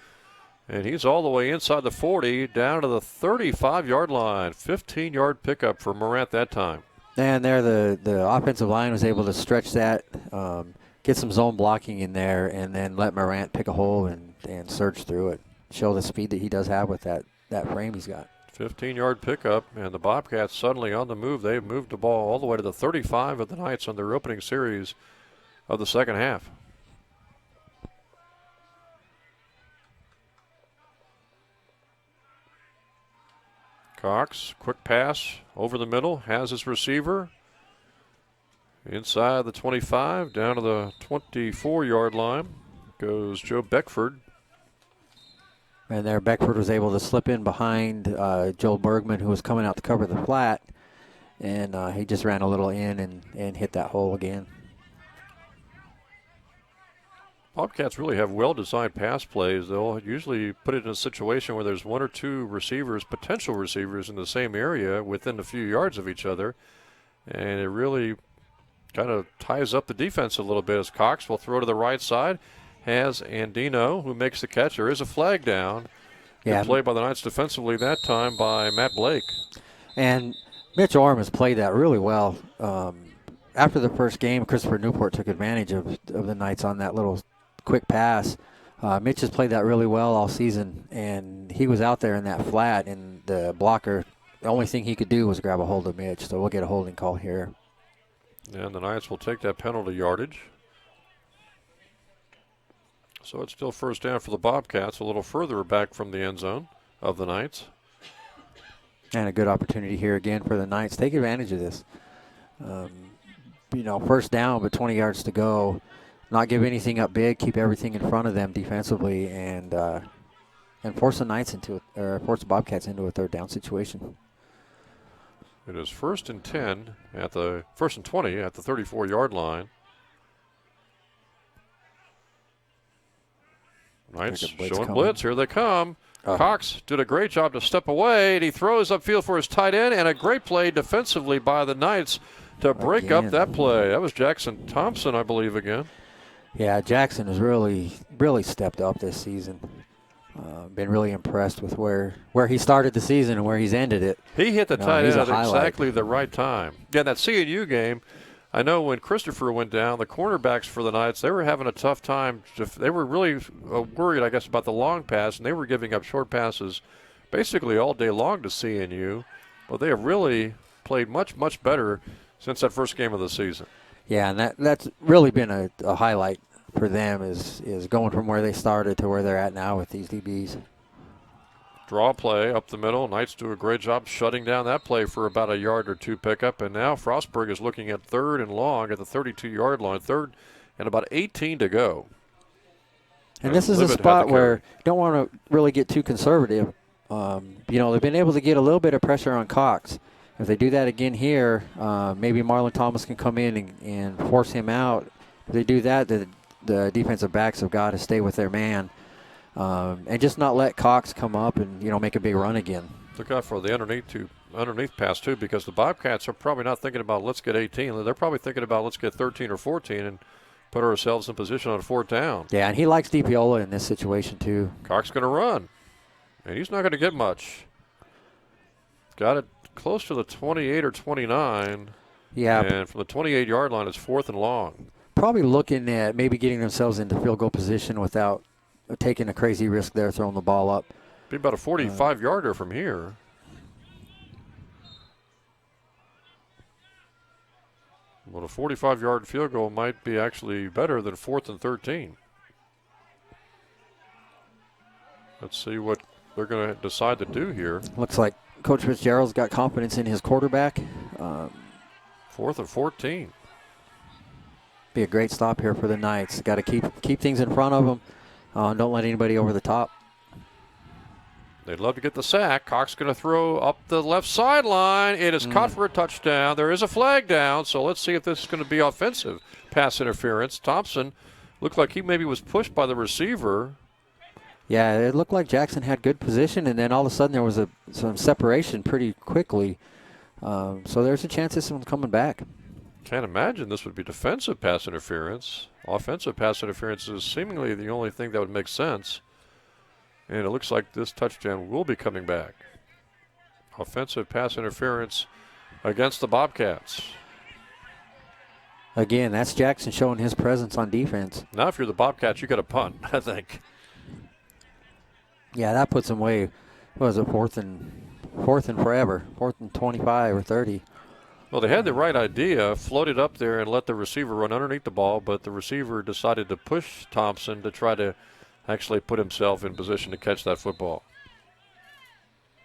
A: and he's all the way inside the 40, down to the 35-yard line. 15-yard pickup for Morant that time.
C: And there the offensive line was able to stretch that, get some zone blocking in there, and then let Morant pick a hole and surge through it. Show the speed that he does have with that frame he's got.
A: 15-yard pickup, and the Bobcats suddenly on the move. They've moved the ball all the way to the 35 of the Knights on their opening series of the second half. Cox, quick pass over the middle, has his receiver. Inside the 25, down to the 24-yard line goes Joe Beckford.
C: And there, Beckford was able to slip in behind Joel Bergman, who was coming out to cover the flat, and he just ran a little in and hit that hole again.
A: Bobcats really have well-designed pass plays. They'll usually put it in a situation where there's one or two receivers, potential receivers, in the same area within a few yards of each other, and it really kind of ties up the defense a little bit as Cox will throw to the right side. Has Andino, who makes the catch. There is a flag down.
C: Yeah.
A: Good play by the Knights defensively that time by Matt Blake.
C: And Mitch Orm has played that really well. After the first game, Christopher Newport took advantage of the Knights on that little quick pass. Mitch has played that really well all season, and he was out there in that flat, and the blocker, the only thing he could do was grab a hold of Mitch, so we'll get a holding call here.
A: And the Knights will take that penalty yardage. So it's still first down for the Bobcats, a little further back from the end zone of the Knights.
C: And a good opportunity here again for the Knights. Take advantage of this. First down, but 20 yards to go. Not give anything up big, keep everything in front of them defensively, and force the force the Bobcats into a third down situation.
A: It is first and 20 at the 34-yard line. Knights showing blitz. Here they come. Cox did a great job to step away, and he throws upfield for his tight end, and a great play defensively by the Knights to break up that play. That was Jackson Thompson, I believe, again.
C: Yeah, Jackson has really, really stepped up this season. Been really impressed with where he started the season and where he's ended it.
A: He hit the tight end at exactly the right time. Yeah, that CNU game, I know when Christopher went down, the cornerbacks for the Knights, they were having a tough time. They were really worried, I guess, about the long pass, and they were giving up short passes basically all day long to CNU. But they have really played much, much better since that first game of the season.
C: Yeah, and that's really been a highlight for them is going from where they started to where they're at now with these DBs.
A: Draw play up the middle. Knights do a great job shutting down that play for about a yard or two pickup. And now Frostburg is looking at third and long at the 32-yard line. Third and about 18 to go.
C: And this is a spot where you don't want to really get too conservative. They've been able to get a little bit of pressure on Cox. If they do that again here, maybe Marlon Thomas can come in and force him out. If they do that, the defensive backs have got to stay with their man and just not let Cox come up and make a big run again.
A: Look out for the underneath pass too, because the Bobcats are probably not thinking about let's get 18. They're probably thinking about let's get 13 or 14 and put ourselves in position on fourth down.
C: Yeah, and he likes DiPiola in this situation too.
A: Cox going to run, and he's not going to get much. Got it close to the 28 or 29.
C: Yeah.
A: And from the 28-yard line, it's fourth and long.
C: Probably looking at maybe getting themselves into field goal position without taking a crazy risk there, throwing the ball up.
A: Be about a 45-yarder from here. Well, a 45-yard field goal might be actually better than 4th and 13. Let's see what they're going to decide to do here.
C: Looks like Coach Fitzgerald's got confidence in his quarterback.
A: 4th and 14.
C: Be a great stop here for the Knights. Got to keep things in front of them. Don't let anybody over the top.
A: They'd love to get the sack. Cox going to throw up the left sideline. It is caught for a touchdown. There is a flag down, so let's see if this is going to be offensive pass interference. Thompson looked like he maybe was pushed by the receiver.
C: Yeah, it looked like Jackson had good position, and then all of a sudden there was some separation pretty quickly. So there's a chance this one's coming back.
A: Can't imagine this would be defensive pass interference. Offensive pass interference is seemingly the only thing that would make sense. And it looks like this touchdown will be coming back. Offensive pass interference against the Bobcats.
C: Again, that's Jackson showing his presence on defense.
A: Now if you're the Bobcats, you got to punt, I think.
C: Yeah, that puts them way, what was it, fourth and forever, 4th and 25 or 30.
A: Well, they had the right idea, floated up there and let the receiver run underneath the ball, but the receiver decided to push Thompson to try to actually put himself in position to catch that football.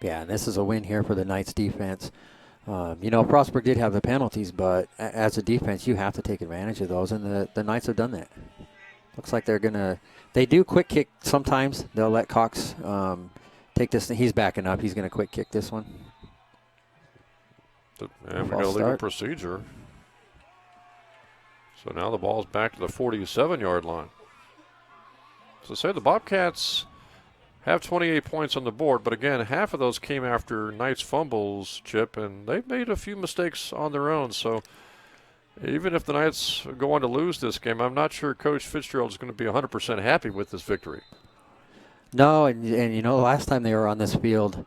C: Yeah, and this is a win here for the Knights defense. Frostburg did have the penalties, but as a defense, you have to take advantage of those, and the Knights have done that. Looks like they do quick kick sometimes. They'll let Cox take this. He's backing up. He's going to quick kick this one.
A: And we got a legal procedure. So now the ball's back to the 47-yard line. So say the Bobcats have 28 points on the board, but again, half of those came after Knights fumbles, Chip, and they've made a few mistakes on their own. So even if the Knights go on to lose this game, I'm not sure Coach Fitzgerald is going to be 100% happy with this victory.
C: No, and you know, last time they were on this field,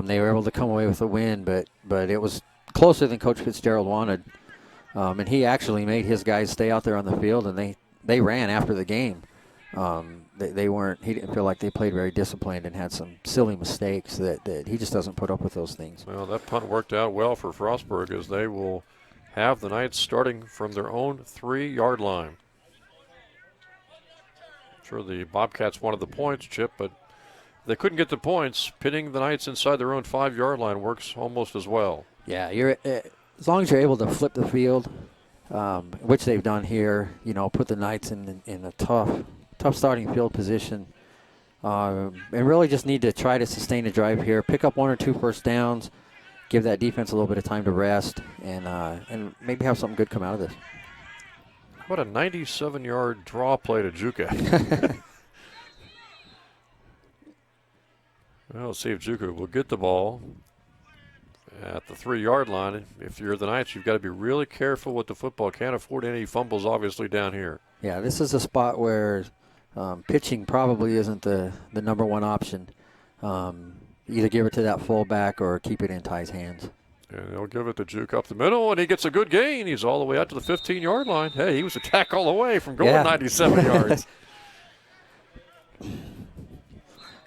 C: they were able to come away with a win, but it was closer than Coach Fitzgerald wanted. And he actually made his guys stay out there on the field, and they ran after the game. He didn't feel like they played very disciplined and had some silly mistakes that he just doesn't put up with those things.
A: Well, that punt worked out well for Frostburg, as they will have the Knights starting from their own 3-yard line. Sure, the Bobcats wanted the points, Chip, but if they couldn't get the points, pitting the Knights inside their own 5-yard line works almost as well.
C: Yeah, as long as you're able to flip the field, which they've done here, you know, put the Knights in a tough starting field position, and really just need to try to sustain a drive here, pick up 1 or 2 first downs, give that defense a little bit of time to rest, and maybe have something good come out of this.
A: What a 97-yard draw play to Juka. Well, let's see if Juka will get the ball at the 3-yard line. If you're the Knights, you've got to be really careful with the football. Can't afford any fumbles, obviously, down here.
C: Yeah, this is a spot where pitching probably isn't the number one option. Either give it to that fullback or keep it in Ty's hands.
A: And they'll give it to Juke up the middle, and he gets a good gain. He's all the way out to the 15-yard line. Hey, he was a tackle away from going 97 yards.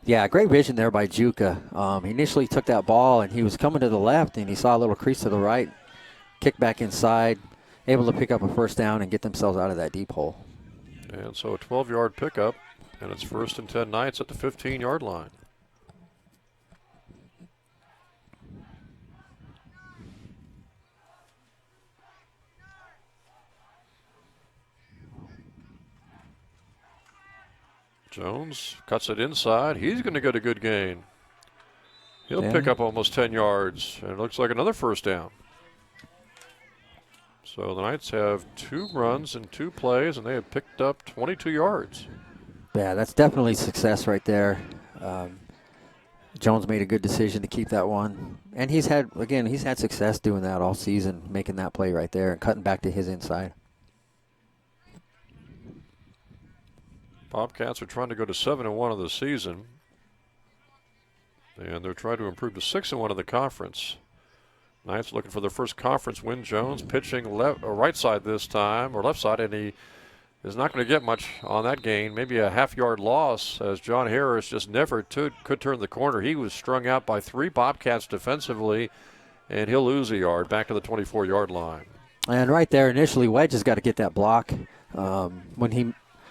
C: Yeah, great vision there by Juka. He initially took that ball, and he was coming to the left, and he saw a little crease to the right, kick back inside, able to pick up a first down and get themselves out of that deep hole.
A: And so a 12-yard pickup, and it's 1st and 10 Knights at the 15-yard line. Jones cuts it inside. He's going to get a good gain. He'll pick up almost 10 yards, and it looks like another first down. So the Knights have 2 runs and 2 plays, and they have picked up 22 yards.
C: Yeah, that's definitely success right there. Jones made a good decision to keep that one. And he's had success doing that all season, making that play right there and cutting back to his inside.
A: Bobcats are trying to go to 7-1 of the season, and they're trying to improve to 6-1 of the conference. Knights looking for their first conference win. Jones pitching right side this time, or left side, and he is not going to get much on that gain. Maybe a half-yard loss, as John Harris just never could turn the corner. He was strung out by 3 Bobcats defensively, and he'll lose a yard back to the 24-yard line.
C: And right there, initially, Wedge has got to get that block.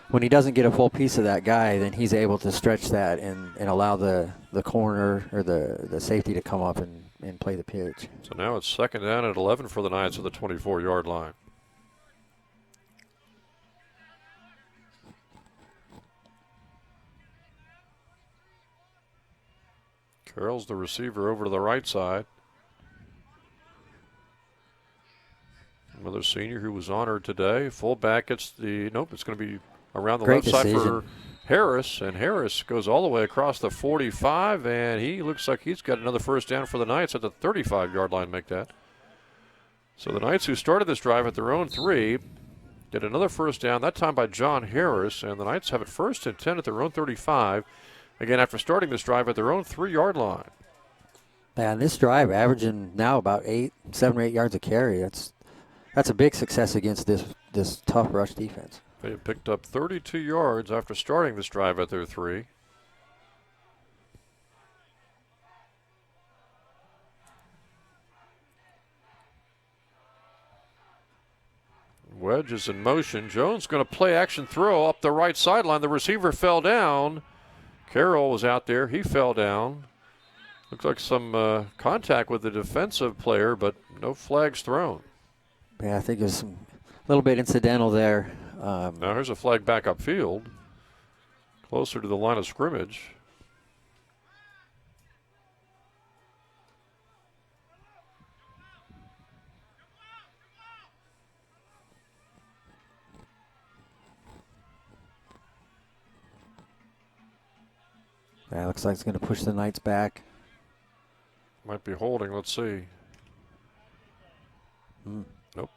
C: When he doesn't get a full piece of that guy, then he's able to stretch that and allow the corner or the safety to come up and play the pitch.
A: So now it's 2nd down at 11 for the Knights at the 24-yard line. Carroll's the receiver over to the right side. Another senior who was honored today. Fullback gets it's going to be around the left side for Harris, and Harris goes all the way across the 45, and he looks like he's got another first down for the Knights at the 35-yard line, make that. So the Knights, who started this drive at their own 3, get another first down, that time by John Harris, and the Knights have it 1st and 10 at their own 35, again after starting this drive at their own 3-yard line.
C: And this drive averaging now about 7 or 8 yards a carry. That's a big success against this tough rush defense.
A: They have picked up 32 yards after starting this drive at their 3. Wedge is in motion. Jones going to play action throw up the right sideline. The receiver fell down. Carroll was out there. He fell down. Looks like some contact with the defensive player, but no flags thrown.
C: Yeah, I think it was a little bit incidental there.
A: Now here's a flag back upfield, closer to the line of scrimmage.
C: Yeah, looks like it's going to push the Knights back.
A: Might be holding. Let's see. Nope.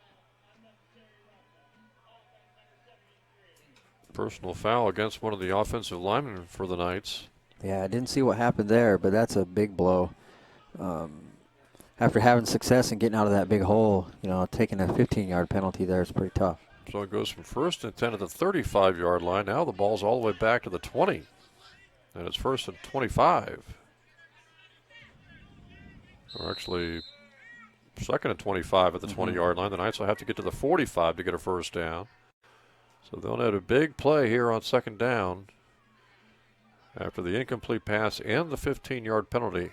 A: Personal foul against one of the offensive linemen for the Knights.
C: Yeah, I didn't see what happened there, but that's a big blow. After having success and getting out of that big hole, taking a 15-yard penalty there is pretty tough.
A: So it goes from 1st and 10 to the 35-yard line. Now the ball's all the way back to the 20. And it's 1st and 25. Or actually, 2nd and 25 at the 20-yard line. The Knights will have to get to the 45 to get a first down. So they'll need a big play here on 2nd down after the incomplete pass and the 15-yard penalty.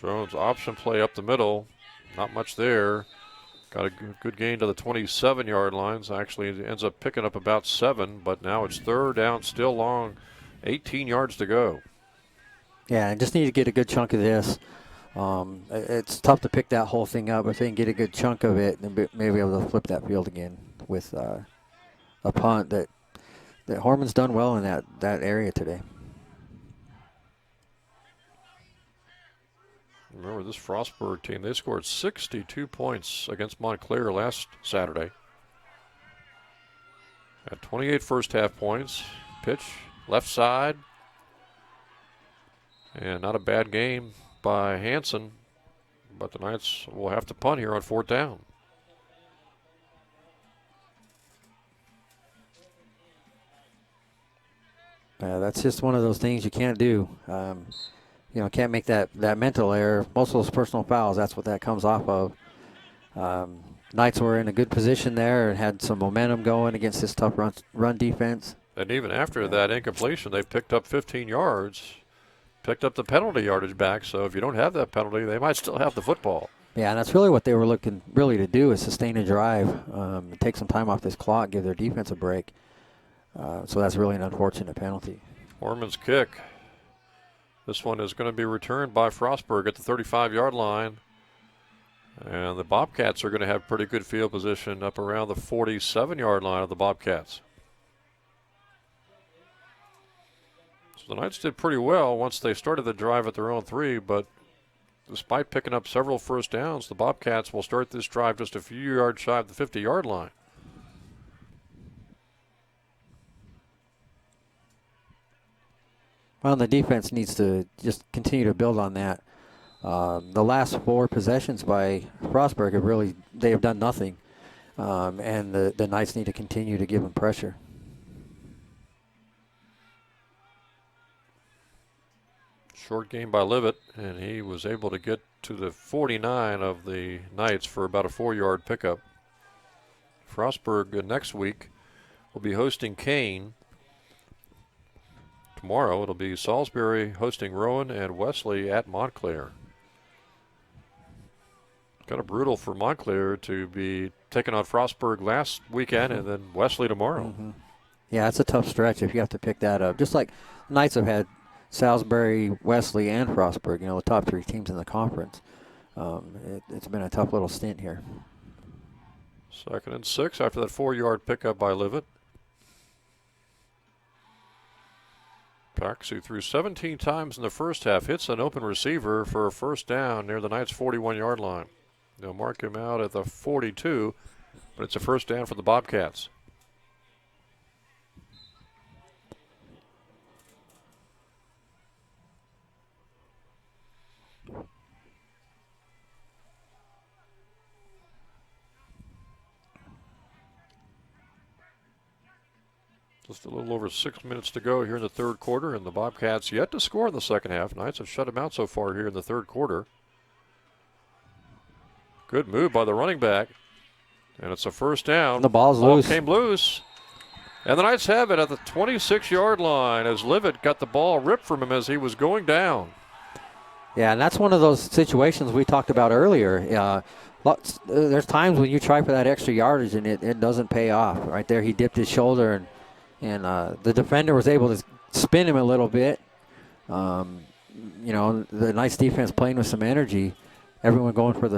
A: Jones option play up the middle. Not much there. Got a good gain to the 27-yard lines. Actually, it ends up picking up about 7, but now it's 3rd down, still long, 18 yards to go.
C: Yeah, I just need to get a good chunk of this. It's tough to pick that whole thing up. If they can get a good chunk of it, then maybe be able to flip that field again with a punt that Horman's done well in that area today.
A: Remember this Frostburg team, they scored 62 points against Montclair last Saturday. Had 28 first half points. Pitch, left side. And not a bad game by Hansen, but the Knights will have to punt here on 4th down.
C: That's just one of those things you can't do. Can't make that mental error. Most of those personal fouls, that's what that comes off of. Knights were in a good position there and had some momentum going against this tough run defense.
A: And even after that incompletion, they picked up 15 yards, picked up the penalty yardage back. So if you don't have that penalty, they might still have the football.
C: Yeah, and that's really what they were looking to do, is sustain a drive, take some time off this clock, give their defense a break. So that's really an unfortunate penalty.
A: Orman's kick. This one is going to be returned by Frostburg at the 35-yard line. And the Bobcats are going to have pretty good field position up around the 47-yard line of the Bobcats. So the Knights did pretty well once they started the drive at their own 3, but despite picking up several first downs, the Bobcats will start this drive just a few yards shy of the 50-yard line.
C: Well, the defense needs to just continue to build on that. The last 4 possessions by Frostburg have done nothing. And the Knights need to continue to give them pressure.
A: Short game by Livet, and he was able to get to the 49 of the Knights for about a 4-yard pickup. Frostburg next week will be hosting Kane. Tomorrow it'll be Salisbury hosting Rowan and Wesley at Montclair. Kind of brutal for Montclair to be taking on Frostburg last weekend and then Wesley tomorrow.
C: Yeah, it's a tough stretch if you have to pick that up. Just like the Knights have had Salisbury, Wesley, and Frostburg, the top 3 teams in the conference. It's been a tough little stint here.
A: 2nd and 6 after that 4-yard pickup by Livet. Pax, who threw 17 times in the first half, hits an open receiver for a first down near the Knights' 41-yard line. They'll mark him out at the 42, but it's a first down for the Bobcats. Just a little over 6 minutes to go here in the 3rd quarter, and the Bobcats yet to score in the 2nd half. Knights have shut them out so far here in the 3rd quarter. Good move by the running back, and it's a first down.
C: The ball's
A: Ball
C: loose.
A: came loose, And the Knights have it at the 26-yard line as Livet got the ball ripped from him as he was going down.
C: Yeah, and that's one of those situations we talked about earlier. There's times when you try for that extra yardage and it doesn't pay off. Right there, he dipped his shoulder, and the defender was able to spin him a little bit. The Knights defense playing with some energy, everyone going for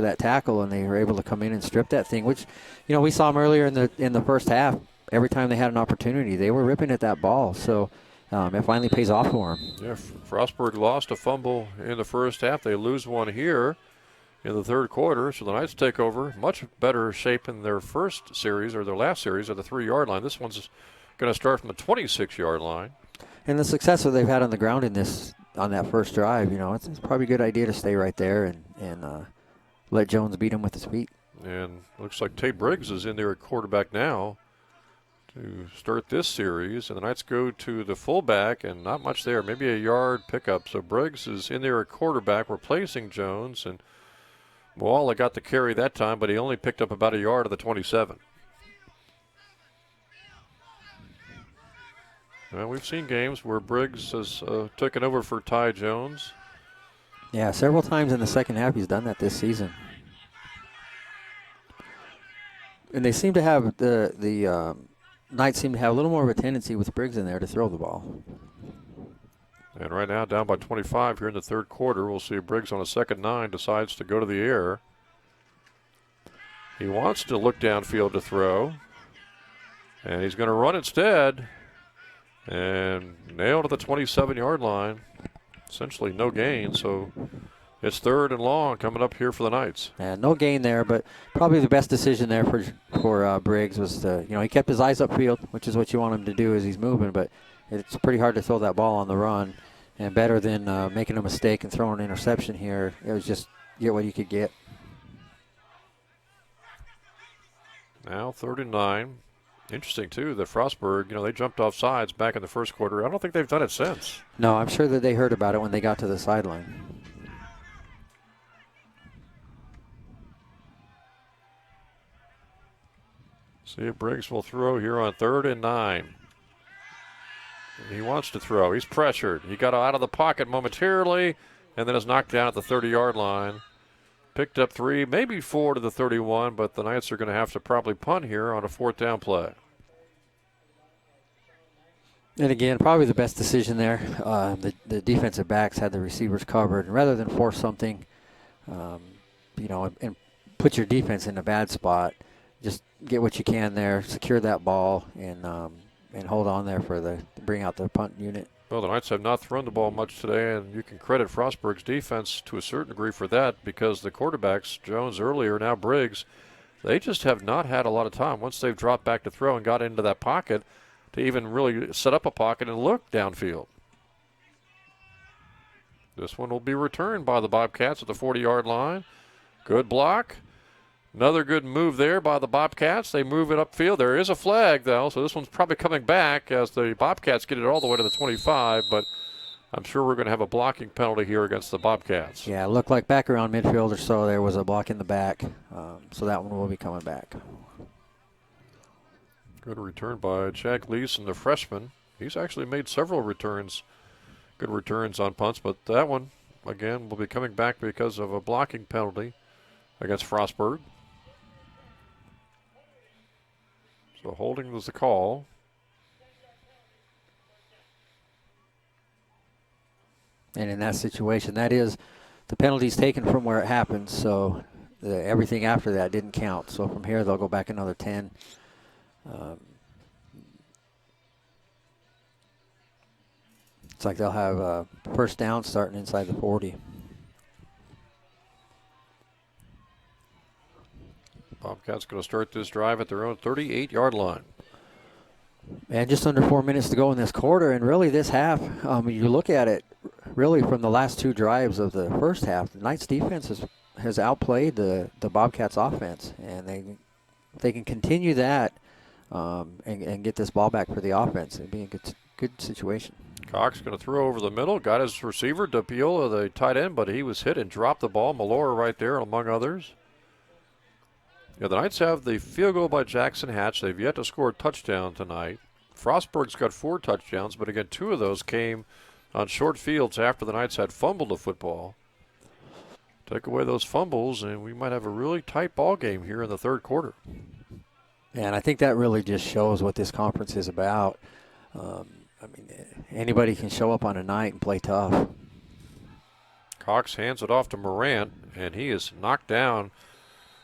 C: that tackle, and they were able to come in and strip that thing, which, we saw them earlier in the first half. Every time they had an opportunity, they were ripping at that ball. So it finally pays off for them.
A: Yeah, Frostburg lost a fumble in the first half. They lose one here in the third quarter, so the Knights take over. Much better shape in their first series, or their last series, at the 3-yard line. This one's going to start from the 26-yard line. And
C: the success that they've had on the ground on that first drive, it's probably a good idea to stay right there and let Jones beat him with his feet.
A: And looks like Tate Briggs is in there at quarterback now to start this series. And the Knights go to the fullback, and not much there, maybe a yard pickup. So Briggs is in there at quarterback replacing Jones. And Moala got the carry that time, but he only picked up about a yard of the 27. Well, we've seen games where Briggs has taken over for Ty Jones.
C: Yeah, several times in the second half he's done that this season. And they seem to have the Knights seem to have a little more of a tendency with Briggs in there to throw the ball.
A: And right now, down by 25 here in the third quarter. We'll see Briggs on a 2nd 9 decides to go to the air. He wants to look downfield to throw. And he's going to run instead. And nailed at the 27-yard line. Essentially no gain, so it's 3rd and long coming up here for the Knights.
C: Yeah, no gain there, but probably the best decision there for Briggs was he kept his eyes upfield, which is what you want him to do as he's moving, but it's pretty hard to throw that ball on the run. And better than making a mistake and throwing an interception here, it was just get what you could get.
A: Now 3rd and 9. Interesting, too, that Frostburg, they jumped off sides back in the first quarter. I don't think they've done it since.
C: No, I'm sure that they heard about it when they got to the sideline.
A: See if Briggs will throw here on 3rd and 9. He wants to throw. He's pressured. He got out of the pocket momentarily and then is knocked down at the 30-yard line. Picked up 3, maybe 4 to the 31, but the Knights are going to have to probably punt here on a 4th down play.
C: And again, probably the best decision there. The defensive backs had the receivers covered. And rather than force something, and put your defense in a bad spot, just get what you can there, secure that ball, and hold on there to bring out the punt unit.
A: Well, the Knights have not thrown the ball much today, and you can credit Frostburg's defense to a certain degree for that because the quarterbacks, Jones earlier, now Briggs, they just have not had a lot of time once they've dropped back to throw and got into that pocket to even really set up a pocket and look downfield. This one will be returned by the Bobcats at the 40-yard line. Good block. Another good move there by the Bobcats. They move it upfield. There is a flag, though, so this one's probably coming back as the Bobcats get it all the way to the 25, but I'm sure we're going to have a blocking penalty here against the Bobcats.
C: Yeah, it looked like back around midfield or so there was a block in the back, so that one will be coming back.
A: Good return by Chad Gleason, the freshman. He's actually made several returns, good returns on punts, but that one, again, will be coming back because of a blocking penalty against Frostburg. So holding was the call.
C: And in that situation, that is the penalty's taken from where it happened, so everything after that didn't count. So from here, they'll go back another 10. It's like they'll have a first down starting inside the 40.
A: Bobcats going to start this drive at their own 38-yard line.
C: And just under 4 minutes to go in this quarter, and really this half, you look at it, really from the last 2 drives of the first half, the Knights defense has outplayed the Bobcats offense, and they can continue that and get this ball back for the offense. It'd be a good situation.
A: Cox going to throw over the middle, got his receiver, DePiola, the tight end, but he was hit and dropped the ball. Malora right there, among others. Yeah, the Knights have the field goal by Jackson Hatch. They've yet to score a touchdown tonight. Frostburg's got 4 touchdowns, but again, 2 of those came on short fields after the Knights had fumbled the football. Take away those fumbles, and we might have a really tight ball game here in the third quarter.
C: And I think that really just shows what this conference is about. I mean, anybody can show up on a night and play tough.
A: Cox hands it off to Morant, and he is knocked down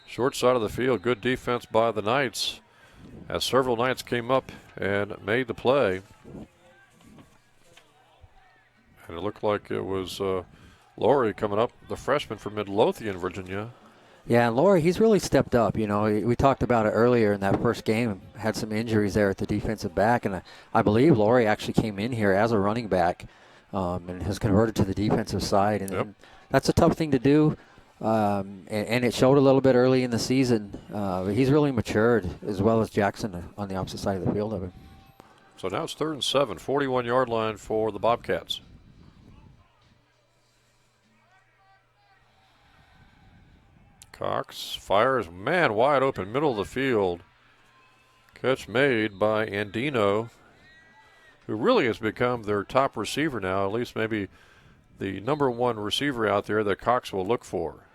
A: short side of the field. Good defense by the Knights as several Knights came up and made the play. And it looked like it was Laurie coming up, the freshman from Midlothian, Virginia.
C: Yeah, and Laurie, he's really stepped up. You know, we talked about it earlier in that first game. Had some injuries there at the defensive back, and I believe Laurie actually came in here as a running back and has converted to the defensive side. And,
A: Yep.
C: and that's a tough thing to do, and it showed a little bit early in the season. But he's really matured, as well as Jackson on the opposite side of the field of him.
A: So now it's 3rd and 7, 41-yard line for the Bobcats. Cox fires, man, wide open, middle of the field. Catch made by Andino, who really has become their top receiver now, at least maybe the number 1 receiver out there that Cox will look for.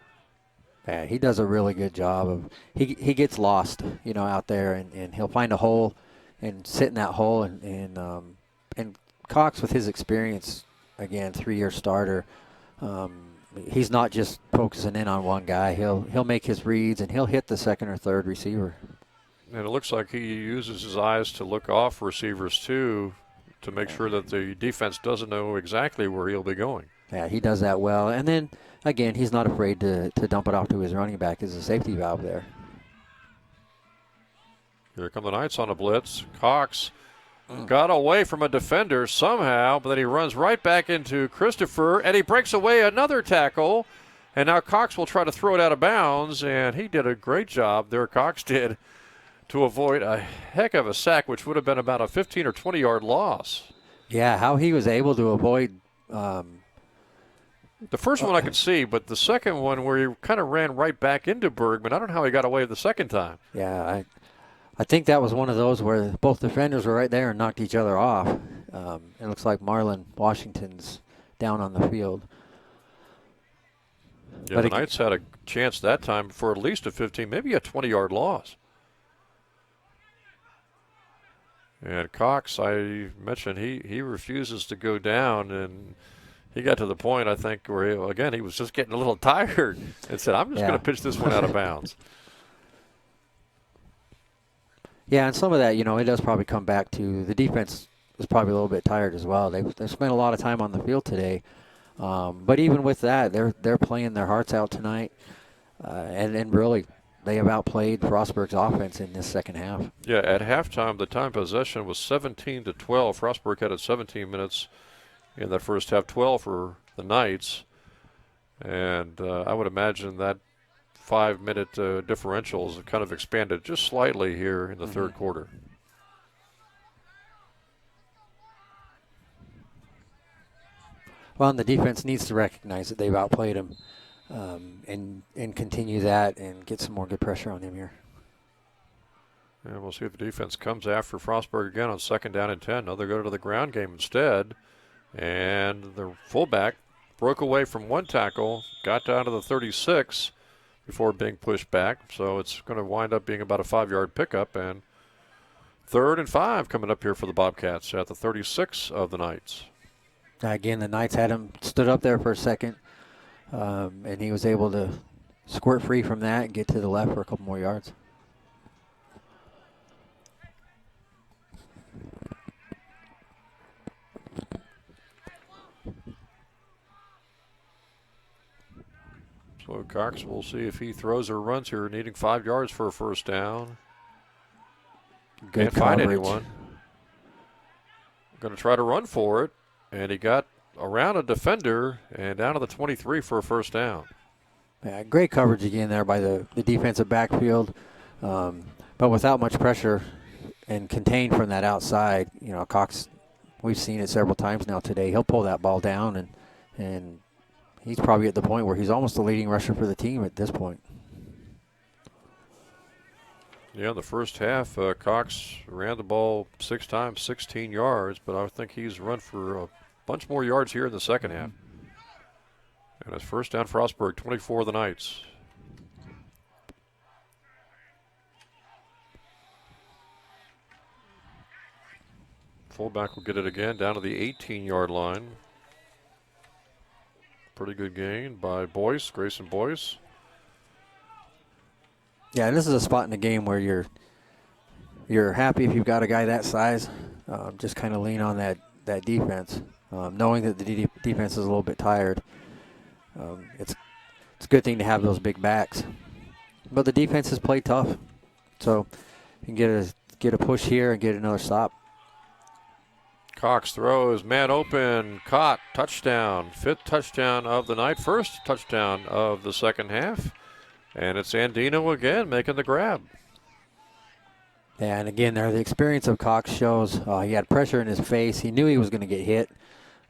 C: Yeah, he does a really good job of he gets lost, you know, out there, and he'll find a hole and sit in that hole, and Cox, with his experience, again, 3-year starter, he's not just focusing in on one guy. He'll make his reads, and he'll hit the second or third receiver.
A: And it looks like he uses his eyes to look off receivers too, to make sure that the defense doesn't know exactly where he'll be going.
C: Yeah, he does that well. And then, again, he's not afraid to dump it off to his running back as a safety valve there.
A: Here come the Knights on a blitz. Cox got away from a defender somehow, but then he runs right back into Christopher, and he breaks away another tackle. And now Cox will try to throw it out of bounds, and he did a great job there, Cox did, to avoid a heck of a sack, which would have been about a 15 or 20-yard loss.
C: Yeah, how he was able to avoid
A: the first one I could see, but the second one where he kind of ran right back into Bergman, I don't know how he got away the second time.
C: Yeah, I think that was one of those where both defenders were right there and knocked each other off. It looks like Marlon Washington's down on the field.
A: Yeah, the Knights had a chance that time for at least a 15, maybe a 20-yard loss. And Cox, I mentioned, he refuses to go down, and he got to the point, I think, where, he was just getting a little tired and said, I'm just going to pitch this one out of bounds.
C: Yeah, and some of that, it does probably come back to the defense is probably a little bit tired as well. They've spent a lot of time on the field today. But even with that, they're playing their hearts out tonight. And really, they have outplayed Frostburg's offense in this second half.
A: Yeah, at halftime, the time possession was 17-12. Frostburg had it 17 minutes in that first half, 12 for the Knights. And I would imagine that 5-minute differential has kind of expanded just slightly here in the third quarter.
C: Well, and the defense needs to recognize that they've outplayed him and continue that and get some more good pressure on him here.
A: And we'll see if the defense comes after Frostburg again on 2nd down and 10. Now they're going to the ground game instead. And the fullback broke away from one tackle, got down to the 36 before being pushed back. So it's going to wind up being about a 5-yard pickup. And 3rd and 5 coming up here for the Bobcats at the 36 of the Knights.
C: Again, the Knights had him stood up there for a second, and he was able to squirt free from that and get to the left for a couple more yards.
A: So Cox, we'll see if he throws or runs here, needing 5 yards for a first down.
C: Good
A: Can't find
C: coverage.
A: anyone. Going to try to run for it, and he got around a defender and down to the 23 for a first down.
C: Yeah, great coverage again there by the defensive backfield, but without much pressure and contained from that outside. Cox, we've seen it several times now today. He'll pull that ball down, and he's probably at the point where he's almost the leading rusher for the team at this point.
A: Yeah, the first half, Cox ran the ball 6 times, 16 yards, but I think he's run for a bunch more yards here in the second half. And it's first down Frostburg, 24 of the Knights. Fullback will get it again down to the 18-yard line. Pretty good gain by Boyce, Grayson Boyce.
C: Yeah, and this is a spot in the game where you're happy if you've got a guy that size. Just kind of lean on that defense, knowing that the defense is a little bit tired. It's a good thing to have those big backs, but the defense has played tough, so you can get a push here and get another stop.
A: Cox throws, man open, caught, touchdown. 5th touchdown of the night, 1st touchdown of the second half. And it's Andino again making the grab.
C: Yeah, and again, there the experience of Cox shows. He had pressure in his face. He knew he was going to get hit,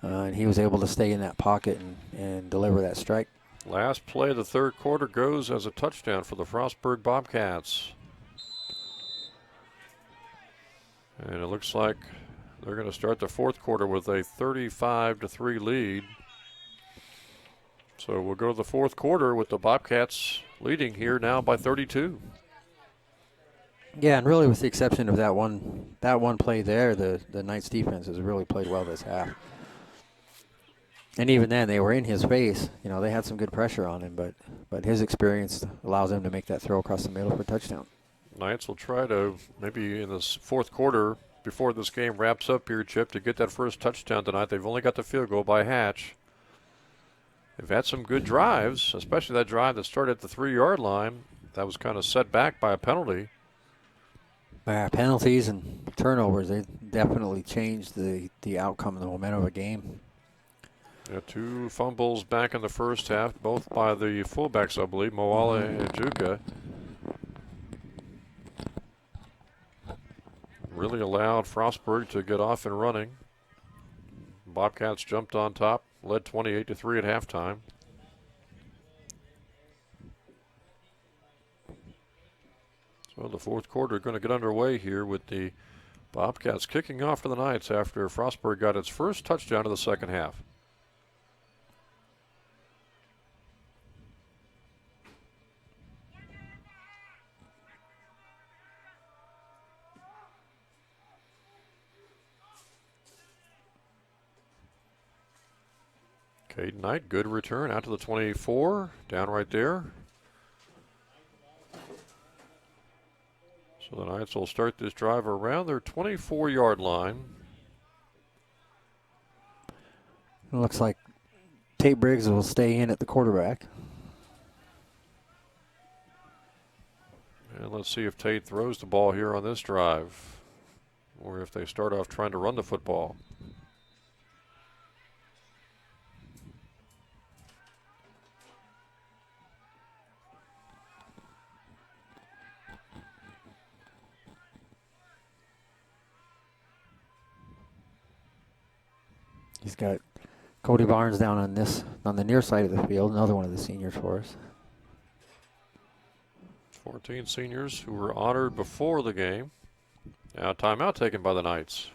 C: and he was able to stay in that pocket and deliver that strike.
A: Last play of the third quarter goes as a touchdown for the Frostburg Bobcats. And it looks like they're going to start the fourth quarter with a 35-3 lead. So we'll go to the fourth quarter with the Bobcats leading here now by 32.
C: Yeah, and really with the exception of that one play there, the Knights defense has really played well this half. And even then, they were in his face. You know, they had some good pressure on him, but his experience allows him to make that throw across the middle for a touchdown.
A: Knights will try to, maybe in this fourth quarter, before this game wraps up here, Chip, to get that first touchdown tonight. They've only got the field goal by Hatch. They've had some good drives, especially that drive that started at the 3-yard line. That was kind of set back by a penalty.
C: Penalties and turnovers, they definitely changed the outcome and the momentum of a game.
A: Yeah, 2 fumbles back in the first half, both by the fullbacks, I believe, Moala and Juka. Really allowed Frostburg to get off and running. Bobcats jumped on top, led 28-3 at halftime. So the fourth quarter going to get underway here with the Bobcats kicking off for the Knights after Frostburg got its first touchdown of the second half. Caden Knight, good return out to the 24, down right there. So the Knights will start this drive around their 24-yard line.
C: It looks like Tate Briggs will stay in at the quarterback.
A: And let's see if Tate throws the ball here on this drive, or if they start off trying to run the football.
C: He's got Cody Barnes down on the near side of the field, another one of the seniors for us.
A: 14 seniors who were honored before the game. Now timeout taken by the Knights.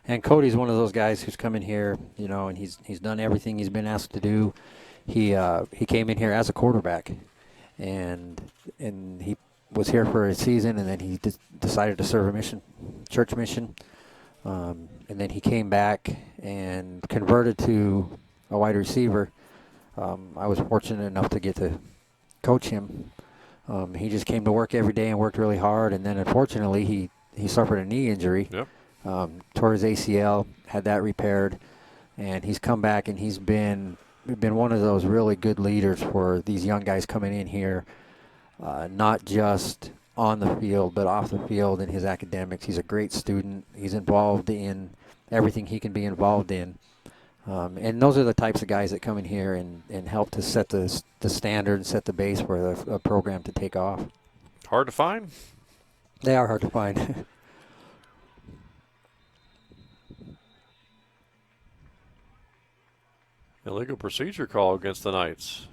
C: And Cody's one of those guys who's come in here, you know, and he's done everything he's been asked to do. He came in here as a quarterback, and he was here for a season, and then he decided to serve a church mission, and then he came back and converted to a wide receiver. I was fortunate enough to get to coach him. He just came to work every day and worked really hard, and then unfortunately he suffered a knee injury.
A: Yep.
C: Tore his ACL, had that repaired, and he's come back, and he's been one of those really good leaders for these young guys coming in here. Not just on the field, but off the field in his academics. He's a great student. He's involved in everything he can be involved in. And those are the types of guys that come in here and help to set the standard and set the base for a program to take off.
A: Hard to find?
C: They are hard to find.
A: Illegal procedure call against the Knights.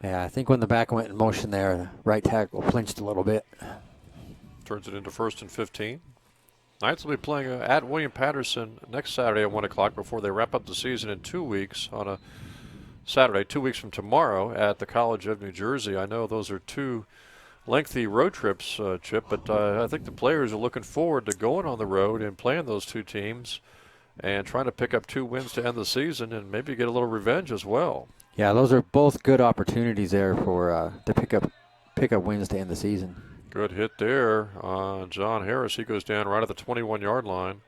C: Yeah, I think when the back went in motion there, the right tackle flinched a little bit.
A: Turns it into 1st and 15. Knights will be playing at William Patterson next Saturday at 1 o'clock before they wrap up the season in 2 weeks on a Saturday, 2 weeks from tomorrow at the College of New Jersey. I know those are 2 lengthy road trips, Chip, but I think the players are looking forward to going on the road and playing those 2 teams and trying to pick up 2 wins to end the season and maybe get a little revenge as well.
C: Yeah, those are both good opportunities there for to pick up wins to end the season.
A: Good hit there on John Harris. He goes down right at the 21-yard line.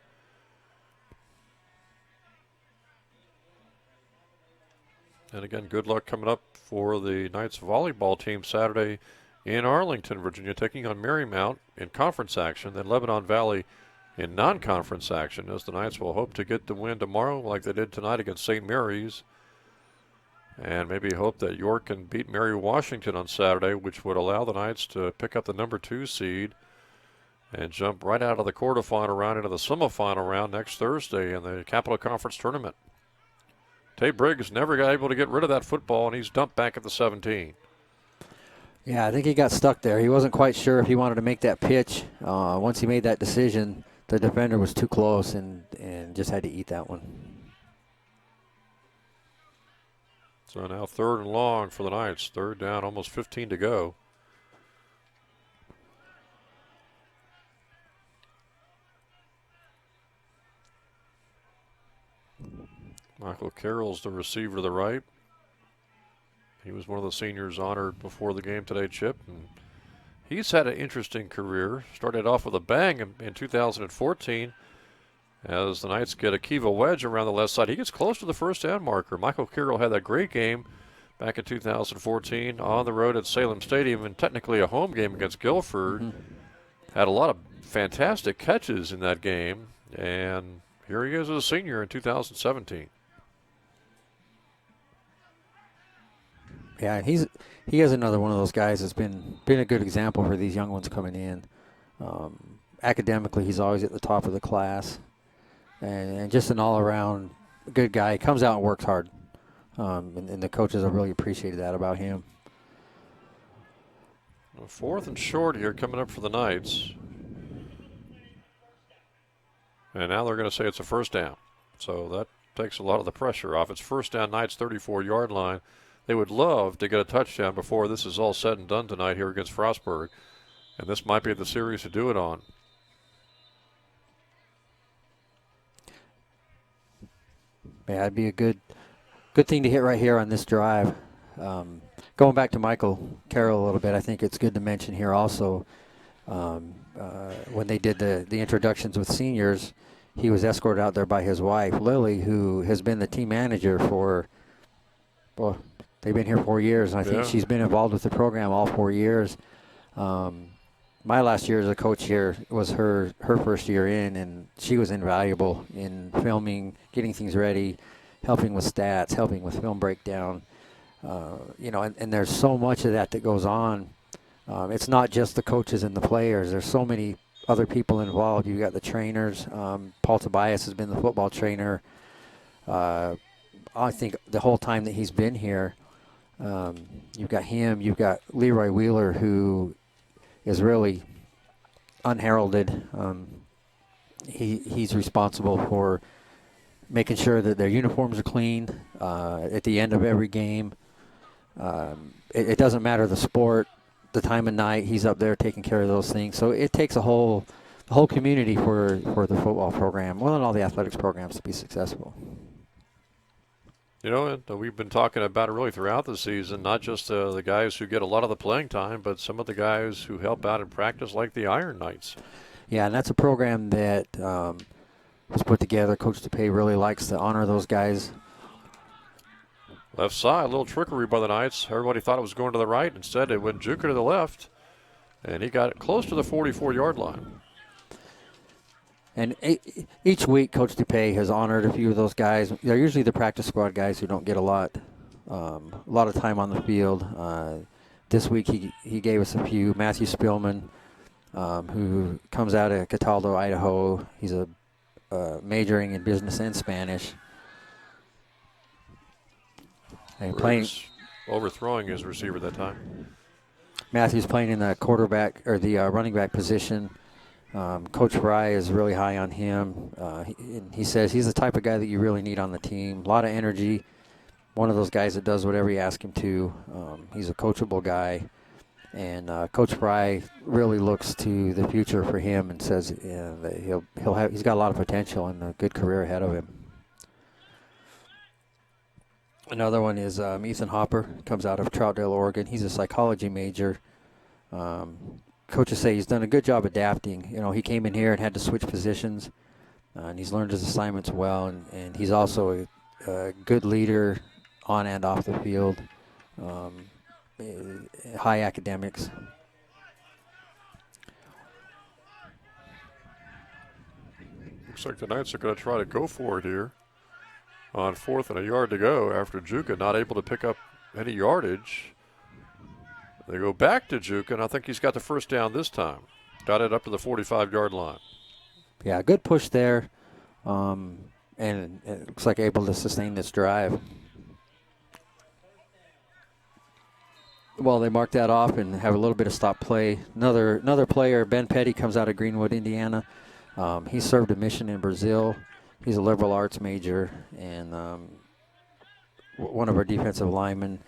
A: And again, good luck coming up for the Knights volleyball team Saturday in Arlington, Virginia, taking on Marymount in conference action, then Lebanon Valley in non-conference action, as the Knights will hope to get the win tomorrow like they did tonight against St. Mary's. And maybe hope that York can beat Mary Washington on Saturday, which would allow the Knights to pick up the number 2 seed and jump right out of the quarterfinal round into the semifinal round next Thursday in the Capital Conference Tournament. Tay Briggs never got able to get rid of that football, and he's dumped back at the 17.
C: Yeah, I think he got stuck there. He wasn't quite sure if he wanted to make that pitch. Once he made that decision, the defender was too close and just had to eat that one.
A: So now 3rd and long for the Knights. 3rd down, almost 15 to go. Michael Carroll's the receiver to the right. He was one of the seniors honored before the game today, Chip. And he's had an interesting career. Started off with a bang in 2014 as the Knights get a Kiva wedge around the left side. He gets close to the first down marker. Michael Carroll had that great game back in 2014 on the road at Salem Stadium, and technically a home game against Guilford.
C: Mm-hmm.
A: Had a lot of fantastic catches in that game, and here he is as a senior in 2017.
C: Yeah, he is another one of those guys that's been a good example for these young ones coming in. Academically, he's always at the top of the class, and just an all-around good guy. He comes out and works hard, and the coaches have really appreciated that about him.
A: 4th and short here coming up for the Knights. And now they're going to say it's a first down. So that takes a lot of the pressure off. It's first down, Knights 34-yard line. They would love to get a touchdown before this is all said and done tonight here against Frostburg. And this might be the series to do it on.
C: Yeah, it'd be a good thing to hit right here on this drive. Going back to Michael Carroll a little bit, I think it's good to mention here also when they did the introductions with seniors, he was escorted out there by his wife, Lily, who has been the team manager for, well, they've been here 4 years, and I think she's been involved with the program all 4 years. My last year as a coach here was her first year in, and she was invaluable in filming, getting things ready, helping with stats, helping with film breakdown. And there's so much of that goes on. It's not just the coaches and the players. There's so many other people involved. You've got the trainers. Paul Tobias has been the football trainer. I think the whole time that he's been here, you've got him. You've got Leroy Wheeler, who is really unheralded. He's responsible for making sure that their uniforms are clean at the end of every game. It doesn't matter the sport, the time of night. He's up there taking care of those things. So it takes the whole community for the football program, well, and all the athletics programs to be successful.
A: You know, and we've been talking about it really throughout the season, not just the guys who get a lot of the playing time, but some of the guys who help out in practice like the Iron Knights.
C: Yeah, and that's a program that was put together. Coach DePay really likes to honor those guys.
A: Left side, a little trickery by the Knights. Everybody thought it was going to the right. Instead, it went juke to the left, and he got it close to the 44-yard line.
C: And each week, Coach DePay has honored a few of those guys. They're usually the practice squad guys who don't get a lot of time on the field. This week, he gave us a few. Matthew Spillman, who comes out of Cataldo, Idaho. He's majoring in business and Spanish. And playing
A: overthrowing his receiver that time.
C: Matthews playing in the quarterback or the running back position. Coach Fry is really high on him. He says he's the type of guy that you really need on the team. A lot of energy. One of those guys that does whatever you ask him to. He's a coachable guy. And Coach Fry really looks to the future for him and says that he's got a lot of potential and a good career ahead of him. Another one is Ethan Hopper, comes out of Troutdale, Oregon. He's a psychology major. Coaches say he's done a good job adapting. You know, he came in here and had to switch positions, and he's learned his assignments well. And he's also a good leader on and off the field. High academics.
A: Looks like the Knights are going to try to go for it here on 4th and a yard to go after Juka not able to pick up any yardage. They go back to Juka, and I think he's got the first down this time. Got it up to the 45-yard line.
C: Yeah, good push there, and it looks like able to sustain this drive. Well, they mark that off and have a little bit of stop play. Another player, Ben Petty, comes out of Greenwood, Indiana. He served a mission in Brazil. He's a liberal arts major, and one of our defensive linemen,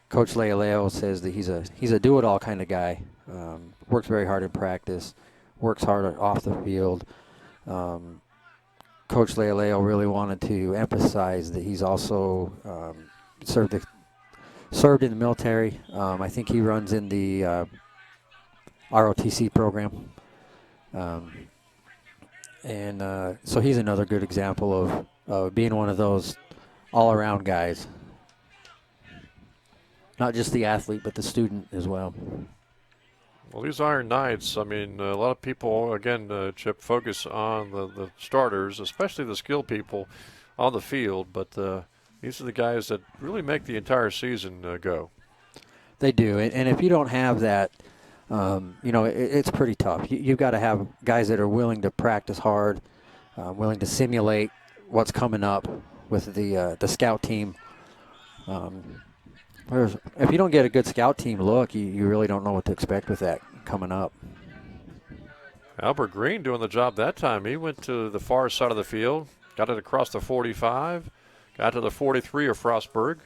C: Coach Lealeo, says that he's a do-it-all kind of guy. Works very hard in practice, works hard off the field. Coach Lealeo really wanted to emphasize that he's also served in the military. I think he runs in the ROTC program. So he's another good example of being one of those all-around guys. Not just the athlete, but the student as well.
A: Well, these Iron Knights, I mean, a lot of people, again, Chip, focus on the starters, especially the skilled people on the field, but these are the guys that really make the entire season go.
C: They do, and if you don't have that, it's pretty tough. You've got to have guys that are willing to practice hard, willing to simulate what's coming up with the scout team. If you don't get a good scout team look, you really don't know what to expect with that coming up.
A: Albert Green doing the job that time. He went to the far side of the field, got it across the 45, got to the 43 of Frostburg.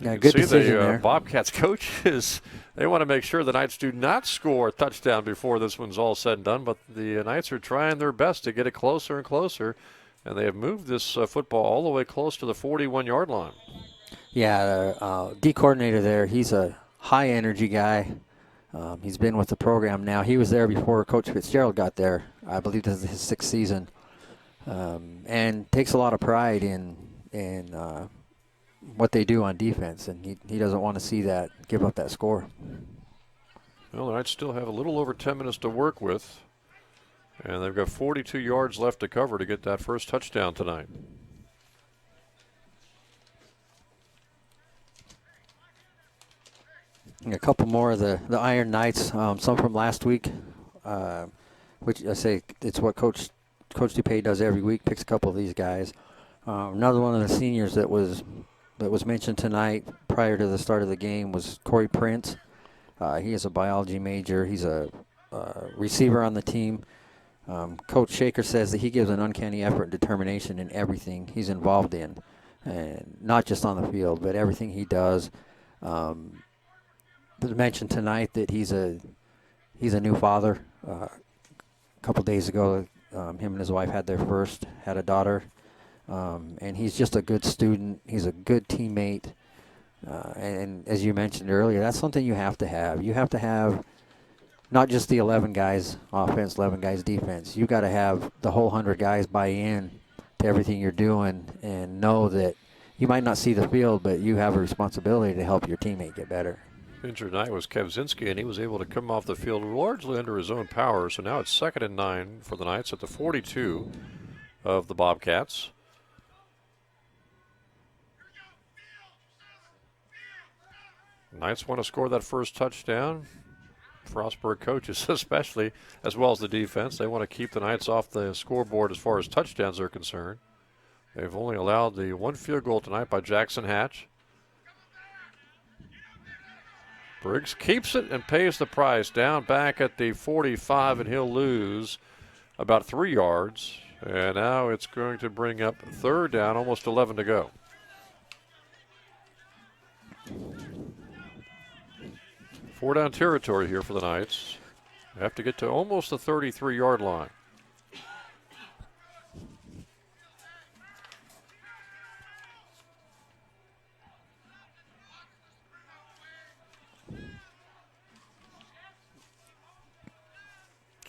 C: Yeah, good decision there.
A: Bobcats coaches, they want to make sure the Knights do not score a touchdown before this one's all said and done, but the Knights are trying their best to get it closer and closer, and they have moved this football all the way close to the 41-yard line.
C: Yeah, D coordinator there, he's a high-energy guy. He's been with the program now. He was there before Coach Fitzgerald got there. I believe this is his 6th season. And takes a lot of pride in what they do on defense, and he doesn't want to see that, give up that score.
A: Well, the Knights still have a little over 10 minutes to work with, and they've got 42 yards left to cover to get that first touchdown tonight.
C: A couple more of the Iron Knights, some from last week, which I say it's what Coach DuPay does every week, picks a couple of these guys. Another one of the seniors that was mentioned tonight prior to the start of the game was Corey Prince. He is a biology major. He's a receiver on the team. Coach Shaker says that he gives an uncanny effort and determination in everything he's involved in, and not just on the field, but everything he does. Mentioned tonight that he's a new father. A couple days ago, him and his wife had a daughter. And he's just a good student. He's a good teammate. And as you mentioned earlier, that's something you have to have. You have to have not just the 11 guys offense, 11 guys defense. You got to have the whole 100 guys buy in to everything you're doing and know that you might not see the field, but you have a responsibility to help your teammate get better.
A: Injured tonight was Kevzinski, and he was able to come off the field largely under his own power. So now it's 2nd and 9 for the Knights at the 42 of the Bobcats. Knights want to score that first touchdown. Frostburg coaches especially, as well as the defense. They want to keep the Knights off the scoreboard as far as touchdowns are concerned. They've only allowed the one field goal tonight by Jackson Hatch. Briggs keeps it and pays the price. Down back at the 45, and he'll lose about 3 yards. And now it's going to bring up 3rd down, almost 11 to go. Four down territory here for the Knights. They have to get to almost the 33-yard line.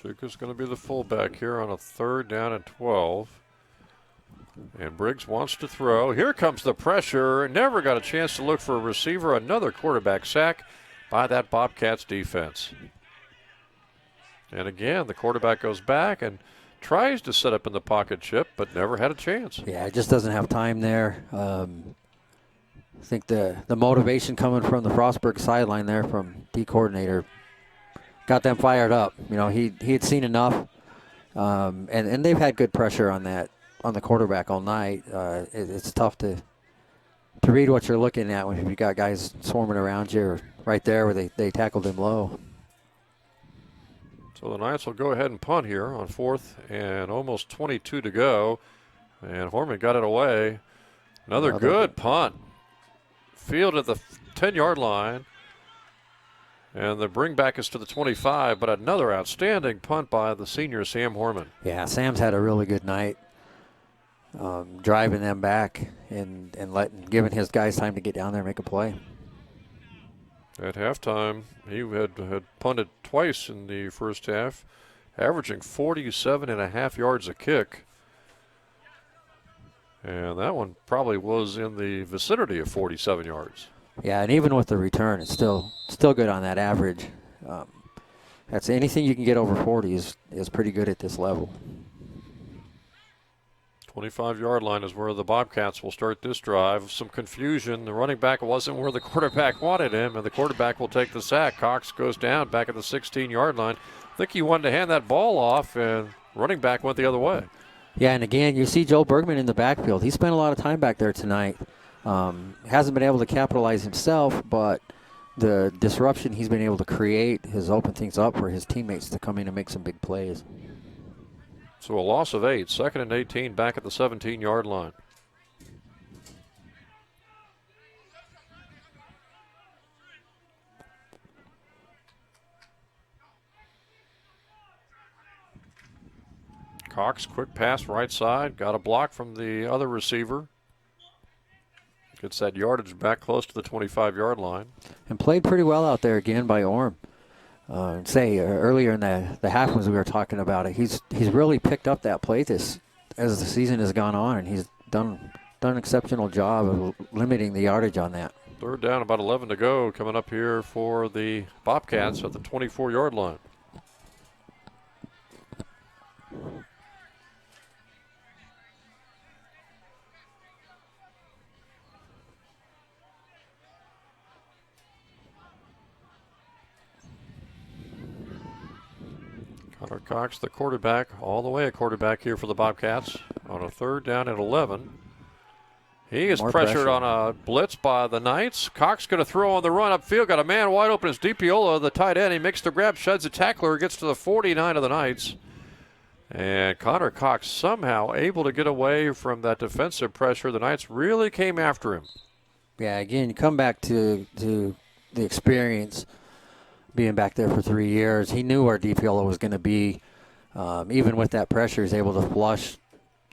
A: Chuka's going to be the fullback here on a 3rd down and 12. And Briggs wants to throw. Here comes the pressure. Never got a chance to look for a receiver. Another quarterback sack by that Bobcats defense. And again, the quarterback goes back and tries to set up in the pocket, Chip, but never had a chance.
C: Yeah, it just doesn't have time there. I think the motivation coming from the Frostburg sideline there from D coordinator got them fired up. You know, he had seen enough, and they've had good pressure on the quarterback all night. It's tough to read what you're looking at when you got guys swarming around you right there where they tackled him low.
A: So the Knights will go ahead and punt here on 4th and almost 22 to go. And Horman got it away. Another good punt. Field at the 10-yard line. And the bring back is to the 25, but another outstanding punt by the senior Sam Horman.
C: Yeah, Sam's had a really good night. Driving them back and giving his guys time to get down there and make a play.
A: At halftime, he had punted twice in the first half, averaging 47.5 yards a kick. And that one probably was in the vicinity of 47 yards.
C: Yeah, and even with the return, it's still good on that average. That's anything you can get over 40 is pretty good at this level.
A: 25-yard line is where the Bobcats will start this drive. Some confusion. The running back wasn't where the quarterback wanted him, and the quarterback will take the sack. Cox goes down back at the 16-yard line. I think he wanted to hand that ball off, and running back went the other way.
C: Yeah, and again, you see Joe Bergman in the backfield. He spent a lot of time back there tonight. Hasn't been able to capitalize himself, but the disruption he's been able to create has opened things up for his teammates to come in and make some big plays.
A: So a loss of 8, 2nd and 18 back at the 17-yard line. Cox, quick pass right side, got a block from the other receiver. Gets that yardage back close to the 25-yard line.
C: And played pretty well out there again by Orm. Earlier in the half when we were talking about it, he's really picked up that play as the season has gone on, and he's done an exceptional job of limiting the yardage on that.
A: 3rd down, about 11 to go, coming up here for the Bobcats at the 24-yard line. Connor Cox, the quarterback, all the way a quarterback here for the Bobcats on a 3rd down and 11. He is pressured on a blitz by the Knights. Cox going to throw on the run upfield. Got a man wide open. It's DiPiola, the tight end. He makes the grab, sheds the tackler, gets to the 49 of the Knights. And Connor Cox somehow able to get away from that defensive pressure. The Knights really came after him.
C: Yeah, again, you come back to the experience. Being back there for 3 years, he knew where DiPiola was going to be. Even with that pressure, he's able to flush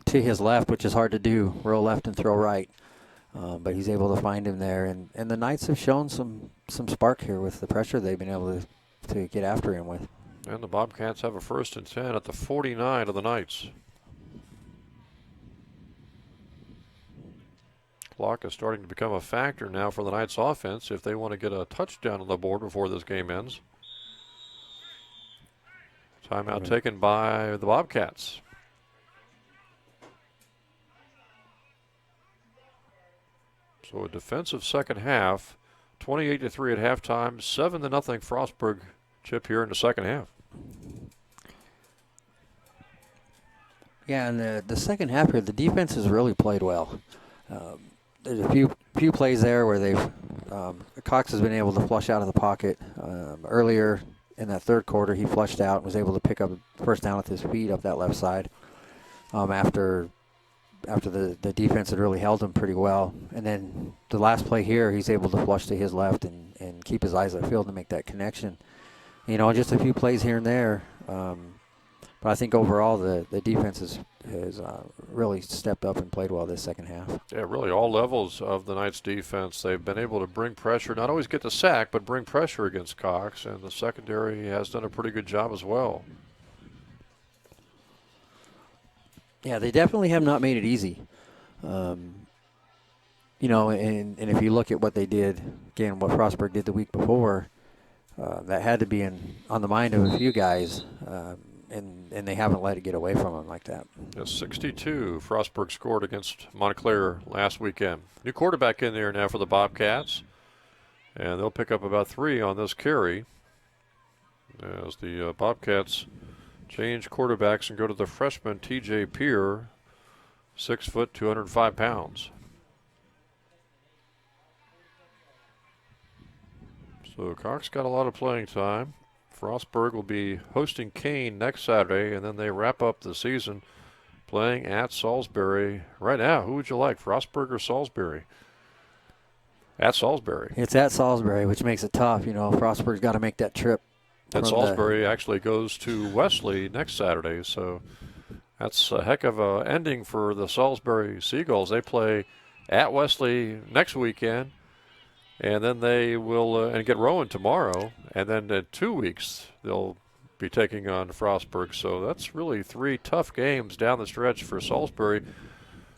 C: to his left, which is hard to do, roll left and throw right. But he's able to find him there. And the Knights have shown some spark here with the pressure they've been able to get after him with.
A: And the Bobcats have a 1st and 10 at the 49 of the Knights. Clock is starting to become a factor now for the Knights offense if they want to get a touchdown on the board before this game ends. Timeout taken by the Bobcats. So a defensive second half, 28-3 at halftime, 7-0 Frostburg, Chip, here in the second half.
C: Yeah, and the second half here, the defense has really played well. There's a few plays there where they've Cox has been able to flush out of the pocket. Earlier in that third quarter, he flushed out and was able to pick up first down with his feet up that left side after the defense had really held him pretty well. And then the last play here, he's able to flush to his left and keep his eyes upfield to make that connection. Just a few plays here and there. But I think overall the defense has really stepped up and played well this second half.
A: Yeah, really all levels of the Knights defense. They've been able to bring pressure, not always get the sack, but bring pressure against Cox. And the secondary has done a pretty good job as well.
C: Yeah, they definitely have not made it easy. And if you look at what they did, again, what Frostburg did the week before, that had to be on the mind of a few guys, and they haven't let it get away from them like that.
A: Yeah, 62, Frostburg scored against Montclair last weekend. New quarterback in there now for the Bobcats, and they'll pick up about 3 on this carry as the Bobcats change quarterbacks and go to the freshman T.J. Peer, 6 foot, 205 pounds. So Cox got a lot of playing time. Frostburg will be hosting Kane next Saturday, and then they wrap up the season playing at Salisbury. Right now, who would you like, Frostburg or Salisbury? At Salisbury.
C: It's at Salisbury, which makes it tough. Frostburg's got to make that trip.
A: And Salisbury actually goes to Wesley next Saturday, so that's a heck of a ending for the Salisbury Seagulls. They play at Wesley next weekend, and then they will and get Rowan tomorrow, and then in 2 weeks they'll be taking on Frostburg. So that's really 3 tough games down the stretch for Salisbury,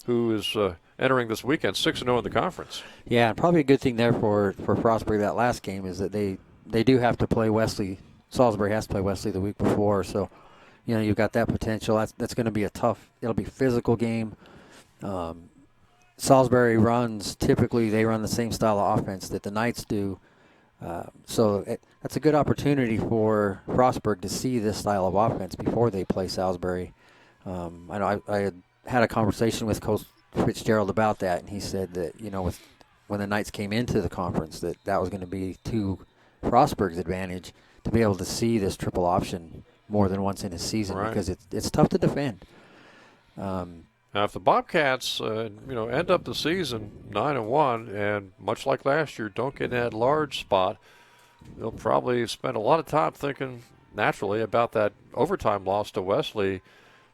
A: who is entering this weekend 6-0 in the conference.
C: Yeah, and probably a good thing there for Frostburg that last game is that they do have to play Wesley. Salisbury has to play Wesley the week before, so you've got that potential. That's going to be it'll be a physical game. Salisbury typically run the same style of offense that the Knights do. So that's a good opportunity for Frostburg to see this style of offense before they play Salisbury. I know I had a conversation with Coach Fitzgerald about that, and he said that, when the Knights came into the conference, that was going to be to Frostburg's advantage to be able to see this triple option more than once in a season,
A: right,
C: because it's tough to defend.
A: Now, if the Bobcats, end up the season 9-1, and much like last year, don't get in that large spot, they'll probably spend a lot of time thinking naturally about that overtime loss to Wesley.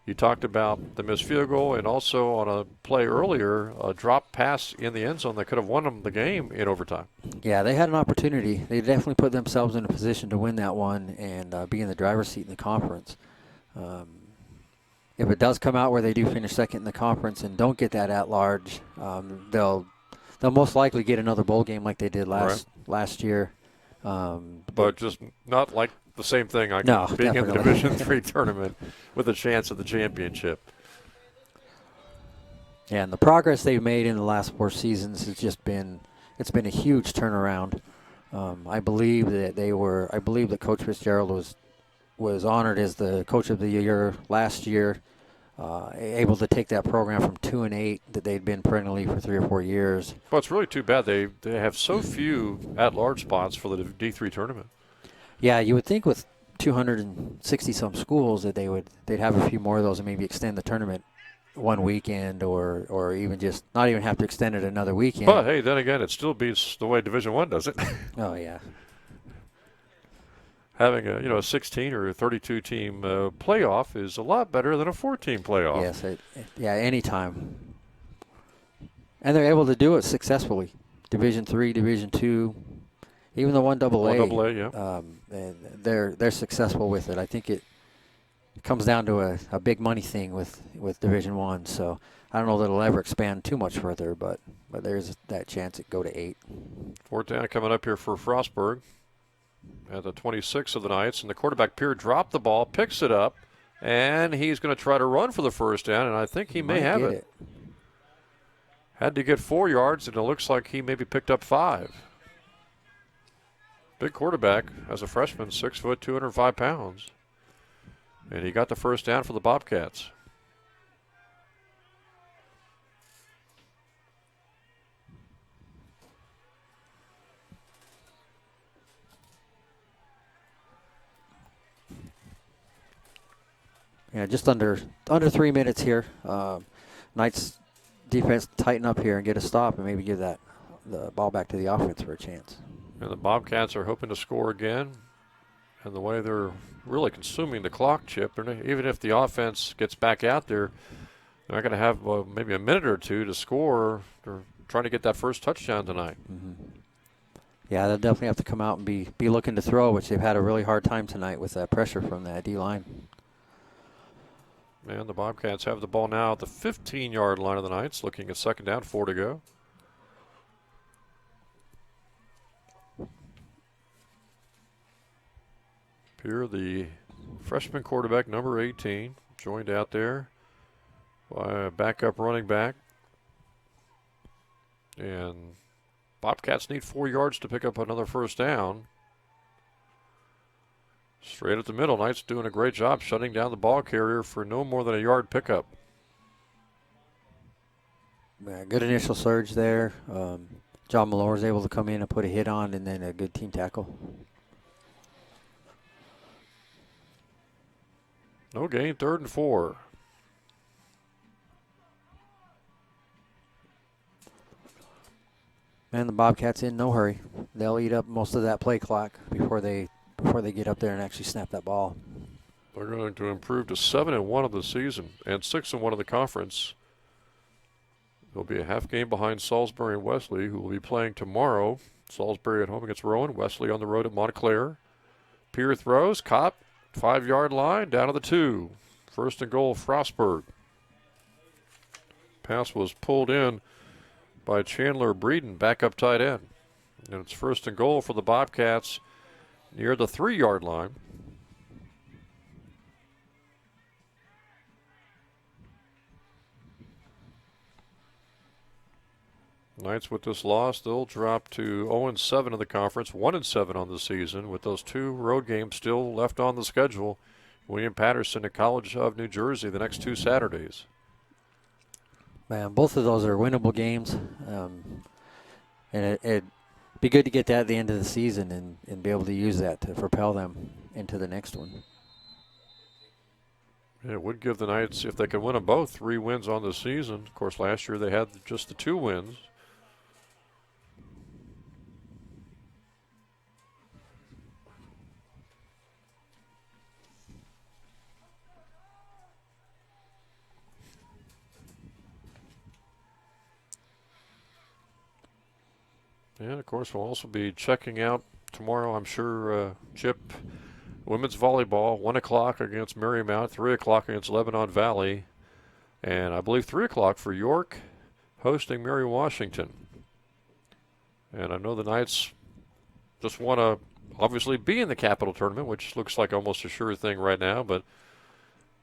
A: You talked about the missed field goal, and also on a play earlier, a drop pass in the end zone that could have won them the game in overtime.
C: Yeah, they had an opportunity. They definitely put themselves in a position to win that one and be in the driver's seat in the conference. If it does come out where they do finish second in the conference and don't get that at large, they'll most likely get another bowl game like they did last year.
A: But just not like the same thing. Being in the Division III tournament with a chance at the championship.
C: Yeah, and the progress they've made in the last 4 seasons has just been a huge turnaround. I believe that Coach Fitzgerald was honored as the Coach of the Year last year, able to take that program from 2-8 that they'd been perennially for 3 or 4 years.
A: Well, it's really too bad they have so few at-large spots for the D3 tournament.
C: Yeah, you would think with 260-some schools that they'd have a few more of those and maybe extend the tournament one weekend or even just not even have to extend it another weekend.
A: But, hey, then again, it still beats the way Division I does it.
C: Oh, yeah.
A: Having a 16 or a 32 team playoff is a lot better than a 4-team playoff.
C: Yes, anytime. And they're able to do it successfully. Division III, Division II, even the 1AA.
A: 1AA, yeah.
C: And they're successful with it. I think it comes down to a big money thing with Division I. So I don't know that it'll ever expand too much further, but there's that chance it go to 8.
A: 4th down coming up here for Frostburg at the 26 of the Knights, and the quarterback Peer dropped the ball, picks it up, and he's going to try to run for the first down, and I think he may have it. Had to get 4 yards, and it looks like he maybe picked up 5. Big quarterback as a freshman, 6 foot, 205 pounds. And he got the first down for the Bobcats.
C: Yeah, just under 3 minutes here. Knights defense tighten up here and get a stop and maybe give the ball back to the offense for a chance.
A: And the Bobcats are hoping to score again. And the way they're really consuming the clock, Chip, even if the offense gets back out there, they're not going to have maybe a minute or two to score. They're trying to get that first touchdown tonight.
C: Mm-hmm. Yeah, they'll definitely have to come out and be looking to throw, which they've had a really hard time tonight with that pressure from that D-line.
A: And the Bobcats have the ball now at the 15-yard line of the Knights, looking at second down, 4 to go. Here, the freshman quarterback, number 18, joined out there by a backup running back. And Bobcats need 4 yards to pick up another first down. Straight at the middle, Knights doing a great job shutting down the ball carrier for no more than a yard pickup.
C: Yeah, good initial surge there. John Malore was able to come in and put a hit on, and then a good team tackle.
A: No gain, 3rd and 4.
C: And the Bobcats in no hurry. They'll eat up most of that play clock before they get up there and actually snap that ball.
A: They're going to improve to 7-1 of the season and 6-1 of the conference. They'll be a half game behind Salisbury and Wesley, who will be playing tomorrow. Salisbury at home against Rowan, Wesley on the road at Montclair. Peer throws, caught, 5-yard line, down to the 2. First and goal, Frostburg. Pass was pulled in by Chandler Breeden, backup tight end. And it's first and goal for the Bobcats near the 3-yard line. Knights with this loss, they'll drop to 0-7 in the conference, 1-7 on the season, with those 2 road games still left on the schedule. William Patterson at College of New Jersey the next 2 Saturdays.
C: Man, both of those are winnable games. And it'd be good to get that at the end of the season and be able to use that to propel them into the next one.
A: Yeah, it would give the Knights, if they could win them both, 3 wins on the season. Of course, last year they had just the 2 wins. And, of course, we'll also be checking out tomorrow, I'm sure, Chip, women's volleyball, 1 o'clock against Marymount, 3 o'clock against Lebanon Valley, and I believe 3 o'clock for York hosting Mary Washington. And I know the Knights just want to obviously be in the Capital Tournament, which looks like almost a sure thing right now, but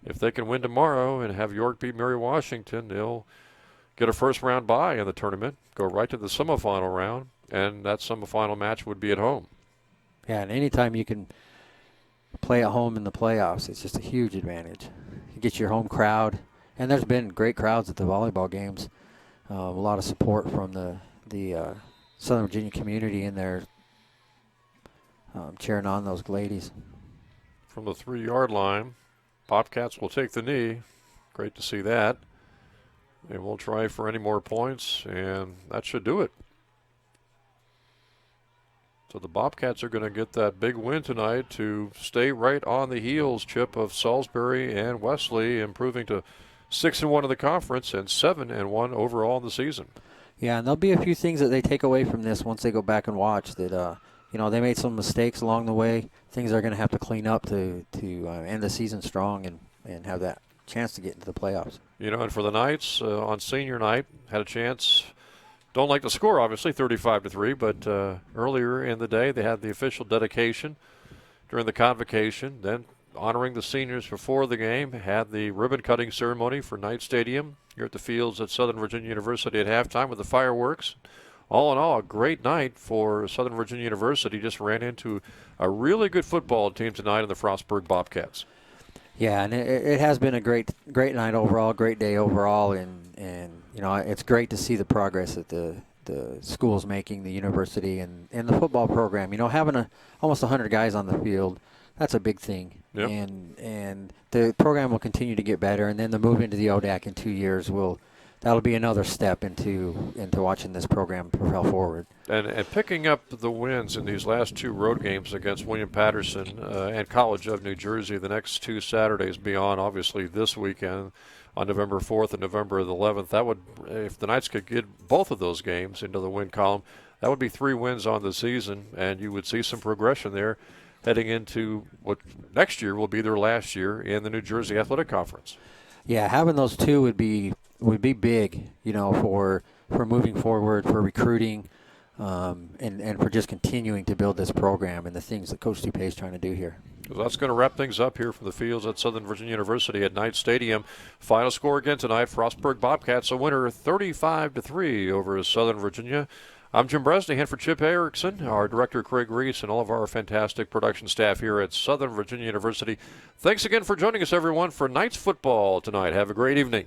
A: if they can win tomorrow and have York beat Mary Washington, they'll get a first-round bye in the tournament, go right to the semifinal round, and that semifinal match would be at home.
C: Yeah, and anytime you can play at home in the playoffs, it's just a huge advantage. You get your home crowd, and there's been great crowds at the volleyball games. A lot of support from the Southern Virginia community in there cheering on those ladies.
A: From the 3-yard line, Bobcats will take the knee. Great to see that. They won't try for any more points, and that should do it. So the Bobcats are going to get that big win tonight to stay right on the heels, Chip, of Salisbury and Wesley, improving to 6-1 in the conference and 7-1 overall in the season.
C: Yeah, and there'll be a few things that they take away from this once they go back and watch that, they made some mistakes along the way, things they're going to have to clean up to end the season strong and have that chance to get into the playoffs.
A: And for the Knights on senior night, had a chance. Don't like the score, obviously, 35-3, but earlier in the day they had the official dedication during the convocation. Then honoring the seniors before the game, had the ribbon-cutting ceremony for Knight Stadium here at the fields at Southern Virginia University at halftime with the fireworks. All in all, a great night for Southern Virginia University. Just ran into a really good football team tonight in the Frostburg Bobcats.
C: Yeah, and it has been a great night overall, great day overall, and it's great to see the progress that the school's making, the university, and the football program. Having almost 100 guys on the field that's a big thing.
A: Yep.
C: And the program will continue to get better, and then the move into the ODAC in 2 years that'll be another step into watching this program propel forward.
A: And picking up the wins in these last 2 road games against William Patterson and College of New Jersey, the next 2 Saturdays beyond, obviously, this weekend on November 4th and November the 11th. That would, if the Knights could get both of those games into the win column, that would be 3 wins on the season, and you would see some progression there heading into what next year will be their last year in the New Jersey Athletic Conference.
C: Yeah, having those 2 would be big, for moving forward, for recruiting, and for just continuing to build this program and the things that Coach Dupay is trying to do here.
A: So that's going to wrap things up here from the fields at Southern Virginia University at Knight Stadium. Final score again tonight: Frostburg Bobcats a winner 35-3 over Southern Virginia. I'm Jim Bresnahan for Chip Erickson, our director Craig Reese, and all of our fantastic production staff here at Southern Virginia University. Thanks again for joining us, everyone, for Knights football tonight. Have a great evening.